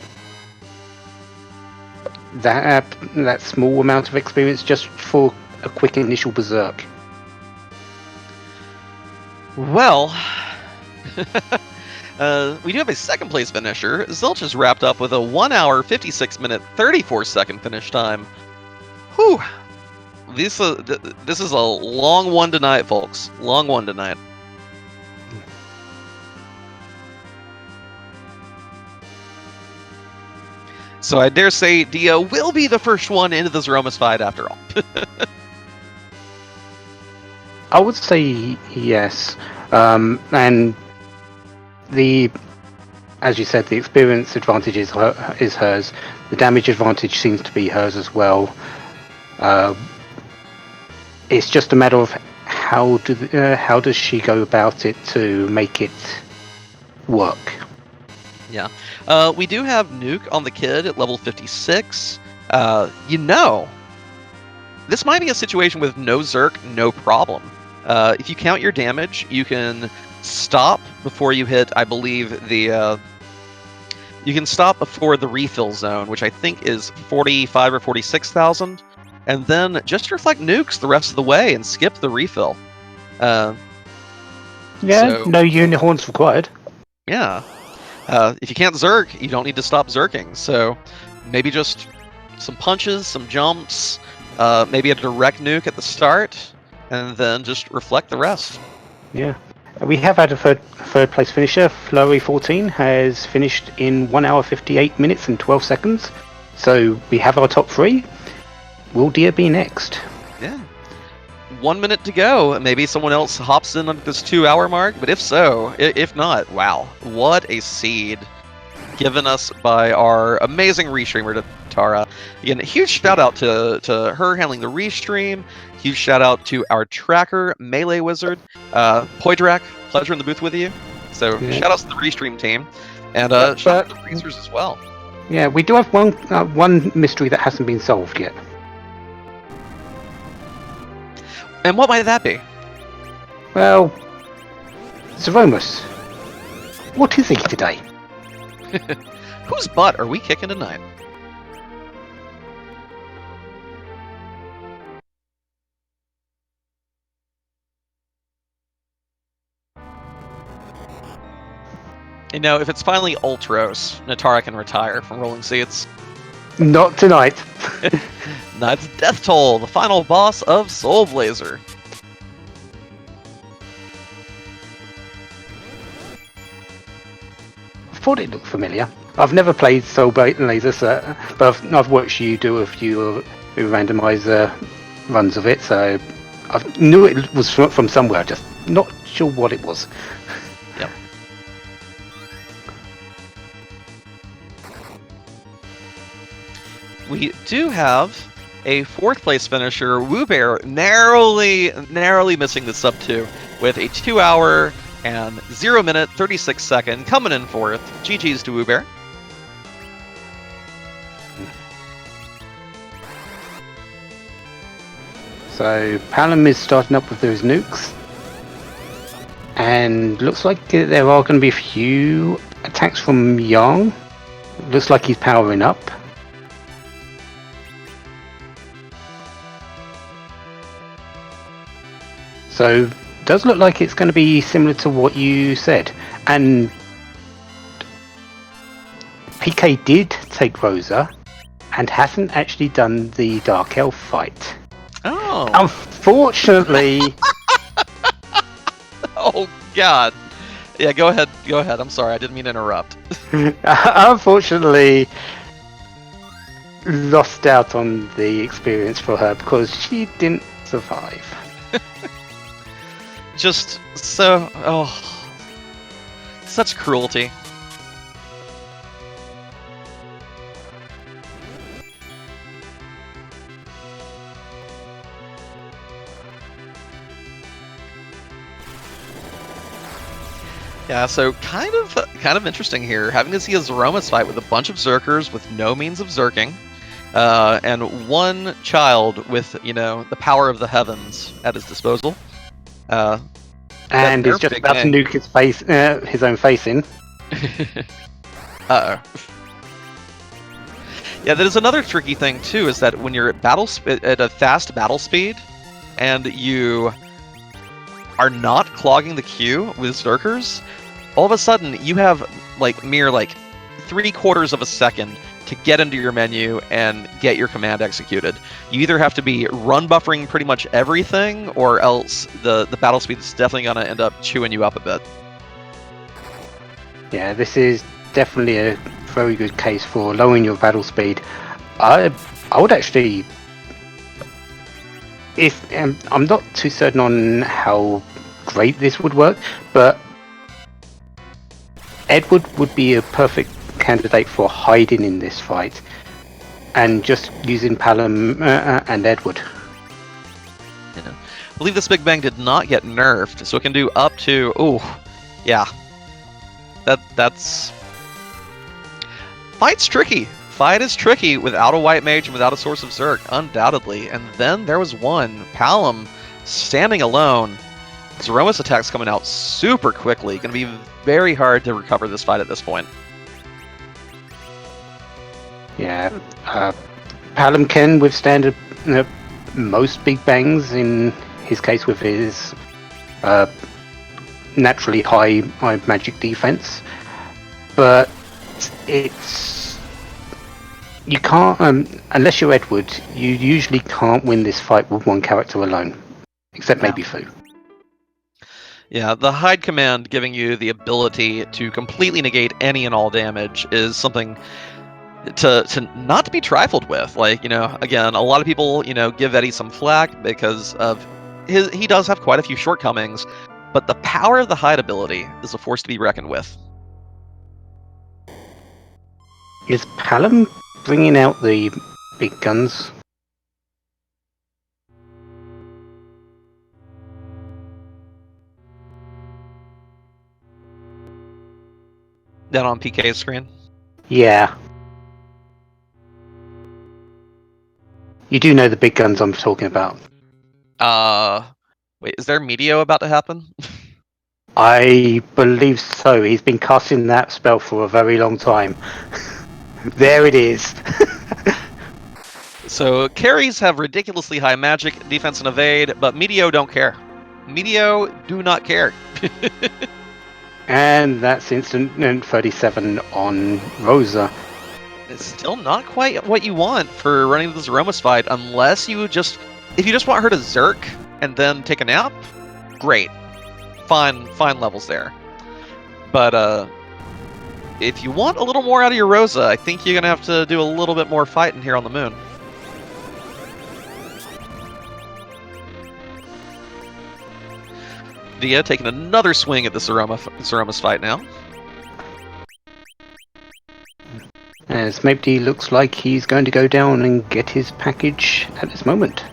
that small amount of experience just for a quick initial berserk. Well, we do have a second place finisher. Zilch is wrapped up with a 1 hour, 56 minute, 34 second finish time. Whew. This is a long one tonight, folks. Long one tonight. So I dare say Dio will be the first one into this Zeromus fight after all. I would say yes. And as you said, the experience advantage is hers. The damage advantage seems to be hers as well. It's just a matter of how does she go about it to make it work. Yeah. We do have Nuke on the Kid at level 56. This might be a situation with no Zerk, no problem. If you count your damage, you can stop before you hit, I believe, the You can stop before the refill zone, which I think is 45 or 46,000, and then just reflect nukes the rest of the way and skip the refill. Yeah, So- no unicorns required. Yeah. If you can't zerk, you don't need to stop zerking. So maybe just some punches, some jumps, maybe a direct nuke at the start, and then just reflect the rest. Yeah. We have had a third place finisher. Flurry 14 has finished in 1 hour 58 minutes and 12 seconds. So we have our top 3. Will Deer be next? Yeah. 1 minute to go. Maybe someone else hops in on this 2-hour mark, but if so, if not, wow, what a seed given us by our amazing restreamer, Tara. Again, a huge shout out to her handling the restream. Huge shout out to our tracker, Melee Wizard. Poidrak, pleasure in the booth with you. So shout outs to the restream team. And shout out to the racers as well. Yeah, we do have one mystery that hasn't been solved yet. And what might that be? Well, Zeromus. What is he today? Whose butt are we kicking tonight? You know, if it's finally Ultros, Natara can retire from rolling seats. Not tonight. That's Death Toll, the final boss of Soul Blazer. I thought it looked familiar. I've never played Soul Blazer, but I've watched you do a few randomizer runs of it, so I knew it was from somewhere, just not sure what it was. Yep. We do have a 4th place finisher, Woobear, narrowly missing the sub 2 with a 2 hour and 0 minute 36 second coming in 4th. GG's to Woobear. So Palom is starting up with those nukes, and looks like there are going to be a few attacks from Yang. Looks like he's powering up. So does look like it's going to be similar to what you said. And PK did take Rosa and hasn't actually done the Dark Elf fight. Oh. Unfortunately... Oh, God. Yeah, go ahead. I'm sorry, I didn't mean to interrupt. Unfortunately, lost out on the experience for her because she didn't survive. Just so... Oh. Such cruelty. Yeah, so kind of interesting here, having to see a Zeromus fight with a bunch of Zerkers with no means of Zerking, and one child with, the power of the heavens at his disposal. And he's just about to nuke his own face in. Uh-oh. Yeah, that is another tricky thing too, is that when you're at a fast battle speed, and you are not clogging the queue with Zerkers, all of a sudden you have mere 3/4 of a second to get into your menu and get your command executed. You either have to be run buffering pretty much everything, or else the battle speed is definitely going to end up chewing you up a bit. Yeah, this is definitely a very good case for lowering your battle speed. I would actually... I'm not too certain on how great this would work, but Edward would be a perfect candidate for hiding in this fight and just using Palom and Edward. Yeah. I believe this Big Bang did not get nerfed, so it can do up to... Oh, yeah. That's... Fight's tricky. Fight is tricky without a White Mage and without a Source of Zerk, undoubtedly. And then there was one. Palom standing alone. Zeromus attacks coming out super quickly. Going to be very hard to recover this fight at this point. Yeah. Palom can withstand most big bangs, in his case with his naturally high magic defense. But it's... You can't... unless you're Edward, you usually can't win this fight with one character alone. Except maybe Fu. Yeah, the hide command giving you the ability to completely negate any and all damage is something to not to be trifled with. Like, again, a lot of people, give Eddie some flack because of he does have quite a few shortcomings, but the power of the hide ability is a force to be reckoned with. Is Palom bringing out the big guns? Down on PK's screen? Yeah. You do know the big guns I'm talking about. Wait, is there Meteo about to happen? I believe so. He's been casting that spell for a very long time. There it is. So, carries have ridiculously high magic, defense, and evade, but Meteo don't care. Meteo do not care. And that's instant 37 on Rosa. It's still not quite what you want for running this Aromas fight, unless if you just want her to Zerk and then take a nap, great. Fine levels there. But, if you want a little more out of your Rosa, I think you're going to have to do a little bit more fighting here on the moon. Dia taking another swing at this Aromas fight now. As Mabdy looks like he's going to go down and get his package at this moment.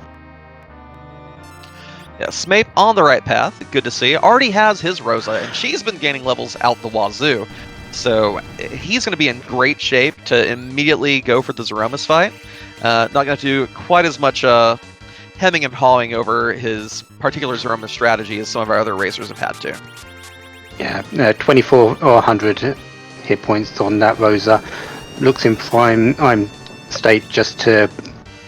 Yeah, Smape on the right path. Good to see. Already has his Rosa, and she's been gaining levels out the wazoo. So he's going to be in great shape to immediately go for the Aromas fight. Not going to do quite as much hemming and hawing over his particular Aromas strategy as some of our other racers have had to. Yeah, 24 or 100 hit points on that Rosa. Looks in prime state just to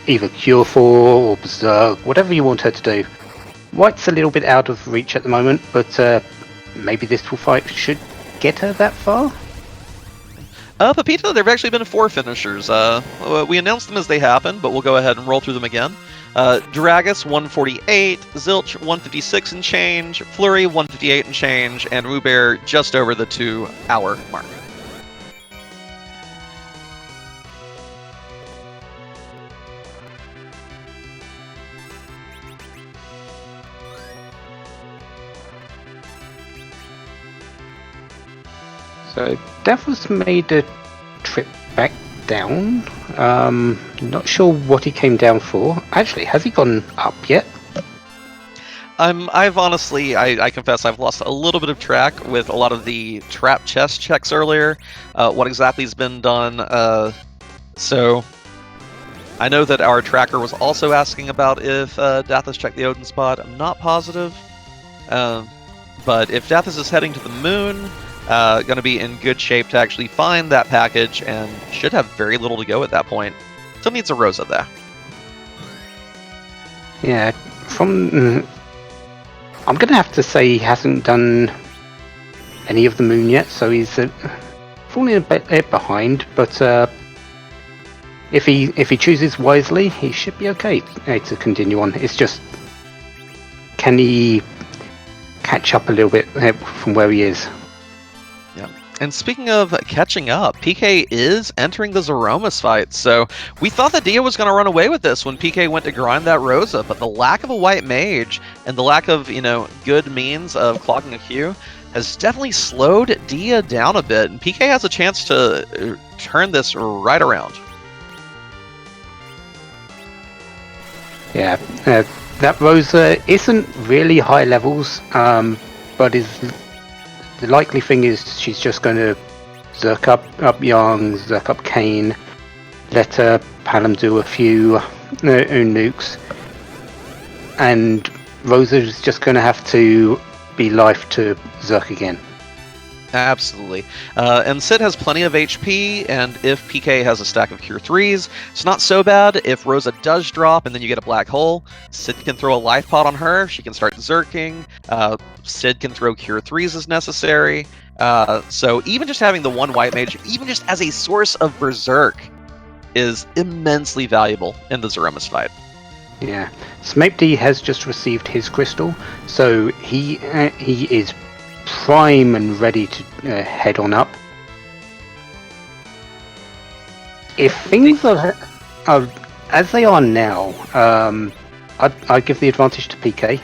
either cure for or berserk, whatever you want her to do. White's a little bit out of reach at the moment, but maybe this fight should get her that far? Pepita, there have actually been 4 finishers. We announced them as they happened, but we'll go ahead and roll through them again. Dragus, 148, Zilch, 156 and change, Flurry, 158 and change, and Rubear just over the 2-hour mark. So Davos made a trip back down. Not sure what he came down for. Actually, has he gone up yet? I've honestly, I confess, I've lost a little bit of track with a lot of the trap chest checks earlier. What exactly has been done? So I know that our tracker was also asking about if Dathis checked the Odin spot. I'm not positive, but if Dathis is heading to the moon, going to be in good shape to actually find that package, and should have very little to go at that point. Still needs a Rosa there. Yeah, I'm going to have to say he hasn't done any of the moon yet, so he's falling a bit behind, but if he chooses wisely, he should be okay to continue on. It's just, can he catch up a little bit from where he is? Yeah. And speaking of catching up, PK is entering the Zeromus fight, so we thought that Dia was going to run away with this when PK went to grind that Rosa, but the lack of a white mage and the lack of, good means of clogging a queue has definitely slowed Dia down a bit, and PK has a chance to turn this right around. Yeah, that Rosa isn't really high levels, but the likely thing is she's just going to Zerk up Young, Zerk up Kane, let Palom do a few nukes, and Rosa is just going to have to be life to Zerk again. Absolutely. And Sid has plenty of HP, and if PK has a stack of Cure 3s, it's not so bad. If Rosa does drop and then you get a black hole, Sid can throw a life pod on her, she can start zerking, Sid can throw Cure 3s as necessary. So even just having the one white mage, even just as a source of Berserk, is immensely valuable in the Zeromus fight. Yeah. Snape D has just received his crystal, so he is prime and ready to head on up. If things are as they are now, I'd give the advantage to PK.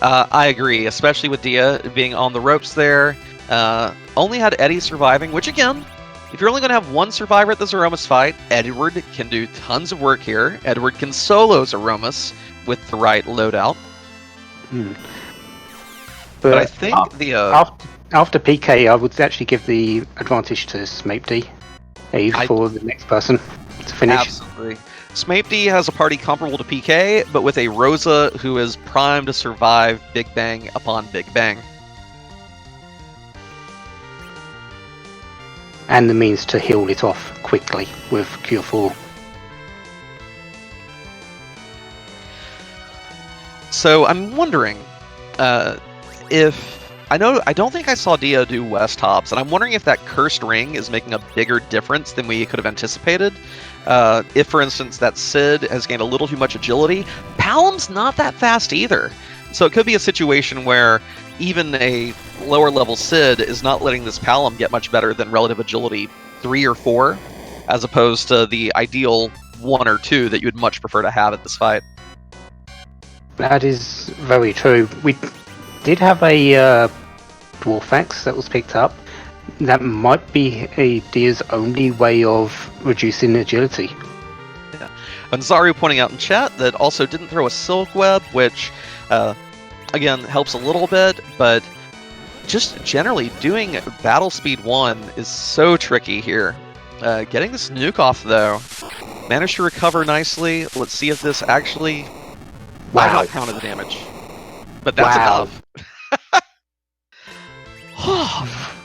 I agree, especially with Dia being on the ropes there. Only had Eddie surviving, which again, if you're only going to have one survivor at the Zeromus fight, Edward can do tons of work here. Edward can solo Zeromus with the right loadout. But I think after PK, I would actually give the advantage to Snape D for the next person to finish. Absolutely. Snape D has a party comparable to PK, but with a Rosa who is primed to survive Big Bang upon Big Bang. And the means to heal it off quickly with Cure 4. So I'm wondering if... I don't think I saw Dio do West Hops, and I'm wondering if that Cursed Ring is making a bigger difference than we could have anticipated. If, for instance, that Sid has gained a little too much agility, Palom's not that fast either. So it could be a situation where even a lower level Sid is not letting this Palom get much better than relative agility 3 or 4, as opposed to the ideal 1 or 2 that you would much prefer to have at this fight. That is very true. We did have a Dwarf Axe that was picked up. That might be a Dia's only way of reducing agility. Yeah. And Zaru pointing out in chat that also didn't throw a Silk Web, which again helps a little bit, but just generally doing battle speed 1 is so tricky here. Getting this nuke off though, managed to recover nicely. Let's see if this actually counted the damage, but that's enough.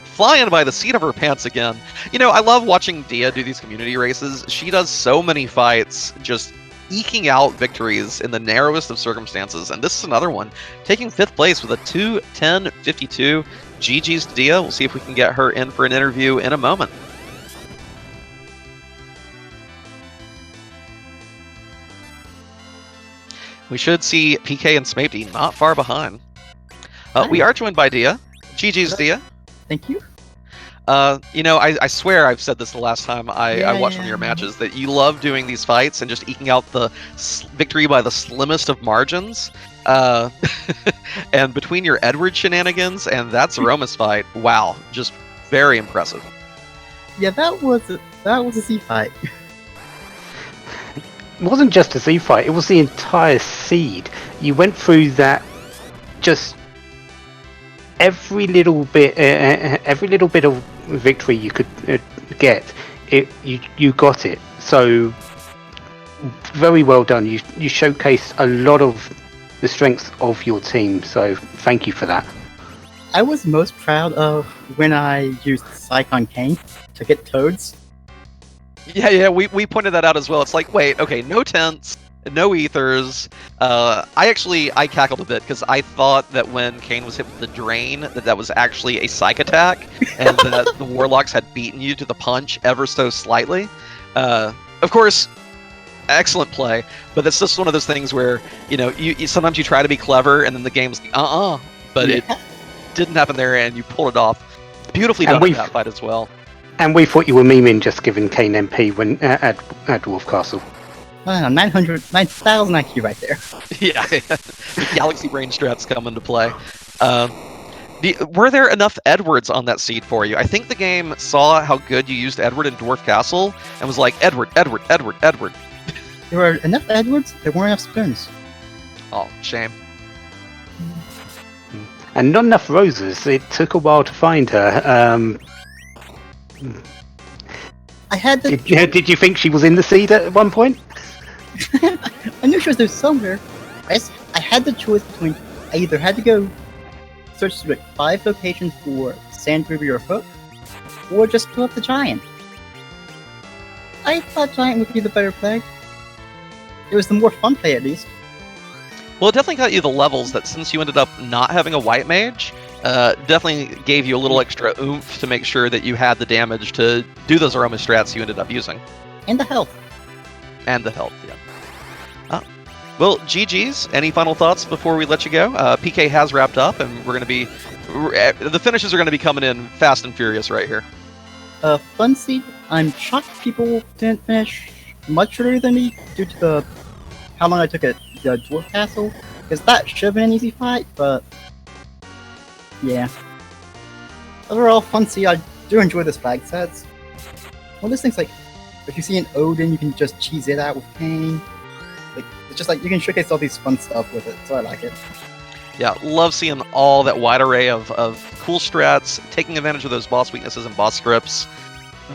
Flying by the seat of her pants again. You know, I love watching Dia do these community races. She does so many fights, just eking out victories in the narrowest of circumstances, and this is another one. Taking 5th place with a 2:10:52. GG's to Dia. We'll see if we can get her in for an interview in a moment. We should see PK and Smapey not far behind. We are joined by Dia. GG's Dia. Thank you. You know, I swear I've said this the last time I watched one of your matches, that you love doing these fights and just eking out the victory by the slimmest of margins. And between your Edward shenanigans and that Zeromus fight, wow, just very impressive. Yeah, that was a Z fight. It wasn't just a Z fight, it was the entire seed. You went through that, just every little bit of victory you could get, you got it. So very well done. You showcased a lot of the strengths of your team. So thank you for that. I was most proud of when I used Psychon Kane to get Toads. Yeah, we pointed that out as well. It's like, wait, okay, no tents, no ethers. I cackled a bit because I thought that when Kane was hit with the drain, that was actually a psych attack, and that the Warlocks had beaten you to the punch ever so slightly. Of course, excellent play, but it's just one of those things where, you know, you sometimes you try to be clever, and then the game's like, but it didn't happen there, and you pulled it off. Beautifully done in that fight as well. And we thought you were memeing just giving Kane MP when at Dwarf Castle. 9,000 IQ right there. Yeah, the Galaxy Brain strats come into play. Were there enough Edwards on that seed for you? I think the game saw how good you used Edward in Dwarf Castle and was like, Edward. There were enough Edwards, there weren't enough spoons. Oh, shame. And not enough Roses. It took a while to find her. I had the... Did you think she was in the seed at one point? I knew she was there somewhere. I had the choice between, I either had to go search like 5 locations for Sand River or Hook, or just pull up the Giant. I thought Giant would be the better play. It was the more fun play, at least. Well, it definitely got you the levels that since you ended up not having a white mage, definitely gave you a little extra oomph to make sure that you had the damage to do those aroma strats you ended up using. And the health. And the health, yeah. Well, GG's. Any final thoughts before we let you go? PK has wrapped up, and the finishes are going to be coming in fast and furious right here. Fun seed. I'm shocked people didn't finish much earlier than me due to how long I took at the Dwarf Castle, because that should have been an easy fight, but yeah. Overall, fun seed. I do enjoy this flag sets. Well, this thing's like, if you see an Odin, you can just cheese it out with Pain. Like, it's just like you can showcase all these fun stuff with it, so I like it. Yeah, love seeing all that wide array of cool strats, taking advantage of those boss weaknesses and boss scripts.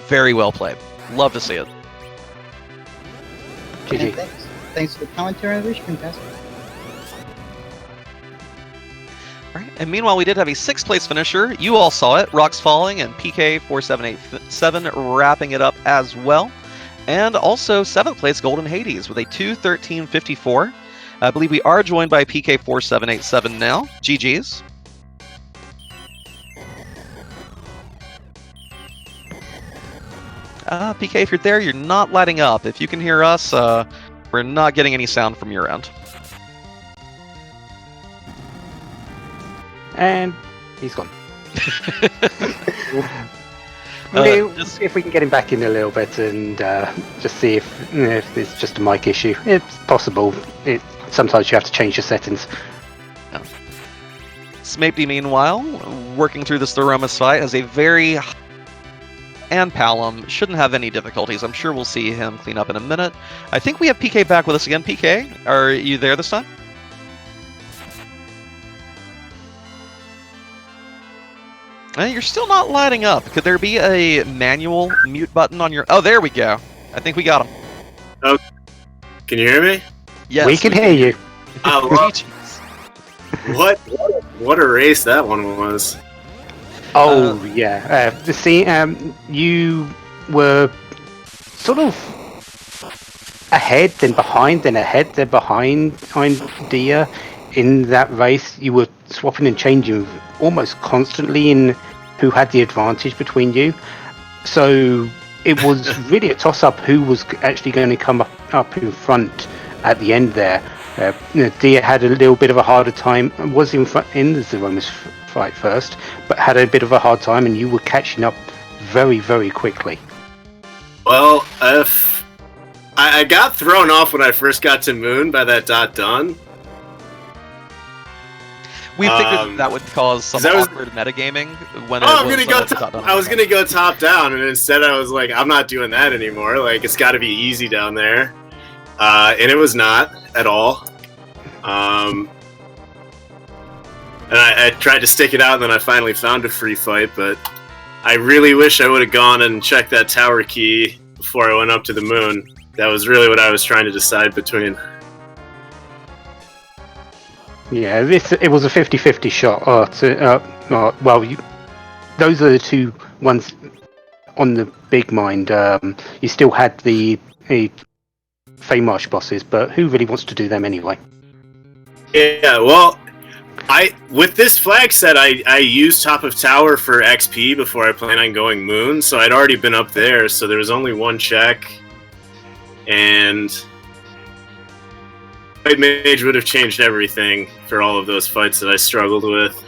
Very well played. Love to see it. GG. Thanks for the commentary on the restream, guys. All right. And meanwhile, we did have a 6th place finisher. You all saw it. Rocks Falling and PK4787 wrapping it up as well. And also 7th place Golden Hades with a 2:13.54. I believe we are joined by PK4787 now. GG's. PK, if you're there, you're not lighting up. If you can hear us, we're not getting any sound from your end. And he's gone. If we can get him back in a little bit and just see if it's just a mic issue. It's possible. Sometimes you have to change your settings. Smapey, meanwhile, working through this Thoromus fight, has a very... And Palom shouldn't have any difficulties. I'm sure we'll see him clean up in a minute. I think we have PK back with us again. PK, are you there this time? You're still not lighting up. Could there be a manual mute button on your... Oh, there we go. I think we got him. Oh, can you hear me? Yes. We can hear you. Oh, well, what a race that one was. Oh, yeah. See, you were sort of ahead, then behind, then ahead, then behind Dia in that race. You were swapping and changing almost constantly in who had the advantage between you. So it was really a toss-up who was actually going to come up in front at the end there. Dia had a little bit of a harder time, was in front in the Zeromus fight first, but had a bit of a hard time, and you were catching up very, very quickly. Well, I got thrown off when I first got to Moon by that done. We figured that would cause some awkward metagaming when I was gonna go top down, and instead I was like, I'm not doing that anymore. Like, it's got to be easy down there, and it was not at all. And I tried to stick it out, and then I finally found a free fight, but I really wish I would have gone and checked that tower key before I went up to the Moon. That was really what I was trying to decide between. Yeah, it was a 50-50 shot. Those are the two ones on the big mind. You still had the Feymarsh bosses, but who really wants to do them anyway? Yeah, well, with this flag set, I used Top of Tower for XP before I plan on going Moon, so I'd already been up there, so there was only one check, and White Mage would have changed everything for all of those fights that I struggled with.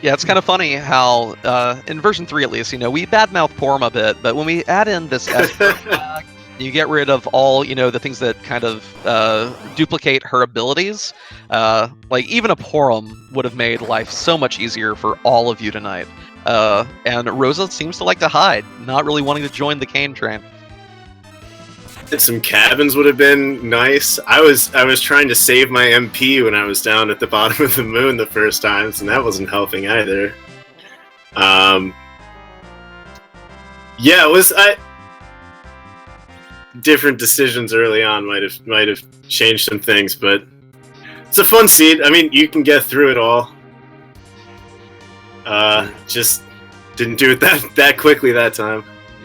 Yeah, it's kind of funny how, in version 3 at least, we badmouth Porum a bit, but when we add in this Esper flag, you get rid of all, the things that kind of duplicate her abilities. Like, even a Porum would have made life so much easier for all of you tonight. And Rosa seems to like to hide, not really wanting to join the Kane train. Some cabins would have been nice. I was trying to save my MP when I was down at the bottom of the Moon the first times, and that wasn't helping either. Yeah, it was... different decisions early on might have changed some things, but it's a fun seed. I mean, you can get through it all. Just didn't do it that quickly that time.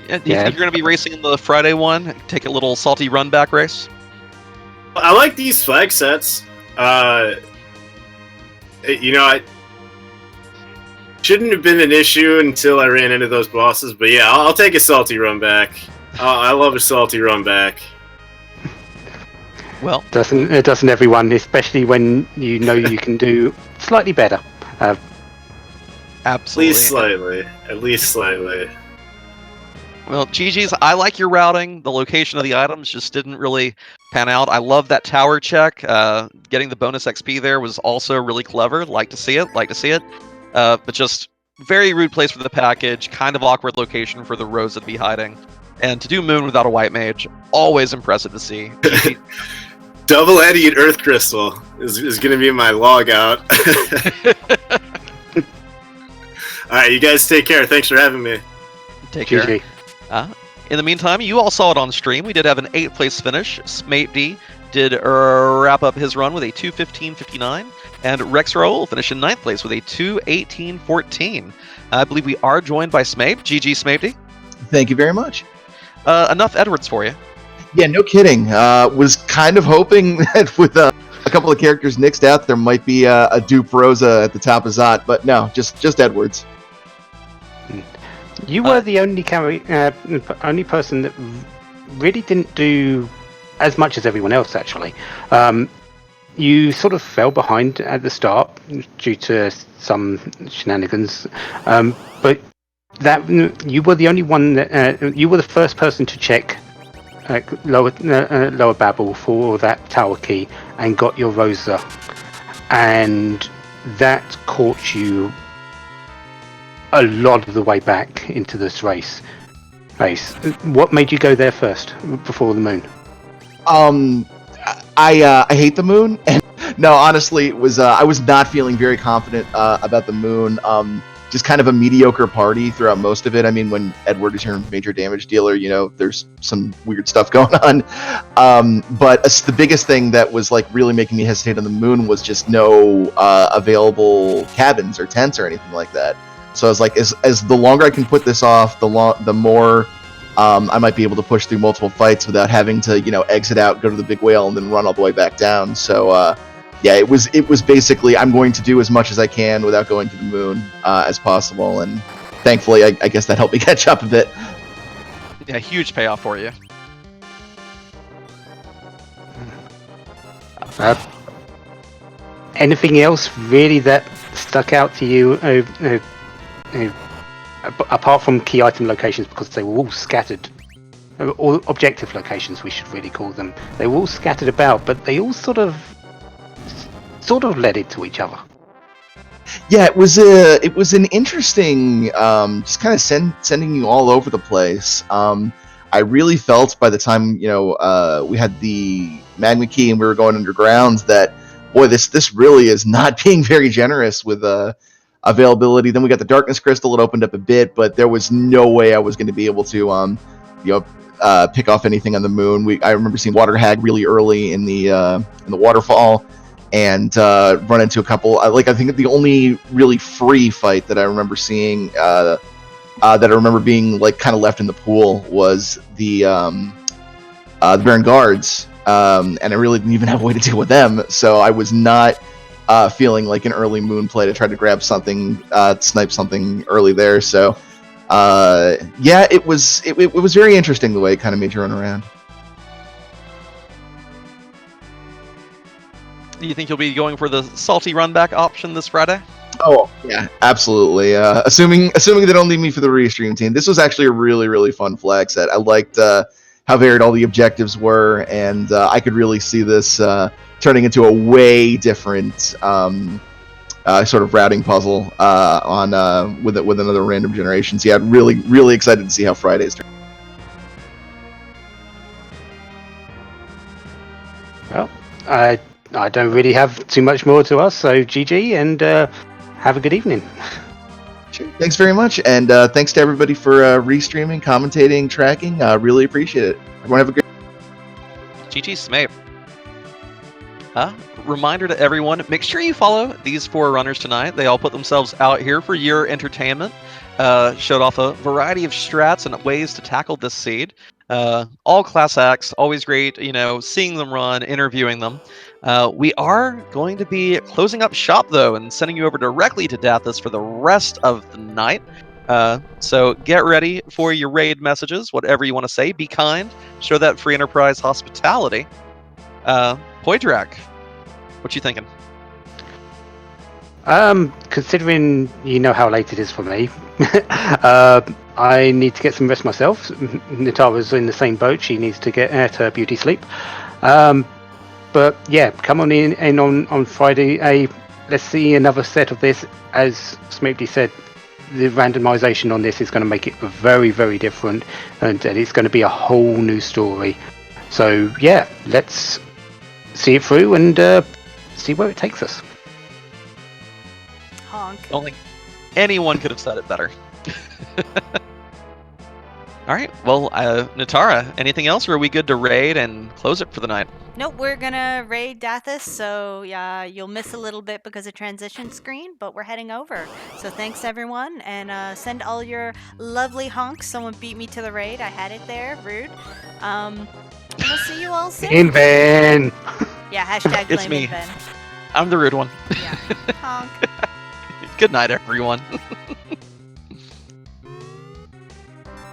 Yeah, do you think you're going to be racing in the Friday one? Take a little salty run back race? I like these flag sets. I shouldn't have been an issue until I ran into those bosses. But yeah, I'll take a salty run back. I love a salty run back. Well, doesn't everyone, especially when you know you can do slightly better. absolutely. At least slightly. Well, GG's, I like your routing. The location of the items just didn't really pan out. I love that tower check. Getting the bonus XP there was also really clever. Like to see it. But just very rude place for the package. Kind of awkward location for the rows that'd be hiding. And to do Moon without a white mage, always impressive to see. GG. Double Eddied Earth Crystal is going to be my log out. Alright, you guys take care. Thanks for having me. Take care. GG. In the meantime, you all saw it on stream. We did have an 8th place finish. Smape D did wrap up his run with a 2:15.59, and Rex Roll finished in 9th place with a 2:18.14. I believe we are joined by Smape. GG Smape D. Thank you very much. Enough Edwards for you. Yeah, no kidding. Was kind of hoping that with a couple of characters nixed out, there might be a dupe Rosa at the top of Zot, but no, just Edwards. You were the only only person that really didn't do as much as everyone else, actually. You sort of fell behind at the start due to some shenanigans, but that you were the only one that you were the first person to check lower Babel for that tower key and got your Rosa, and that caught you a lot of the way back into this race. What made you go there first before the Moon? I hate the Moon, and no, honestly, it was I was not feeling very confident about the Moon. Just kind of a mediocre party throughout most of it. I mean, when Edward is your major damage dealer, there's some weird stuff going on. But the biggest thing that was like really making me hesitate on the Moon was just no available cabins or tents or anything like that. So I was like, as the longer I can put this off, the more I might be able to push through multiple fights without having to, exit out, go to the big whale, and then run all the way back down. So yeah, it was basically I'm going to do as much as I can without going to the Moon as possible, and thankfully, I guess that helped me catch up a bit. Yeah, huge payoff for you. Anything else really that stuck out to you? Apart from key item locations, because they were all scattered, or objective locations we should really call them. They were all scattered about, but they all sort of led into each other. Yeah, it was an interesting, just kind of sending you all over the place. I really felt by the time we had the magma key and we were going underground that boy, this really is not being very generous with availability. Then we got the darkness crystal. It opened up a bit, but there was no way I was going to be able to pick off anything on the Moon. I remember seeing Water Hag really early in the waterfall, and run into a couple. I think the only really free fight that I remember seeing that I remember being like kind of left in the pool was the Baron Guards, and I really didn't even have a way to deal with them. So I was not feeling like an early Moon play to try to grab something, snipe something early there. So yeah, it was very interesting the way it kind of made you run around. Do you think you'll be going for the salty run back option this Friday? Oh yeah, absolutely. Assuming they don't leave me for the restream team, this was actually a really, really fun flag set. I liked how varied all the objectives were, and I could really see this turning into a way different sort of routing puzzle with another random generation. So yeah, I'm really, really excited to see how Fridays turn. Well, I don't really have too much more to us, so GG, and have a good evening. Sure. Thanks very much, and thanks to everybody for restreaming, commentating, tracking. Really appreciate it. Everyone have a great. GG Smape. Reminder to everyone, make sure you follow these 4 runners tonight. They all put themselves out here for your entertainment. Showed off a variety of strats and ways to tackle this seed. All class acts, always great, seeing them run, interviewing them. We are going to be closing up shop, though, and sending you over directly to Dathis for the rest of the night. So get ready for your raid messages, whatever you want to say. Be kind, show that free enterprise hospitality. Poitrak, what you thinking? Considering you know how late it is for me, I need to get some rest myself. Natara's in the same boat. She needs to get her beauty sleep. But yeah, come on in on Friday. Let's see another set of this. As Smoopy said, the randomization on this is going to make it very, very different, and it's going to be a whole new story. So yeah, let's see it through and see where it takes us. Honk. Only anyone could have said it better. All right. Well, Natara, anything else, or are we good to raid and close it for the night? Nope, we're gonna raid Dathis, so yeah, you'll miss a little bit because of transition screen, but we're heading over. So thanks everyone, and send all your lovely honks. Someone beat me to the raid. I had it there. Rude. And we'll see you all soon. Inven. Yeah, hashtag It's blame me. Inven. I'm the rude one. Yeah. Honk. Good night, everyone.